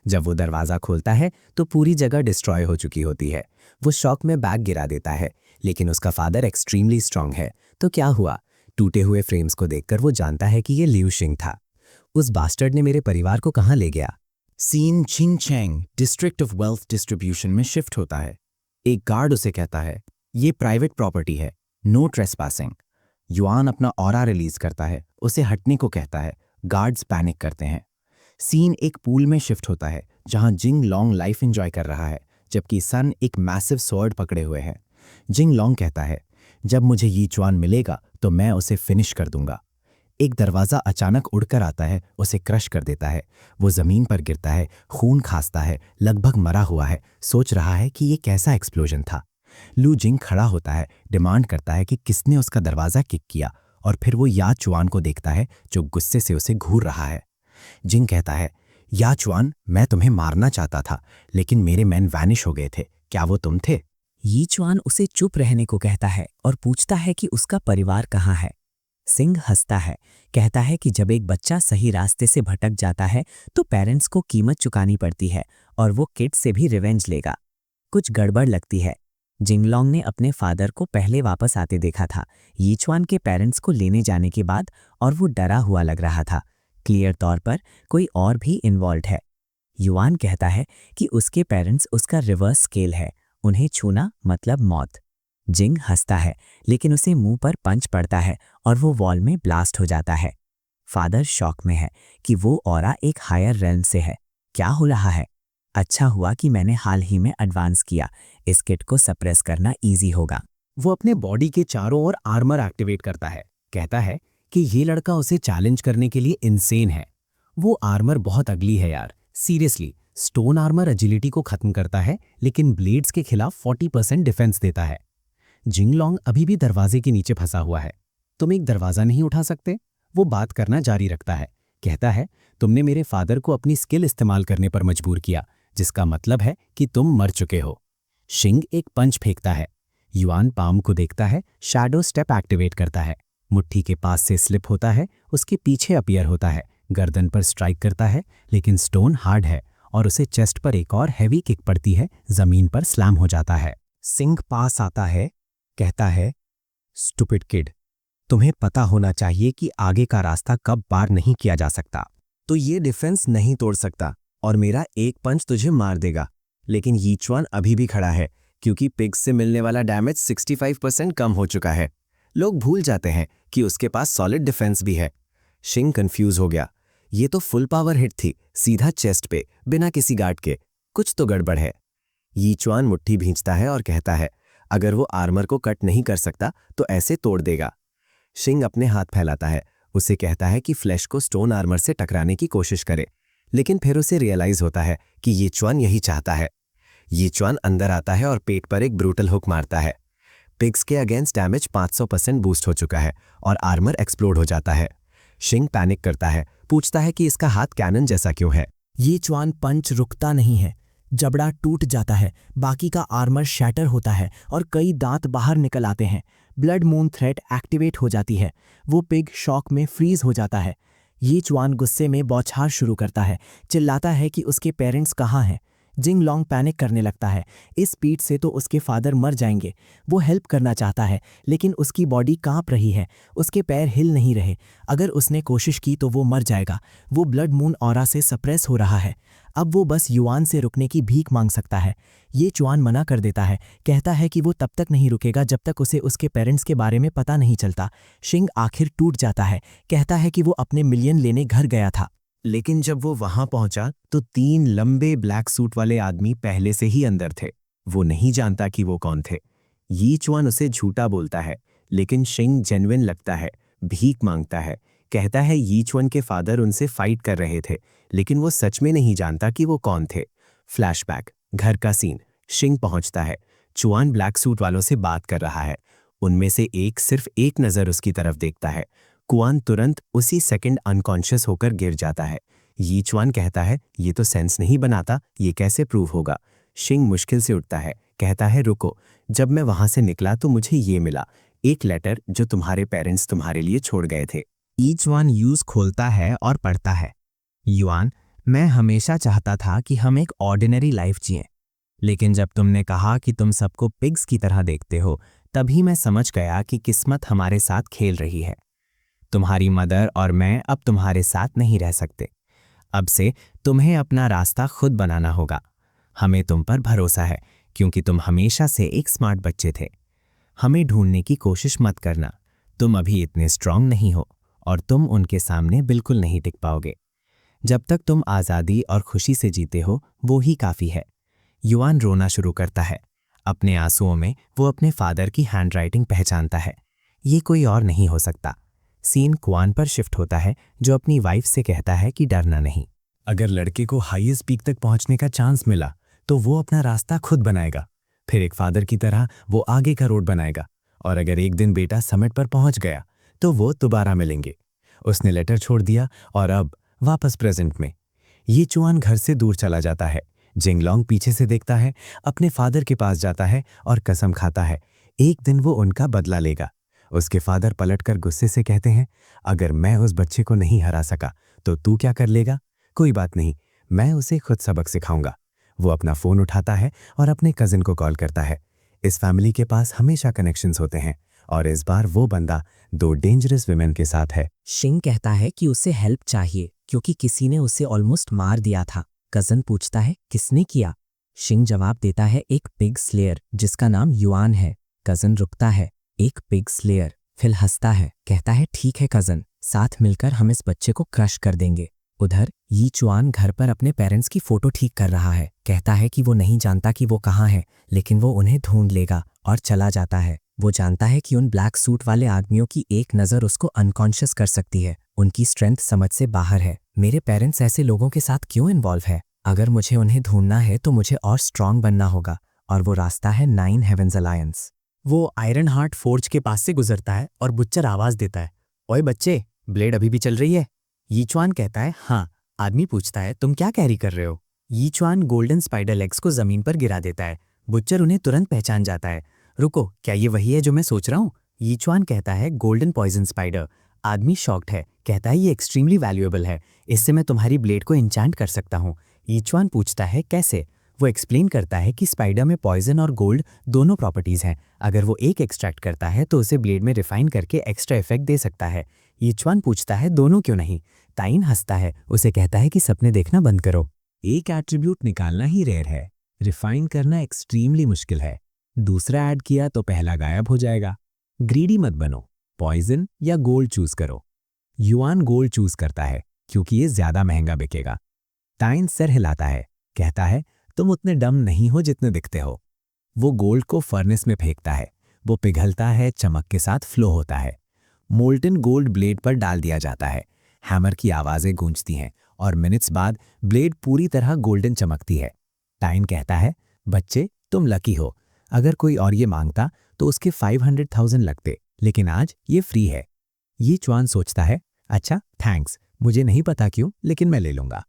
A: जब वो दरवाज़ा खोलता है तो पूरी जगह डिस्ट्रॉय हो चुकी होती है। वो शॉक में बैग गिरा देता है, लेकिन उसका फादर एक्सट्रीमली स्ट्रांग है। तो क्या हुआ? टूटे हुए फ्रेम्स को देखकर वो जानता है कि ये लियू शिंग था। उस बास्टर्ड ने मेरे परिवार को कहाँ ले गया? Scene Chingchang district of wealth distribution में शिफ्ट होता है। एक गार्ड उसे कहता है, ये प्राइवेट प्रॉपर्टी है, नो ट्रेसपासिंग। युआन अपना ऑरा रिलीज करता है, उसे हटने को कहता है। गार्ड्स पैनिक करते हैं। सीन एक पूल में शिफ्ट होता है जहां जिंग लॉन्ग लाइफ एंजॉय कर रहा है, जबकि सन एक मैसिव स्वॉर्ड पकड़े हुए है। जिंग लॉन्ग कहता है, जब मुझे यीचुआन मिलेगा तो मैं उसे फिनिश कर दूंगा। एक दरवाज़ा अचानक उड़कर आता है, उसे क्रश कर देता है। वो ज़मीन पर गिरता है, खून खासता है, लगभग मरा हुआ है, सोच रहा है कि ये कैसा एक्सप्लोजन था। लू जिंग खड़ा होता है, डिमांड करता है कि किसने उसका दरवाज़ा किक किया, और फिर वो या चुआन को देखता है जो गुस्से से उसे घूर रहा है। जिंग कहता है, या चुआन, मैं तुम्हें मारना चाहता था, लेकिन मेरे मैन वैनिश हो गए थे, क्या वो तुम थे?
C: यीचुआन उसे चुप रहने को कहता है और पूछता है कि उसका परिवार कहाँ है। सिंह हंसता है, कहता है कि जब एक बच्चा सही रास्ते से भटक जाता है तो पेरेंट्स को कीमत चुकानी पड़ती है और वो किड से भी रिवेंज लेगा। कुछ गड़बड़ लगती है। जिंगलॉन्ग ने अपने फादर को पहले वापस आते देखा था, यीचुआन के पेरेंट्स को लेने जाने के बाद, और वो डरा हुआ लग रहा था। क्लियर तौर पर कोई और भी इन्वॉल्व है। युआन कहता है कि उसके पेरेंट्स उसका रिवर्स स्केल है, उन्हें छूना मतलब मौत। जिंग हंसता है, लेकिन उसे मुंह पर पंच पड़ता है और वो वॉल में ब्लास्ट हो जाता है। फादर शॉक में है कि वो ऑरा एक हायर रेल्म से है। क्या हो रहा है? अच्छा हुआ कि मैंने हाल ही में एडवांस किया, इस किट को सप्रेस करना इजी होगा।
A: वो अपने बॉडी के चारों ओर आर्मर एक्टिवेट करता है, कहता है कि ये लड़का उसे चैलेंज करने के लिए इंसेन है। वो आर्मर बहुत अगली है यार, सीरियसली। स्टोन आर्मर एजिलिटी को खत्म करता है, लेकिन ब्लेड्स के खिलाफ 40% डिफेंस देता है। जिंगलॉन्ग अभी भी दरवाजे के नीचे फंसा हुआ है। तुम एक दरवाजा नहीं उठा सकते? वो बात करना जारी रखता है, कहता है, तुमने मेरे फादर को अपनी स्किल इस्तेमाल करने पर मजबूर किया, जिसका मतलब है कि तुम मर चुके हो। शिंग एक पंच फेंकता है। युआन पाम को देखता है, शैडो स्टेप एक्टिवेट करता है, मुट्ठी के पास से स्लिप होता है, उसके पीछे अपीयर होता है, गर्दन पर स्ट्राइक करता है, लेकिन स्टोन हार्ड है और उसे चेस्ट पर एक और हैवी किक पड़ती है, जमीन पर स्लैम हो जाता है।
E: सिंह पास आता है, कहता है, स्टूपिड किड, तुम्हें पता होना चाहिए कि आगे का रास्ता कब पार नहीं किया जा सकता। तो ये डिफेंस नहीं तोड़ सकता और मेरा एक पंच तुझे मार देगा। लेकिन यीचुआन अभी भी खड़ा है क्योंकि पिग्स से मिलने वाला डैमेज 65% कम हो चुका है। लोग भूल जाते हैं कि उसके पास सॉलिड डिफेंस भी है। शिंग कंफ्यूज हो गया। ये तो फुल पावर हिट थी, सीधा चेस्ट पे, बिना किसी गार्ड के। कुछ तो गड़बड़ है। यीचुआन मुट्ठी भींचता है और कहता है, अगर वो आर्मर को कट नहीं कर सकता तो ऐसे तोड़ देगा। शिंग अपने हाथ फैलाता है, उसे कहता है कि फ्लैश को स्टोन आर्मर से टकराने की कोशिश करे, लेकिन फिर उसे रियलाइज होता है कि यीचुआन यही चाहता है। यीचुआन अंदर आता है और पेट पर एक ब्रूटल हुक मारता है। पिग्स के अगेंस्ट डैमेज 500% बूस्ट हो चुका है और आर्मर एक्सप्लोड हो जाता है। शिंग पैनिक करता है, पूछता है कि इसका हाथ कैनन जैसा क्यों है।
A: यीचुआन पंच रुकता नहीं है, जबड़ा टूट जाता है, बाकी का आर्मर शैटर होता है और कई दांत बाहर निकल आते हैं। ब्लड मून थ्रेड एक्टिवेट हो जाती है। वो पिग शॉक में फ्रीज हो जाता है। यीचुआन गुस्से में बौछार शुरू करता है, चिल्लाता है कि उसके पेरेंट्स कहाँ हैं। जिंगलॉन्ग पैनिक करने लगता है, इस स्पीड से तो उसके फादर मर जाएंगे। वो हेल्प करना चाहता है, लेकिन उसकी बॉडी कांप रही है, उसके पैर हिल नहीं रहे। अगर उसने कोशिश की तो वो मर जाएगा। वो ब्लड मून ऑरा से सप्रेस हो रहा है। अब वो बस युआन से रुकने की भीख मांग सकता है। ये चुआन मना कर देता है, कहता है कि वो तब तक नहीं रुकेगा जब तक उसे उसके पेरेंट्स के बारे में पता नहीं चलता। शिंग आखिर टूट जाता है, कहता है कि वो अपने मिलियन लेने घर गया था।
E: लेकिन जब वो वहां पहुंचा तो 3 लंबे ब्लैक सूट वाले आदमी पहले से ही अंदर थे। वो नहीं जानता कि वो कौन थे। यीचुआन उसे झूठा बोलता है, लेकिन शिंग जेन्युइन लगता है, भीख मांगता है, कहता है यीचुआन के फादर उनसे फाइट कर रहे थे, लेकिन वो सच में नहीं जानता कि वो कौन थे। फ्लैशबैक, घर का सीन। शिंग पहुंचता है, चुआन ब्लैक सूट वालों से बात कर रहा है। उनमें से एक सिर्फ एक नजर उसकी तरफ देखता है। कुआन तुरंत उसी सेकंड अनकॉन्शियस होकर गिर जाता है। यीचुआन कहता है, ये तो सेंस नहीं बनाता, ये कैसे प्रूव होगा। शिंग मुश्किल से उठता है, कहता है, रुको, जब मैं वहां से निकला तो मुझे ये मिला, एक लेटर जो तुम्हारे पेरेंट्स तुम्हारे लिए छोड़ गए थे।
F: यीचुआन यूज खोलता है और पढ़ता है, युआन, मैं हमेशा चाहता था कि हम एक ऑर्डिनरी लाइफ जिएं, लेकिन जब तुमने कहा कि तुम सबको पिग्स की तरह देखते हो, तभी मैं समझ गया कि किस्मत हमारे साथ खेल रही है। तुम्हारी मदर और मैं अब तुम्हारे साथ नहीं रह सकते।
A: अब से तुम्हें अपना रास्ता खुद बनाना होगा। हमें तुम पर भरोसा है क्योंकि तुम हमेशा से एक स्मार्ट बच्चे थे। हमें ढूंढने की कोशिश मत करना, तुम अभी इतने स्ट्रांग नहीं हो और तुम उनके सामने बिल्कुल नहीं टिक पाओगे। जब तक तुम आज़ादी और खुशी से जीते हो वो ही काफ़ी है। युआन रोना शुरू करता है। अपने आंसुओं में वो अपने फादर की हैंडराइटिंग पहचानता है। ये कोई और नहीं हो सकता। सीन क्वान पर शिफ्ट होता है जो अपनी वाइफ से कहता है कि डरना नहीं।
E: अगर लड़के को हाईएस्ट पीक तक पहुंचने का चांस मिला तो वो अपना रास्ता खुद बनाएगा। फिर एक फादर की तरह वो आगे का रोड बनाएगा। और अगर एक दिन बेटा समिट पर पहुंच गया तो वो दोबारा मिलेंगे। उसने लेटर छोड़ दिया और अब वापस प्रेजेंट में। ये चुआन घर से दूर चला जाता है। जिंगलोंग पीछे से देखता है, अपने फादर के पास जाता है और कसम खाता है एक दिन वो उनका बदला लेगा। उसके फादर पलटकर गुस्से से कहते हैं, अगर मैं उस बच्चे को नहीं हरा सका तो तू क्या कर लेगा? कोई बात नहीं, मैं उसे खुद सबक सिखाऊंगा। वो अपना फोन उठाता है और अपने कजिन को कॉल करता है। इस फैमिली के पास हमेशा कनेक्शंस होते हैं और इस बार वो बंदा 2 डेंजरस विमेन के साथ है।
C: शिंग कहता है कि उसे हेल्प चाहिए क्योंकि किसी ने उसे ऑलमोस्ट मार दिया था। कजन पूछता है किसने किया? शिंग जवाब देता है एक पिग स्लेयर जिसका नाम युआन है। कजन रुकता है, एक पिग स्लेयर। फिल हंसता है, कहता है ठीक है कजन, साथ मिलकर हम इस बच्चे को क्रश कर देंगे। उधर यी चुआन घर पर अपने पेरेंट्स की फोटो ठीक कर रहा है। कहता है कि वो नहीं जानता कि वो कहाँ है, लेकिन वो उन्हें ढूंढ लेगा और चला जाता है। वो जानता है कि उन ब्लैक सूट वाले आदमियों की एक नज़र उसको अनकॉन्शियस कर सकती है। उनकी स्ट्रेंथ समझ से बाहर है। मेरे पेरेंट्स ऐसे लोगों के साथ क्यों इन्वॉल्व है? अगर मुझे उन्हें ढूंढना है तो मुझे और स्ट्रांग बनना होगा और वो रास्ता है 9 हेवेंस अलायंस।
F: वो आयरन हार्ट फोर्ज के पास से गुजरता है और बुच्चर आवाज देता है, ओए बच्चे, ब्लेड अभी भी चल रही है? यीचुआन कहता है हाँ। आदमी पूछता है तुम क्या कैरी कर रहे हो? यीचुआन गोल्डन स्पाइडर लेग्स को जमीन पर गिरा देता है। बुच्चर उन्हें तुरंत पहचान जाता है। रुको, क्या ये वही है जो मैं सोच रहा हूँ? यीचुआन कहता है गोल्डन पॉइजन स्पाइडर। आदमी शॉक्ड है, कहता है ये एक्सट्रीमली वैल्यूएबल है, इससे मैं तुम्हारी ब्लेड को इंचांट कर सकता हूँ। यीचुआन पूछता है कैसे? वो एक्सप्लेन करता है कि स्पाइडर में पॉइजन और गोल्ड दोनों प्रॉपर्टीज हैं। अगर वो एक एक्सट्रैक्ट करता है तो उसे ब्लेड में रिफाइन करके एक्स्ट्रा इफेक्ट दे सकता है। यीचुआन पूछता है दोनों क्यों नहीं? ताइन हंसता है, उसे कहता है कि सपने देखना बंद करो।
E: एक एट्रीब्यूट निकालना ही रेयर है, रिफाइन करना एक्सट्रीमली मुश्किल है। दूसरा ऐड किया तो पहला गायब हो जाएगा। ग्रीडी मत बनो, पॉइजन या गोल्ड चूज करो। युआन गोल्ड चूज करता है क्योंकि ये ज्यादा महंगा बिकेगा। ताइन सर हिलाता है, कहता है तुम उतने डम नहीं हो जितने दिखते हो। वो गोल्ड को फर्नेस में फेंकता है। वो पिघलता है, चमक के साथ फ्लो होता है। मोल्टन गोल्ड ब्लेड पर डाल दिया जाता है। हैमर की आवाजें गूंजती हैं और मिनट्स बाद ब्लेड पूरी तरह गोल्डन चमकती है। टाइन कहता है बच्चे तुम लकी हो, अगर कोई और ये मांगता तो उसके 500,000 लगते, लेकिन आज ये फ्री है। ये चुआन सोचता है अच्छा थैंक्स, मुझे नहीं पता क्यों, लेकिन मैं ले लूंगा।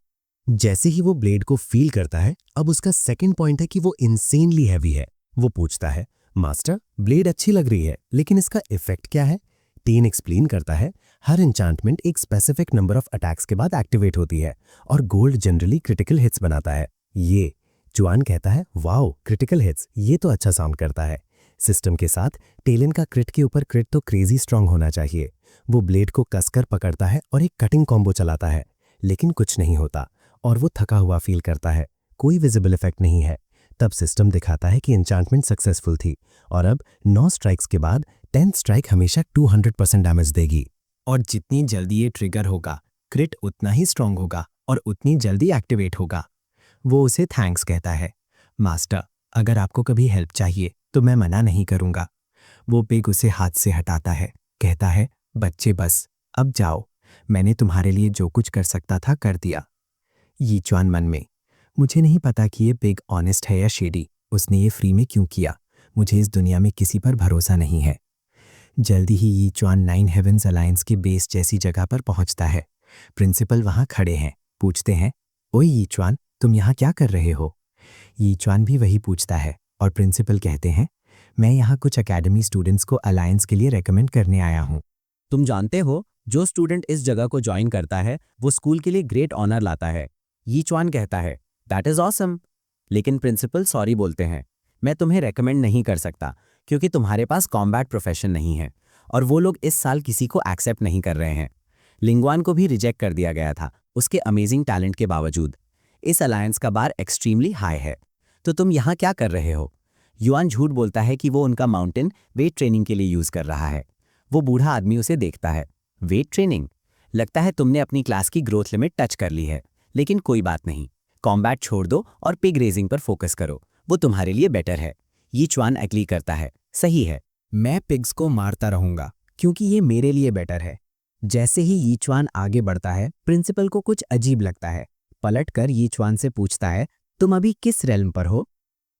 E: जैसे ही वो ब्लेड को फील करता है, अब उसका सेकंड पॉइंट है कि वो इंसेनली हैवी है। वो पूछता है मास्टर ब्लेड अच्छी लग रही है, लेकिन इसका इफेक्ट क्या है? टीन एक्सप्लेन करता है हर एन्चांटमेंट एक स्पेसिफिक नंबर ऑफ अटैक्स के बाद एक्टिवेट होती है और गोल्ड जनरली क्रिटिकल हिट्स बनाता है। ये चुआन कहता है वाओ क्रिटिकल हिट्स, ये तो अच्छा साउंड करता है। सिस्टम के साथ टेलिन का क्रिट के ऊपर क्रिट तो क्रेजी स्ट्रांग होना चाहिए। वो ब्लेड को कसकर पकड़ता है और एक कटिंग कॉम्बो चलाता है, लेकिन कुछ नहीं होता और वो थका हुआ फील करता है। कोई विजिबल इफेक्ट नहीं है। तब सिस्टम दिखाता है कि एन्चांटमेंट सक्सेसफुल थी और अब 9 स्ट्राइक्स के बाद 10th स्ट्राइक हमेशा 200% डैमेज देगी और जितनी जल्दी ये ट्रिगर होगा क्रिट उतना ही स्ट्रांग होगा और उतनी जल्दी एक्टिवेट होगा। वो उसे थैंक्स कहता है। मास्टर अगर आपको कभी हेल्प चाहिए तो मैं मना नहीं करूंगा। वो पिग उसे हाथ से हटाता है, कहता है बच्चे बस अब जाओ, मैंने तुम्हारे लिए जो कुछ कर सकता था कर दिया। यीचुआन मन में मुझे नहीं पता कि ये पिग ऑनेस्ट है या शेडी, उसने ये फ्री में क्यों किया। मुझे इस दुनिया में किसी पर भरोसा नहीं है। जल्दी ही यीचुआन 9 हेवेंस अलायंस के बेस जैसी जगह पर पहुंचता है। प्रिंसिपल वहां खड़े हैं, पूछते हैं ओए यीचुआन तुम यहाँ क्या कर रहे हो? यीचुआन भी वही पूछता है और प्रिंसिपल कहते हैं मैं यहाँ कुछ एकेडमी स्टूडेंट्स को अलायंस के लिए रेकमेंड करने आया हूँ।
F: तुम जानते हो जो स्टूडेंट इस जगह को ज्वाइन करता है वो स्कूल के लिए ग्रेट ऑनर लाता है। यीचुआन कहता है दैट इज ऑसम, लेकिन प्रिंसिपल सॉरी बोलते हैं, मैं तुम्हें रेकमेंड नहीं कर सकता क्योंकि तुम्हारे पास कॉम्बैट प्रोफेशन नहीं है और वो लोग इस साल किसी को एक्सेप्ट नहीं कर रहे हैं। लिंगवान को भी रिजेक्ट कर दिया गया था
C: उसके अमेजिंग टैलेंट के बावजूद। इस अलायंस का बार एक्सट्रीमली हाई है। तो तुम यहाँ क्या कर रहे हो? युआन झूठ बोलता है कि वो उनका माउंटेन वेट ट्रेनिंग के लिए यूज कर रहा है। वो बूढ़ा आदमी उसे देखता है। Weight training? लगता है तुमने अपनी क्लास की ग्रोथ लिमिट टच कर ली है। लेकिन कोई बात नहीं, कॉम्बैट छोड़ दो और पिग रेजिंग पर फोकस करो, वो तुम्हारे लिए बेटर है। यीचुआन एग्री करता है, सही है,
A: मैं पिग्स को मारता रहूंगा क्योंकि ये मेरे लिए बेटर है। जैसे ही यीचुआन आगे बढ़ता है, प्रिंसिपल को कुछ अजीब लगता है। पलटकर यीचुआन से पूछता है, तुम अभी किस रेल्म पर हो?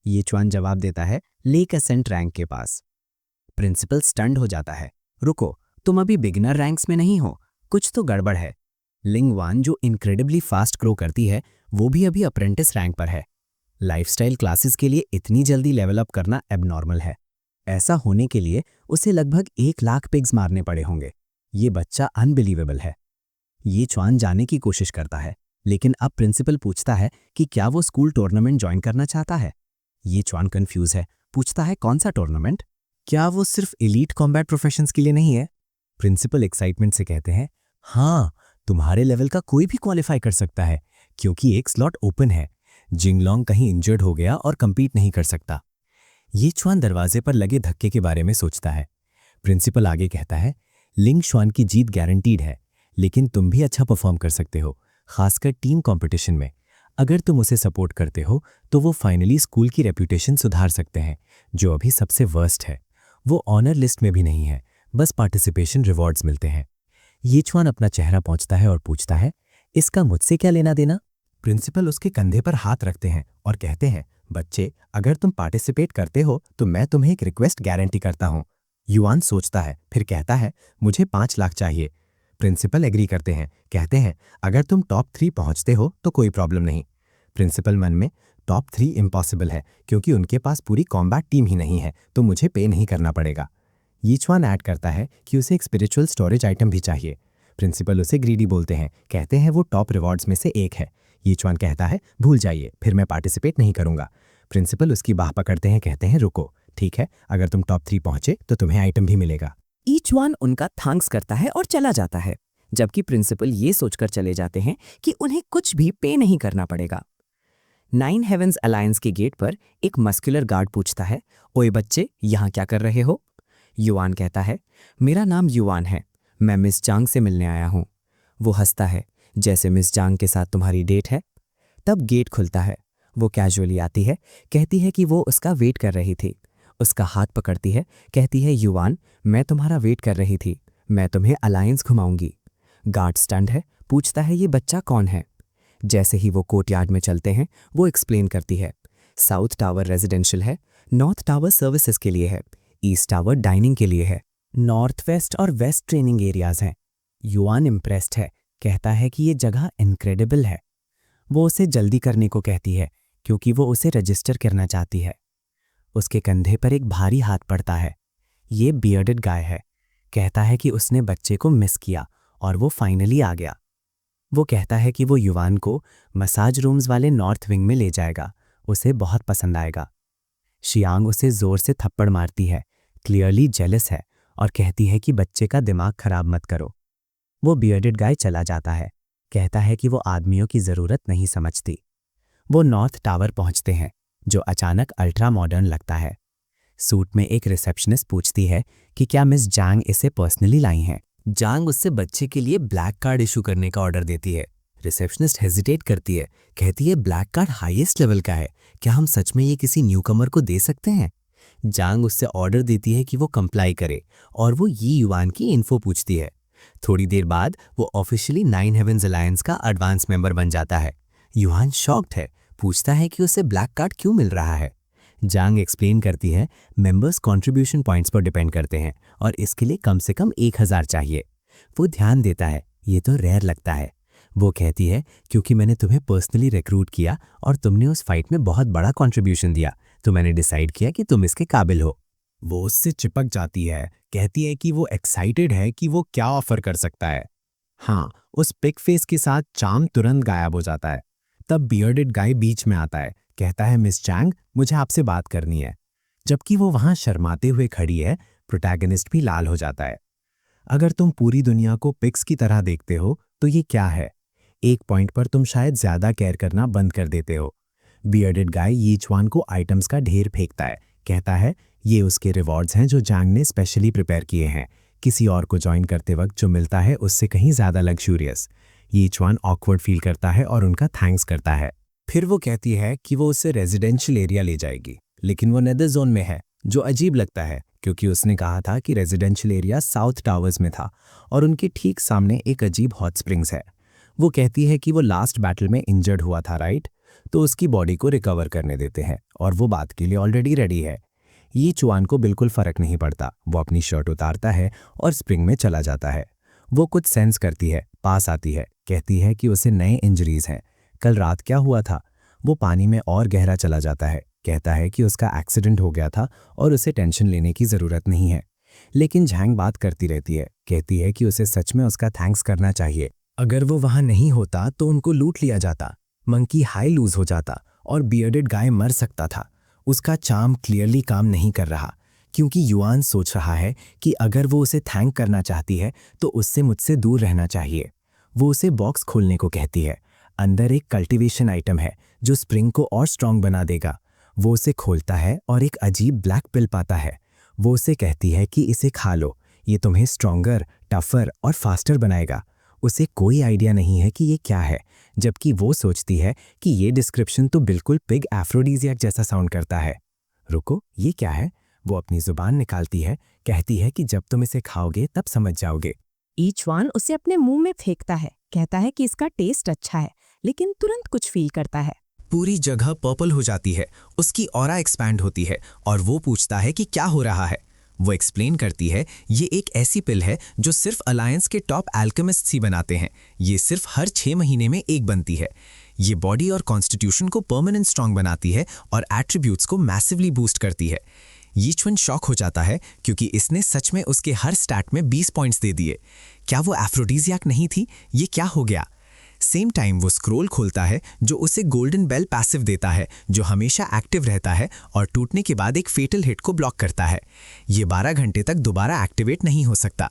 A: यीचुआन जवाब देता है, लेक असेंट रैंक के पास। प्रिंसिपल स्टंड हो जाता है। रुको, तुम अभी बिगिनर रैंक्स में नहीं हो, कुछ तो गड़बड़ है। लिंगवान जो इनक्रेडिबली फास्ट ग्रो करती है, वो भी अभी अप्रेंटिस रैंक पर है। लाइफस्टाइल क्लासेस के लिए इतनी जल्दी लेवल अप करना एबनॉर्मल है। ऐसा होने के लिए उसे लगभग 1 लाख पिग्स मारने पड़े होंगे। ये बच्चा अनबिलीवेबल है। यीचुआन जाने की कोशिश करता है, लेकिन अब प्रिंसिपल पूछता है कि क्या वो स्कूल टूर्नामेंट ज्वाइन करना चाहता है। यीचुआन कंफ्यूज है, पूछता है कौन सा टूर्नामेंट? क्या वो सिर्फ एलीट कॉम्बैट प्रोफेशंस के लिए नहीं है? प्रिंसिपल एक्साइटमेंट से कहते हैं, हाँ, तुम्हारे लेवल का कोई भी क्वालिफाई कर सकता है क्योंकि एक स्लॉट ओपन है। जिंगलोंग कहीं इंजर्ड हो गया और कंपीट नहीं कर सकता। यीचुआन दरवाजे पर लगे धक्के के बारे में सोचता है। प्रिंसिपल आगे कहता है, लिंग शुआन की जीत गारंटीड है, लेकिन तुम भी अच्छा परफॉर्म कर सकते हो, खासकर टीम कंपटीशन में। अगर तुम उसे सपोर्ट करते हो तो वो फाइनली स्कूल की रेप्यूटेशन सुधार सकते हैं, जो अभी सबसे वर्स्ट है। वो ऑनर लिस्ट में भी नहीं है, बस पार्टिसिपेशन रिवॉर्ड्स मिलते हैं। यीचुआन अपना चेहरा पहुंचता है और पूछता है, इसका मुझसे क्या लेना देना? प्रिंसिपल उसके कंधे पर हाथ रखते हैं और कहते हैं, बच्चे, अगर तुम पार्टिसिपेट करते हो तो मैं तुम्हें एक रिक्वेस्ट गारंटी करता हूं। युआन सोचता है, फिर कहता है, मुझे 5 लाख चाहिए। प्रिंसिपल एग्री करते हैं, कहते हैं, अगर तुम टॉप 3 पहुंचते हो तो कोई प्रॉब्लम नहीं। प्रिंसिपल मन में, टॉप 3 इम्पॉसिबल है क्योंकि उनके पास पूरी कॉम्बैट टीम ही नहीं है, तो मुझे पे नहीं करना पड़ेगा। यीचुआन ऐड करता है कि उसे एक स्पिरिचुअल स्टोरेज आइटम भी चाहिए। प्रिंसिपल उसे ग्रीडी बोलते हैं, कहते हैं वो टॉप रिवॉर्ड्स में से एक है। यीचुआन कहता है, भूल जाइए, फिर मैं पार्टिसिपेट नहीं करूंगा। प्रिंसिपल उसकी बाह पकड़ते हैं, कहते हैं, रुको, ठीक है, अगर तुम टॉप 3 पहुंचे तो तुम्हें आइटम भी मिलेगा।
C: यीचुआन उनका थैंक्स करता है और चला जाता है, जबकि प्रिंसिपल ये सोचकर चले जाते हैं कि उन्हें कुछ भी पे नहीं करना पड़ेगा। 9 हेवेंस अलायंस के गेट पर एक मस्कुलर गार्ड पूछता है, ओए बच्चे, यहाँ क्या कर रहे हो? युआन कहता है, मेरा नाम युआन है, मैं मिस जांग से मिलने आया हूँ। वो हंसता है, जैसे मिस जांग के साथ तुम्हारी डेट है। तब गेट खुलता है, वो कैजुअली आती है, कहती है कि वो उसका वेट कर रही थी। उसका हाथ पकड़ती है, कहती है, युआन, मैं तुम्हारा वेट कर रही थी, मैं तुम्हें अलायंस घुमाऊंगी। गार्ड स्टंड है, पूछता है, ये बच्चा कौन है? जैसे ही वो कोर्टयार्ड में चलते हैं, वो एक्सप्लेन करती है, साउथ टावर रेजिडेंशियल है, नॉर्थ टावर सर्विसेज के लिए है, ईस्ट टावर डाइनिंग के लिए है, नॉर्थ वेस्ट और वेस्ट ट्रेनिंग एरियाज हैं। युआन इम्प्रेस्ड है, कहता है कि ये जगह इनक्रेडिबल है। वो उसे जल्दी करने को कहती है क्योंकि वो उसे रजिस्टर करना चाहती है। उसके कंधे पर एक भारी हाथ पड़ता है। ये बियर्डेड गाय है, कहता है कि उसने बच्चे को मिस किया और वो फाइनली आ गया। वो कहता है कि वो युआन को मसाज रूम्स वाले नॉर्थ विंग में ले जाएगा, उसे बहुत पसंद आएगा। शियांग उसे जोर से थप्पड़ मारती है, क्लियरली जेलस है, और कहती है कि बच्चे का दिमाग खराब मत करो। वो बियर्डेड गाय चला जाता है, कहता है कि वो आदमियों की ज़रूरत नहीं समझती। वो नॉर्थ टावर पहुंचते हैं, जो अचानक अल्ट्रा मॉडर्न लगता है। सूट में एक रिसेप्शनिस्ट पूछती है कि क्या मिस जांग इसे पर्सनली लाई हैं। जांग उससे बच्चे के लिए ब्लैक कार्ड इशू करने का ऑर्डर देती है। रिसेप्शनिस्ट हेजिटेट करती है, कहती है, ब्लैक कार्ड हाईएस्ट लेवल का है, क्या हम सच में ये किसी न्यूकमर को दे सकते हैं? जांग उससे ऑर्डर देती है कि वो कंप्लाई करे और वो यी युआन की इन्फो पूछती है। थोड़ी देर बाद वो ऑफिशियली 9 हेवेंस अलायंस का एडवांस मेंबर बन जाता है। युआन शॉक्ड है, पूछता है कि उसे ब्लैक कार्ड क्यों मिल रहा है। जांग एक्सप्लेन करती है, मेंबर्स कंट्रीब्यूशन पॉइंट्स पर डिपेंड करते हैं और इसके लिए कम से कम 1000 चाहिए। वो ध्यान देता है, ये तो रेयर लगता है। वो कहती है, क्योंकि मैंने तुम्हें पर्सनली रिक्रूट किया और तुमने उस फाइट में बहुत बड़ा कंट्रीब्यूशन दिया, तो मैंने डिसाइड किया कि तुम इसके काबिल हो।
E: वो उससे चिपक जाती है, कहती है कि वो एक्साइटेड है कि वो क्या ऑफर कर सकता है। हाँ, उस पिग फेस के साथ चार्म तुरंत गायब हो जाता है। तब बियर्डेड गाय बीच में आता है, कहता है, मिस जांग, मुझे आपसे बात करनी है। जबकि वो वहां शर्माते हुए खड़ी है, प्रोटैगनिस्ट भी लाल हो जाता है। अगर तुम पूरी दुनिया को पिग्स की तरह देखते हो तो ये क्या है? एक पॉइंट पर तुम शायद ज्यादा केयर करना बंद कर देते हो। बियर्डेड गाय यीचवान को आइटम्स का ढेर फेंकता है, कहता है ये उसके रिवॉर्ड्स हैं जो जैंग ने स्पेशली प्रिपेयर किए हैं, किसी और को ज्वाइन करते वक्त जो मिलता है उससे कहीं ज्यादा लग्जूरियस। यीचवान ऑकवर्ड फील करता है और उनका थैंक्स करता है। फिर वो कहती है कि वो उसे रेजिडेंशियल एरिया ले जाएगी, लेकिन वो नेदर जोन में है, जो अजीब लगता है क्योंकि उसने कहा था कि रेजिडेंशियल एरिया साउथ टावर्स में था और उनके ठीक सामने एक अजीब हॉट स्प्रिंग्स है। वो कहती है कि वो लास्ट बैटल में इंजर्ड हुआ था, राइट? तो उसकी बॉडी को रिकवर करने देते हैं और वो बात के लिए ऑलरेडी रेडी है। यीचुआन को बिल्कुल फर्क नहीं पड़ता, वो अपनी शर्ट उतारता है और स्प्रिंग में चला जाता है। वो कुछ सेंस करती है, पास आती है, कहती है कि उसे नए इंजरीज हैं। कल रात क्या हुआ था? वो पानी में और गहरा चला जाता है, कहता है कि उसका एक्सीडेंट हो गया था और उसे टेंशन लेने की ज़रूरत नहीं है। लेकिन झैंग बात करती रहती है, कहती है कि उसे सच में उसका थैंक्स करना चाहिए। अगर वो वहाँ नहीं होता तो उनको लूट लिया जाता, मंकी हाई लूज हो जाता और बियर्डेड गाय मर सकता था। उसका चार्म क्लियरली काम नहीं कर रहा क्योंकि युआन सोच रहा है कि अगर वो उसे थैंक करना चाहती है तो उससे मुझसे दूर रहना चाहिए। वो उसे बॉक्स खोलने को कहती है। अंदर एक कल्टीवेशन आइटम है जो स्प्रिंग को और स्ट्रांग बना देगा। वो उसे खोलता है और एक अजीब ब्लैक पिल पाता है। वो उसे कहती है कि इसे खा लो, ये तुम्हें स्ट्रॉन्गर, टफर और फास्टर बनाएगा। उसे कोई आइडिया नहीं है कि ये क्या है, जबकि वो सोचती है कि ये डिस्क्रिप्शन तो बिल्कुल पिग एफ्रोडीजियक जैसा साउंड करता है। रुको, ये क्या है? वो अपनी जुबान निकालती है, कहती है कि जब तुम इसे खाओगे तब समझ जाओगे।
D: यीचुआन उसे अपने मुंह में फेंकता है, कहता है कि इसका टेस्ट अच्छा है, लेकिन तुरंत कुछ फील करता है।
A: पूरी जगह पर्पल हो जाती है, उसकी ऑरा एक्सपैंड होती है और वो पूछता है कि क्या हो रहा है। वो एक्सप्लेन करती है ये एक ऐसी पिल है जो सिर्फ अलायंस के टॉप एल्केमिस्ट्स ही बनाते हैं। ये सिर्फ हर 6 महीने में एक बनती है। ये बॉडी और कॉन्स्टिट्यूशन को परमानेंट स्ट्रांग बनाती है और एट्रीब्यूट्स को मैसिवली बूस्ट करती है। यीचुआन शॉक हो जाता है क्योंकि इसने सच में उसके हर स्टैट में 20 पॉइंट्स दे दिए। क्या वो एफ्रोडीजियक नहीं थी? ये क्या हो गया? सेम टाइम वो स्क्रोल खोलता है जो उसे गोल्डन बेल पैसिव देता है, जो हमेशा एक्टिव रहता है और टूटने के बाद एक फेटल हिट को ब्लॉक करता है। ये 12 घंटे तक दोबारा एक्टिवेट नहीं हो सकता।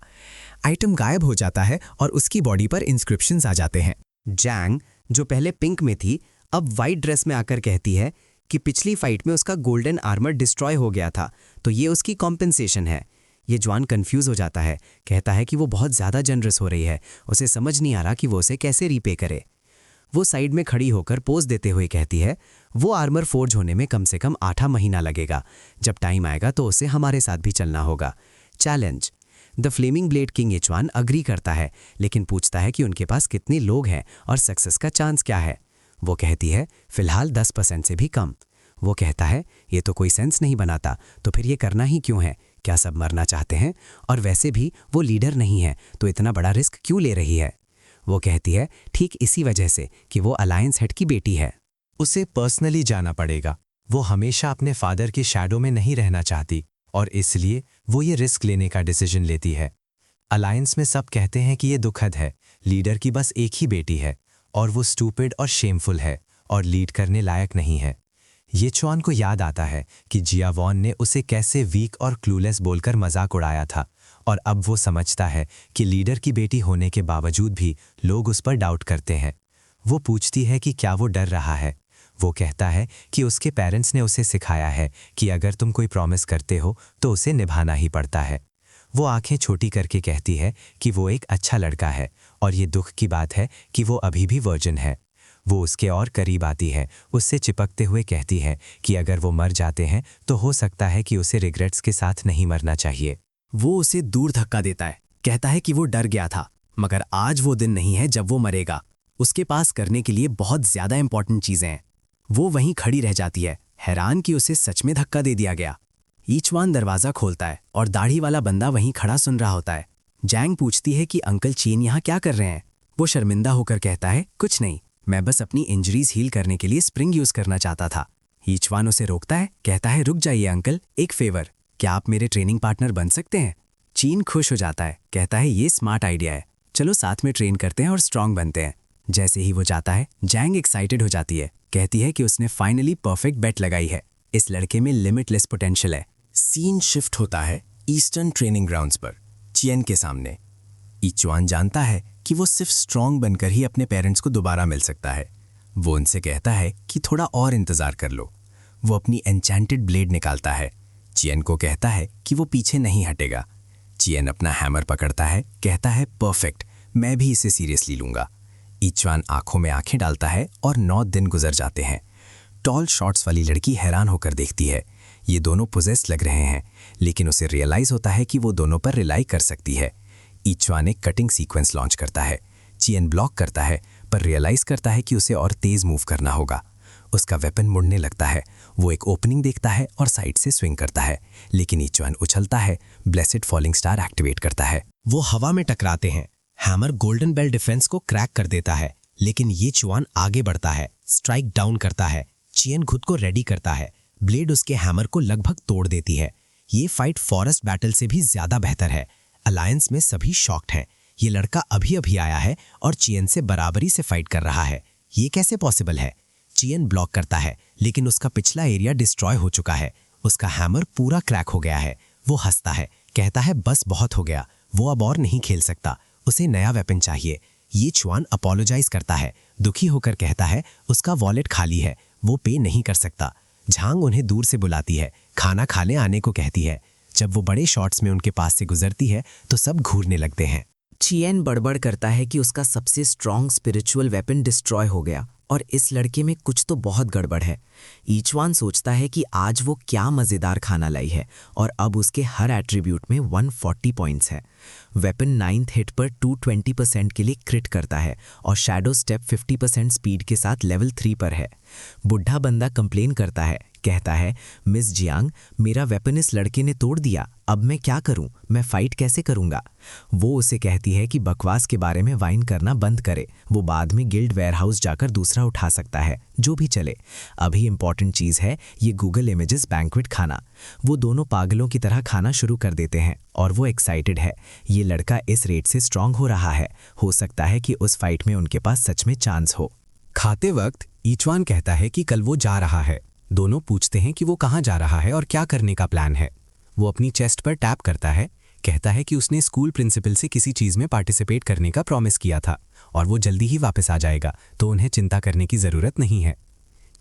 A: आइटम गायब हो जाता है और उसकी बॉडी पर इंस्क्रिप्शंस आ जाते हैं।
H: जैंग, जो पहले पिंक में थी, अब वाइट ड्रेस में आकर कहती है कि पिछली फाइट में उसका गोल्डन आर्मर डिस्ट्रॉय हो गया था, तो ये उसकी कॉम्पेंसेशन है। ये जवान कंफ्यूज हो जाता है, कहता है कि वो बहुत ज़्यादा जनरस हो रही है, उसे समझ नहीं आ रहा कि वो उसे कैसे रीपे करे। वो साइड में खड़ी होकर पोज देते हुए कहती है वो आर्मर फोर्ज होने में कम से कम 8 महीना लगेगा। जब टाइम आएगा तो उसे हमारे साथ भी चलना होगा। Challenge. The flaming blade king Yichuan agree करता है, लेकिन पूछता है कि उनके पास कितने लोग हैं और सक्सेस का चांस क्या है। वो कहती है फिलहाल 10% से भी कम। वो कहता है ये तो कोई सेंस नहीं बनाता, तो फिर ये करना ही क्यों है? क्या सब मरना चाहते हैं? और वैसे भी वो लीडर नहीं है, तो इतना बड़ा रिस्क क्यों ले रही है? वो कहती है ठीक इसी वजह से कि वो अलायंस हेड की बेटी है।
E: उसे पर्सनली जाना पड़ेगा। वो हमेशा अपने फादर की शैडो में नहीं रहना चाहती और इसलिए वो ये रिस्क लेने का डिसीजन लेती है। अलायंस में सब कहते हैं कि ये दुखद है, लीडर की बस एक ही बेटी है और वो स्टूपिड और शेमफुल है और लीड करने लायक नहीं है। यीचुआन को याद आता है कि जियावॉन ने उसे कैसे वीक और क्लूलेस बोलकर मजाक उड़ाया था और अब वो समझता है कि लीडर की बेटी होने के बावजूद भी लोग उस पर डाउट करते हैं। वो पूछती है कि क्या वो डर रहा है। वो कहता है कि उसके पेरेंट्स ने उसे सिखाया है कि अगर तुम कोई प्रॉमिस करते हो तो उसे निभाना ही पड़ता है। वो आंखें छोटी करके कहती है कि वो एक अच्छा लड़का है और ये दुख की बात है कि वो अभी भी वर्जिन है। वो उसके और करीब आती है, उससे चिपकते हुए कहती है कि अगर वो मर जाते हैं तो हो सकता है कि उसे रिग्रेट्स के साथ नहीं मरना चाहिए।
A: वो उसे दूर धक्का देता है, कहता है कि वो डर गया था, मगर आज वो दिन नहीं है जब वो मरेगा। उसके पास करने के लिए बहुत ज्यादा इंपॉर्टेंट चीजें हैं। वो वहीं खड़ी रह जाती है, हैरान कि उसे सच में धक्का दे दिया गया। यीचुआन दरवाजा खोलता है और दाढ़ी वाला बंदा वहीं खड़ा सुन रहा होता है। जैंग पूछती है कि अंकल चीन यहाँ क्या कर रहे हैं? वो शर्मिंदा होकर कहता है कुछ नहीं, मैं बस अपनी इंजरीज हील करने के लिए स्प्रिंग यूज करना चाहता था। यीचुआन उसे रोकता है, कहता है रुक जाइए अंकल, एक फेवर, क्या आप मेरे ट्रेनिंग पार्टनर बन सकते हैं? चीन खुश हो जाता है, कहता है ये स्मार्ट आइडिया है, चलो साथ में ट्रेन करते हैं और स्ट्रांग बनते हैं। जैसे ही वो जाता है जैंग एक्साइटेड हो जाती है, कहती है कि उसने फाइनली परफेक्ट बेट लगाई है, इस लड़के में लिमिटलेस पोटेंशियल है।
E: सीन शिफ्ट होता है ईस्टर्न ट्रेनिंग ग्राउंड्स पर, चियन के सामने। यीचुआन जानता है कि वो सिर्फ स्ट्रांग बनकर ही अपने पेरेंट्स को दोबारा मिल सकता है। वो उनसे कहता है कि थोड़ा और इंतजार कर लो। वो अपनी एन्चेंटेड ब्लेड निकालता है। चियन को कहता है कि वो पीछे नहीं हटेगा। चियन अपना हैमर पकड़ता है, कहता है परफेक्ट, मैं भी इसे सीरियसली लूंगा। ईचवान आंखों में आंखें डालता है और 9 दिन गुजर जाते हैं। टॉल शॉर्ट्स वाली लड़की हैरान होकर देखती है। ये दोनों पोजेस लग रहे हैं, लेकिन उसे रियलाइज होता है कि वो दोनों पर रिलाई कर सकती है। ईचवान एक कटिंग सीक्वेंस लॉन्च करता है। चियन ब्लॉक करता है, पर रियलाइज करता है कि उसे और तेज मूव करना होगा। उसका वेपन मुड़ने लगता है। वो एक ओपनिंग देखता है और साइड से स्विंग करता है, लेकिन ईचवान उछलता है, ब्लेसेड फॉलिंग स्टार एक्टिवेट करता है।
A: वो हवा में टकराते हैं। हैमर गोल्डन बेल डिफेंस को क्रैक कर देता है, लेकिन ये चुआन आगे बढ़ता है, स्ट्राइक डाउन करता है। चियन खुद को रेडी करता है। ब्लेड उसके हैमर को लगभग तोड़ देती है। ये फाइट फॉरेस्ट बैटल से भी ज्यादा बेहतर है। अलायंस में सभी शॉक्ड हैं। ये लड़का अभी अभी आया है और चियन से बराबरी से फाइट कर रहा है। ये कैसे पॉसिबल है? चियन ब्लॉक करता है, लेकिन उसका पिछला एरिया डिस्ट्रॉय हो चुका है। उसका हैमर पूरा क्रैक हो गया है। वो हंसता है, कहता है बस बहुत हो गया, वो अब और नहीं खेल सकता, उसे नया वेपन चाहिए। ये चुआन अपोलोजाइज करता है, दुखी होकर कहता है उसका वॉलेट खाली है, वो पे नहीं कर सकता। झांग उन्हें दूर से बुलाती है, खाना खाने आने को कहती है। जब वो बड़े शॉट्स में उनके पास से गुजरती है तो सब घूरने लगते हैं।
C: चियन बड़बड़ करता है कि उसका सबसे स्ट्रॉन्ग स्पिरिचुअल वेपन डिस्ट्रॉय हो गया और इस लड़के में कुछ तो बहुत गड़बड़ है। ईचवान सोचता है कि आज वो क्या मज़ेदार खाना लाई है और अब उसके हर एट्रीब्यूट में 140 पॉइंट्स है। वेपन 9th हिट पर 220% के लिए क्रिट करता है और शैडो स्टेप 50% स्पीड के साथ लेवल 3 पर है। बुढ़ा बंदा कंप्लेन करता है, कहता है मिस जियांग, मेरा वेपन इस लड़के ने तोड़ दिया, अब मैं क्या करूं, मैं फाइट कैसे करूंगा? वो उसे कहती है कि बकवास के बारे में वाइन करना बंद करे, वो बाद में गिल्ड वेयरहाउस जाकर दूसरा उठा सकता है, जो भी चले। अभी इंपॉर्टेंट चीज़ है ये गूगल इमेजेस बैंक्वेट खाना। वो दोनों पागलों की तरह खाना शुरू कर देते हैं और वो एक्साइटेड है। ये लड़का इस रेट से स्ट्रांग हो रहा है, हो सकता है कि उस फाइट में उनके पास सच में चांस हो।
E: खाते वक्त ईचवान कहता है कि कल वो जा रहा है। दोनों पूछते हैं कि वो कहाँ जा रहा है और क्या करने का प्लान है। वो अपनी चेस्ट पर टैप करता है, कहता है कि उसने स्कूल प्रिंसिपल से किसी चीज़ में पार्टिसिपेट करने का प्रॉमिस किया था और वो जल्दी ही वापस आ जाएगा, तो उन्हें चिंता करने की ज़रूरत नहीं है।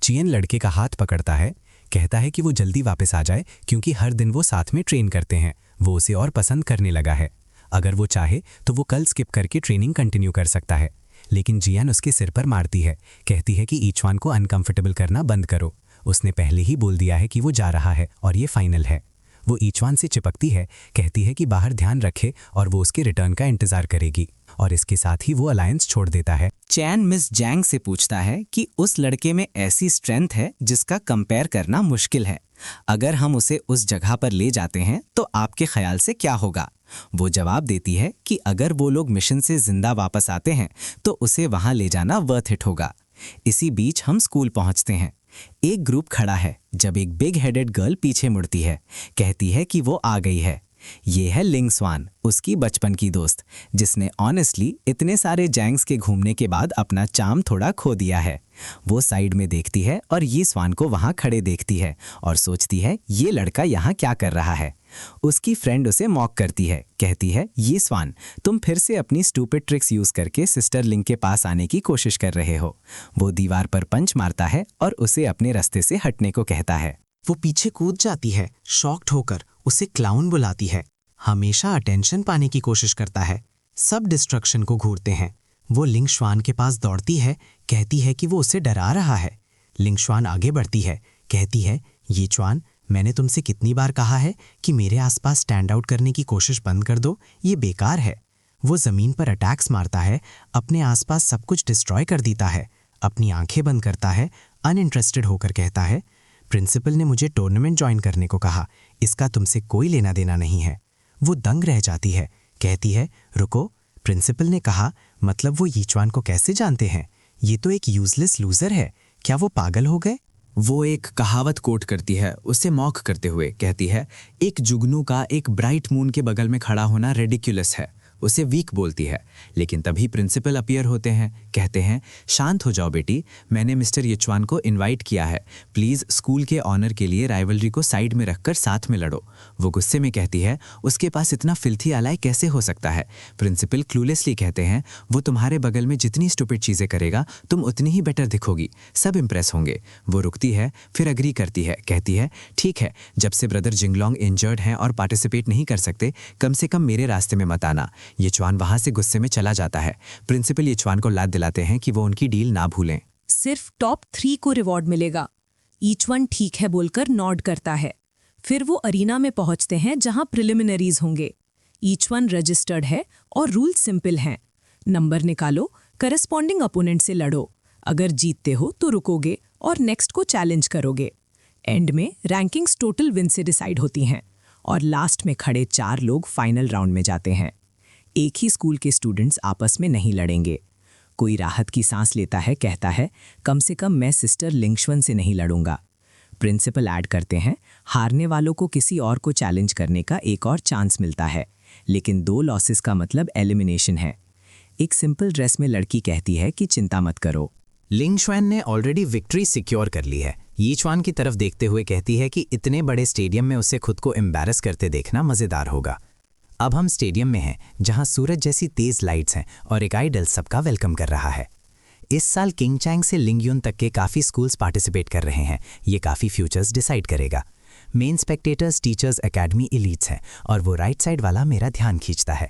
E: चियन लड़के का हाथ पकड़ता है, कहता है कि वो जल्दी वापस आ जाए क्योंकि हर दिन वो साथ में ट्रेन करते हैं, वो उसे और पसंद करने लगा है। अगर वो चाहे तो वो कल स्किप करके ट्रेनिंग कंटिन्यू कर सकता है, लेकिन जियान उसके सिर पर मारती है, कहती है कि ईचवान को अनकंफर्टेबल करना बंद करो, उसने पहले ही बोल दिया है कि वो जा रहा है और ये फाइनल है। वो ईचवान से चिपकती है, कहती है कि बाहर ध्यान रखे और वो उसके रिटर्न का इंतजार करेगी, और इसके साथ ही वो अलायंस छोड़ देता है।
I: चैन मिस जैंग से पूछता है कि उस लड़के में ऐसी स्ट्रेंथ है जिसका कंपेयर करना मुश्किल है, अगर हम उसे उस जगह पर ले जाते हैं तो आपके ख्याल से क्या होगा? वो जवाब देती है कि अगर वो लोग मिशन से जिंदा वापस आते हैं तो उसे वहां ले जाना वर्थ इट होगा। इसी बीच हम स्कूल पहुंचते हैं। एक ग्रुप खड़ा है जब एक बिग हेडेड गर्ल पीछे मुड़ती है, कहती है कि वो आ गई है। ये है लिंग स्वान, उसकी बचपन की दोस्त, जिसने ऑनेस्टली इतने सारे जैंग्स के घूमने के बाद अपना चार्म थोड़ा खो दिया है। वो साइड में देखती है और ये स्वान को वहाँ खड़े देखती है और सोचती है ये लड़का यहाँ क्या कर रहा है। उसकी फ्रेंड उसे मॉक करती है, कहती है ये स्वान, तुम फिर से अपनी स्टूपिड ट्रिक्स यूज करके सिस्टर लिंग के पास आने की कोशिश कर रहे हो। वो दीवार पर पंच मारता है और उसे अपने रास्ते से हटने को कहता है।
A: वो पीछे कूद जाती है, शॉक्ड होकर उसे क्लाउन बुलाती है। हमेशा अटेंशन पाने की कोशिश करता है। सब डिस्ट्रक्शन को घूरते हैं। वो लिंग श्वान के पास दौड़ती है, कहती है कि वो उसे डरा रहा है। लिंग श्वान आगे बढ़ती है, कहती है ये च्वान, मैंने तुमसे कितनी बार कहा है कि मेरे आसपास स्टैंड आउट करने की कोशिश बंद कर दो, ये बेकार है। वो ज़मीन पर अटैक्स मारता है, अपने आसपास सब कुछ डिस्ट्रॉय कर देता है, अपनी आंखें बंद करता है, अनइंटरेस्टेड होकर कहता है प्रिंसिपल ने मुझे टूर्नामेंट ज्वाइन करने को कहा, इसका तुमसे कोई लेना देना नहीं है। वो दंग रह जाती है, कहती है रुको, प्रिंसिपल ने कहा, मतलब वो यीचवान को कैसे जानते हैं? ये तो एक यूजलेस लूजर है, क्या वो पागल हो गए?
J: वो एक कहावत कोट करती है, उसे मॉक करते हुए कहती है एक जुगनू का एक ब्राइट मून के बगल में खड़ा होना रेडिक्यूलस है, उसे वीक बोलती है। लेकिन तभी प्रिंसिपल अपीयर होते हैं, कहते हैं शांत हो जाओ बेटी, मैंने मिस्टर यचवान को इनवाइट किया है, प्लीज़ स्कूल के ऑनर के लिए राइवलरी को साइड में रखकर साथ में लड़ो। वो गुस्से में कहती है उसके पास इतना फिल्थी अलाय कैसे हो सकता है। प्रिंसिपल क्लूलेसली कहते हैं वो तुम्हारे बगल में जितनी स्टूपिड चीज़ें करेगा तुम उतनी ही बेटर दिखोगी, सब इंप्रेस होंगे। वो रुकती है, फिर अग्री करती है, कहती है ठीक है, जब से ब्रदर जिंगलोंग इंजर्ड हैं और पार्टिसिपेट नहीं कर सकते, कम से कम मेरे रास्ते में मत आना। यचवान वहां से गुस्से में चला जाता है। प्रिंसिपल यचवान को याद दिलाते हैं कि वो उनकी डील ना भूलें।
D: सिर्फ टॉप 3 को रिवॉर्ड मिलेगा। ईच वन ठीक है बोलकर नॉड करता है। फिर वो अरीना में पहुंचते हैं जहां प्रिलिमिनरीज होंगे। ईच वन रजिस्टर्ड है और रूल सिंपल हैं। नंबर निकालो, करस्पॉन्डिंग अपोनेंट से लड़ो, अगर जीतते हो तो रुकोगे और नेक्स्ट को चैलेंज करोगे। एंड में रैंकिंग्स टोटल विन से डिसाइड होती हैं और लास्ट में खड़े 4 लोग फाइनल राउंड में जाते हैं। एक ही स्कूल के स्टूडेंट्स आपस में नहीं लड़ेंगे। कोई राहत की सांस लेता है, कहता है कम से कम मैं सिस्टर लिंगश्वन से नहीं लड़ूंगा। प्रिंसिपल ऐड करते हैं हारने वालों को किसी और को चैलेंज करने का एक और चांस मिलता है, लेकिन 2 लॉसेस का मतलब एलिमिनेशन है। एक सिंपल ड्रेस में लड़की कहती है कि चिंता मत करो,
A: लिंगश्वन ने ऑलरेडी विक्ट्री सिक्योर कर ली है। यीचवान की तरफ देखते हुए कहती है कि इतने बड़े स्टेडियम में उसे खुद को एम्बैरस करते देखना मज़ेदार होगा। अब हम स्टेडियम में हैं जहां सूरज जैसी तेज लाइट्स हैं और एक आइडल सबका वेलकम कर रहा है। इस साल किंगचैंग से लिंगयुन तक के काफ़ी स्कूल्स पार्टिसिपेट कर रहे हैं। ये काफ़ी फ्यूचर्स डिसाइड करेगा। Main spectators teachers academy elites हैं और वो राइट साइड वाला मेरा ध्यान खींचता है।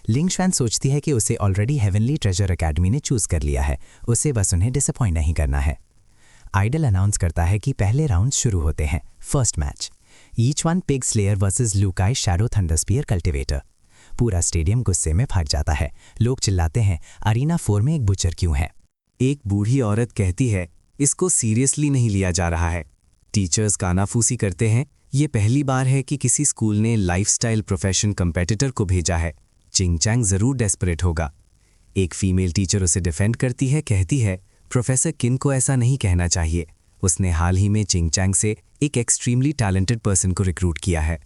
A: लिंगश्वन सोचती है कि उसे ऑलरेडी हेवनली ट्रेजर एकेडमी ने चूज कर लिया है, उसे बस उन्हें डिसअपॉइंट नहीं करना है। आइडल अनाउंस करता है कि पहले राउंड शुरू होते हैं। First match, Yichuan pig slayer versus Lukai shadow thunderspear cultivator. पूरा स्टेडियम गुस्से में भाग जाता है। लोग चिल्लाते हैं अरीना 4 में एक बुचर क्यों है।
E: एक बूढ़ी औरत कहती है इसको सीरियसली नहीं लिया जा रहा है। टीचर्स कानाफूसी करते हैं ये पहली बार है कि किसी स्कूल ने लाइफस्टाइल प्रोफेशन कंपेटिटर को भेजा है, चिंगचैंग जरूर डेस्परेट होगा। एक फीमेल टीचर उसे डिफेंड करती है, कहती है प्रोफेसर किन को ऐसा नहीं कहना चाहिए, उसने हाल ही में चिंगचैंग से एक एक्सट्रीमली टैलेंटेड पर्सन को रिक्रूट किया है।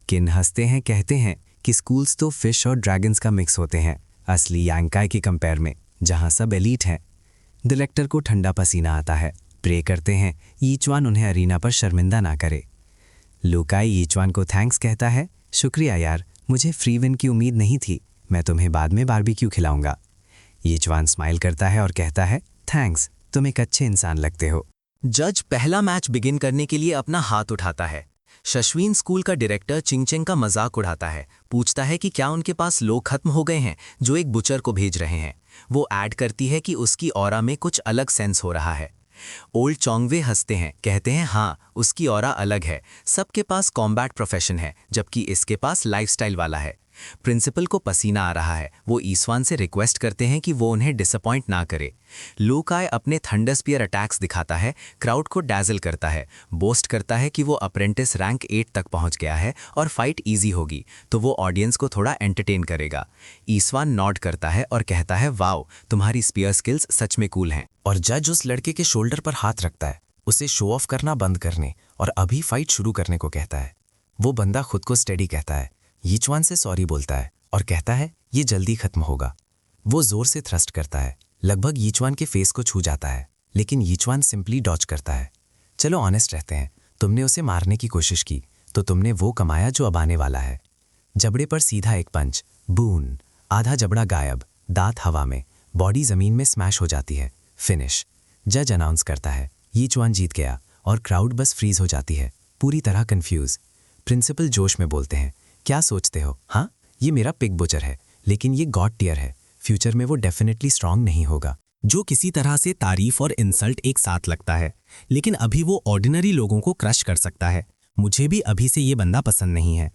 E: किन हंसते हैं, कहते हैं कि स्कूल्स तो फिश और ड्रैगन्स का मिक्स होते हैं, असली यांकाई के कंपेयर में जहां सब एलीट हैं। डायरेक्टर को ठंडा पसीना आता है। प्रे करते हैं यीचवान उन्हें अरीना पर शर्मिंदा ना करे। लूकाई यीचवान को थैंक्स कहता है, शुक्रिया यार, मुझे फ्री विन की उम्मीद नहीं थी, मैं तुम्हें बाद में बारबेक्यू खिलाऊंगा। यीचवान स्माइल करता है और कहता है थैंक्स, तुम एक अच्छे इंसान लगते हो।
I: जज पहला मैच बिगिन करने के लिए अपना हाथ उठाता है। शश्विन स्कूल का डायरेक्टर चिंगचेंग का मजाक उड़ाता है, पूछता है कि क्या उनके पास लोग खत्म हो गए हैं जो एक बुचर को भेज रहे हैं। वो ऐड करती है कि उसकी ऑरा में कुछ अलग सेंस हो रहा है। ओल्ड चोंगवे हंसते हैं, कहते हैं हाँ, उसकी ऑरा अलग है, सबके पास कॉम्बैट प्रोफेशन है जबकि इसके पास लाइफस्टाइल वाला है। प्रिंसिपल को पसीना आ रहा है। वो ईसवान से रिक्वेस्ट करते हैं कि वो उन्हें डिसअपॉइंट ना करे। लूकाई अपने थंडर स्पीयर अटैक्स दिखाता है, क्राउड को डैजल करता है, बोस्ट करता है कि वो अप्रेंटिस रैंक 8 तक पहुंच गया है और फाइट इजी होगी तो वो ऑडियंस को थोड़ा एंटरटेन करेगा। ईसवान नॉड करता है और कहता है वाओ, तुम्हारी स्पीयर स्किल्स सच में कूल हैं।
A: और जज उस लड़के के शोल्डर पर हाथ रखता है, उसे शो ऑफ करना बंद करने और अभी फाइट शुरू करने को कहता है। वो बंदा खुद को स्टेडी कहता है, यीचवान से सॉरी बोलता है और कहता है ये जल्दी खत्म होगा। वो जोर से थ्रस्ट करता है, लगभग यीचवान के फेस को छू जाता है, लेकिन यीचवान सिंपली डॉज करता है। चलो ऑनेस्ट रहते हैं, तुमने उसे मारने की कोशिश की तो तुमने वो कमाया जो अब आने वाला है। जबड़े पर सीधा एक पंच, बून, आधा जबड़ा गायब, दांत हवा में, बॉडी जमीन में स्मैश हो जाती है। फिनिश। जज अनाउंस करता है यीचवान जीत गया और क्राउड बस फ्रीज हो जाती है, पूरी तरह कंफ्यूज। प्रिंसिपल जोश में बोलते हैं क्या सोचते हो, हाँ ये मेरा पिग बुचर है, लेकिन ये गॉड टियर है, फ्यूचर में वो डेफिनेटली स्ट्रांग नहीं होगा।
F: जो किसी तरह से तारीफ और इंसल्ट एक साथ लगता है, लेकिन अभी वो ऑर्डिनरी लोगों को क्रश कर सकता है। मुझे भी अभी से ये बंदा पसंद नहीं है।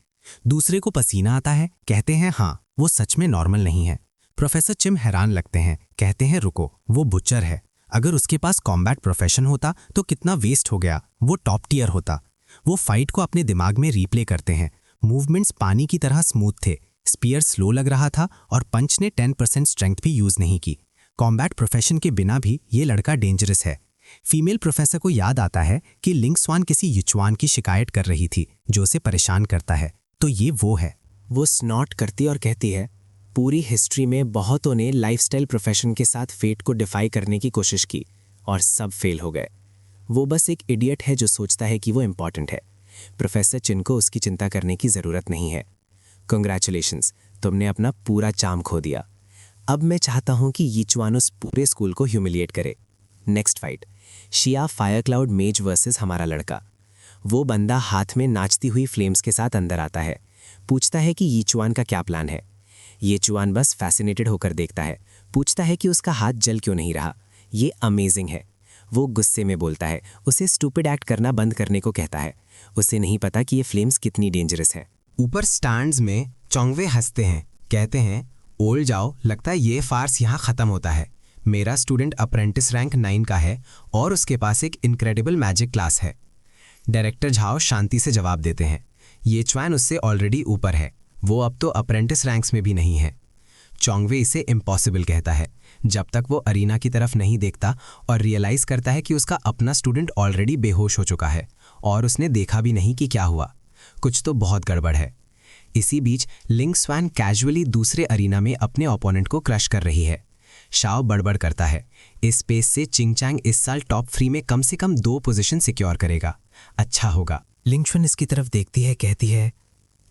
F: दूसरे को पसीना आता है, कहते हैं हाँ वो सच में नॉर्मल नहीं है। प्रोफेसर चिम हैरान लगते हैं, कहते हैं रुको, वो बुचर है, अगर उसके पास कॉम्बैट प्रोफेशन होता तो कितना वेस्ट हो गया, वो टॉप टियर होता। वो फाइट को अपने दिमाग में रीप्ले करते हैं। मूवमेंट्स पानी की तरह स्मूथ थे, स्पीयर स्लो लग रहा था और पंच ने 10% स्ट्रेंथ भी यूज नहीं की। कॉम्बैट प्रोफेशन के बिना भी ये लड़का डेंजरस है। फीमेल प्रोफेसर को याद आता है कि लिंगस्वान किसी यीचवान की शिकायत कर रही थी जो उसे परेशान करता है, तो ये वो है।
A: वो स्नॉट करती और कहती है पूरी हिस्ट्री में बहुतों ने लाइफस्टाइल प्रोफेशन के साथ फेट को डिफाई करने की कोशिश की और सब फेल हो गए। वो बस एक इडियट है जो सोचता है कि वो इम्पॉर्टेंट है। प्रोफेसर चिन को उसकी चिंता करने की ज़रूरत नहीं है। कंग्रेचुलेशंस, तुमने अपना पूरा चार्म खो दिया। अब मैं चाहता हूँ कि यीचुआन उस पूरे स्कूल को ह्यूमिलिएट करे। नेक्स्ट फाइट, शिया फायर क्लाउड मेज वर्सेस हमारा लड़का। वो बंदा हाथ में नाचती हुई फ्लेम्स के साथ अंदर आता है, पूछता है कि यीचुआन का क्या प्लान है। यीचुआन बस फैसिनेटेड होकर देखता है, पूछता है कि उसका हाथ जल क्यों नहीं रहा। ये अमेजिंग है। वो गुस्से में बोलता है, उसे स्टूपिड एक्ट करना बंद करने को कहता है। उसे नहीं पता कि ये फ्लेम्स कितनी डेंजरस है।
H: ऊपर स्टैंड्स में चोंगवे हंसते हैं, कहते हैं ओल्ड जाओ, लगता है ये फार्स यहाँ ख़त्म होता है। मेरा स्टूडेंट अप्रेंटिस रैंक 9 का है और उसके पास एक इनक्रेडिबल मैजिक क्लास है। डायरेक्टर झाओ शांति से जवाब देते हैं, यीचुआन उससे ऑलरेडी ऊपर है, वो अब तो अप्रेंटिस रैंक्स में भी नहीं है। चोंगवे इसे इम्पॉसिबल कहता है, जब तक वो अरीना की तरफ नहीं देखता और रियलाइज़ करता है कि उसका अपना स्टूडेंट ऑलरेडी बेहोश हो चुका है और उसने देखा भी नहीं कि क्या हुआ। कुछ तो बहुत गड़बड़ है। इसी बीच लिंग स्वैन कैजुअली दूसरे अरीना में अपने ओपोनेंट को क्रश कर रही है। शाओ बड़बड़ करता है, इस स्पेस से चिंगचैंग इस साल टॉप 3 में कम से कम 2 पोजीशन सिक्योर करेगा, अच्छा होगा।
A: लिंगशुन इसकी तरफ देखती है, कहती है,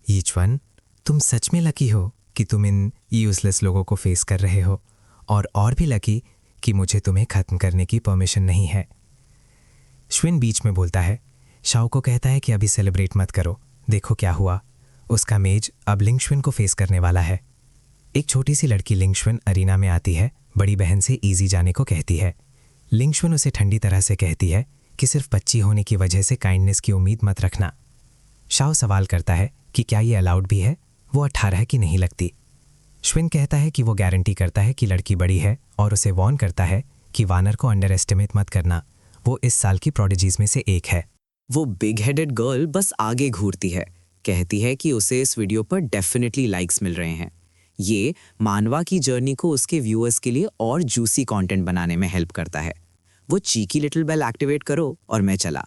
A: यीचुआन तुम सच में लकी हो कि तुम इन यूजलेस लोगों को फेस कर रहे हो, और भी लकी कि मुझे तुम्हें ख़त्म करने की परमिशन नहीं है। श्विन बीच में बोलता है, शाओ को कहता है कि अभी सेलिब्रेट मत करो, देखो क्या हुआ। उसका मेज अब लिंगशुन को फेस करने वाला है। एक छोटी सी लड़की लिंगशुन अरीना में आती है, बड़ी बहन से इजी जाने को कहती है। लिंगशुन उसे ठंडी तरह से कहती है कि सिर्फ बच्ची होने की वजह से काइंडनेस की उम्मीद मत रखना। शाओ सवाल करता है कि क्या ये अलाउड भी है, वो 18 की नहीं लगती। श्विन कहता है कि वो गारंटी करता है कि लड़की बड़ी है और उसे वॉर्न करता है कि वानर को अंडर एस्टिमेट मत करना, वो इस साल की प्रोडिजीज में से एक है।
I: वो बिग हेडेड गर्ल बस आगे घूरती है, कहती है कि उसे इस वीडियो पर डेफिनेटली लाइक्स मिल रहे हैं। ये मानवा की जर्नी को उसके व्यूअर्स के लिए और जूसी कंटेंट बनाने में हेल्प करता है। वो चीकी लिटिल बेल एक्टिवेट करो और मैं चला।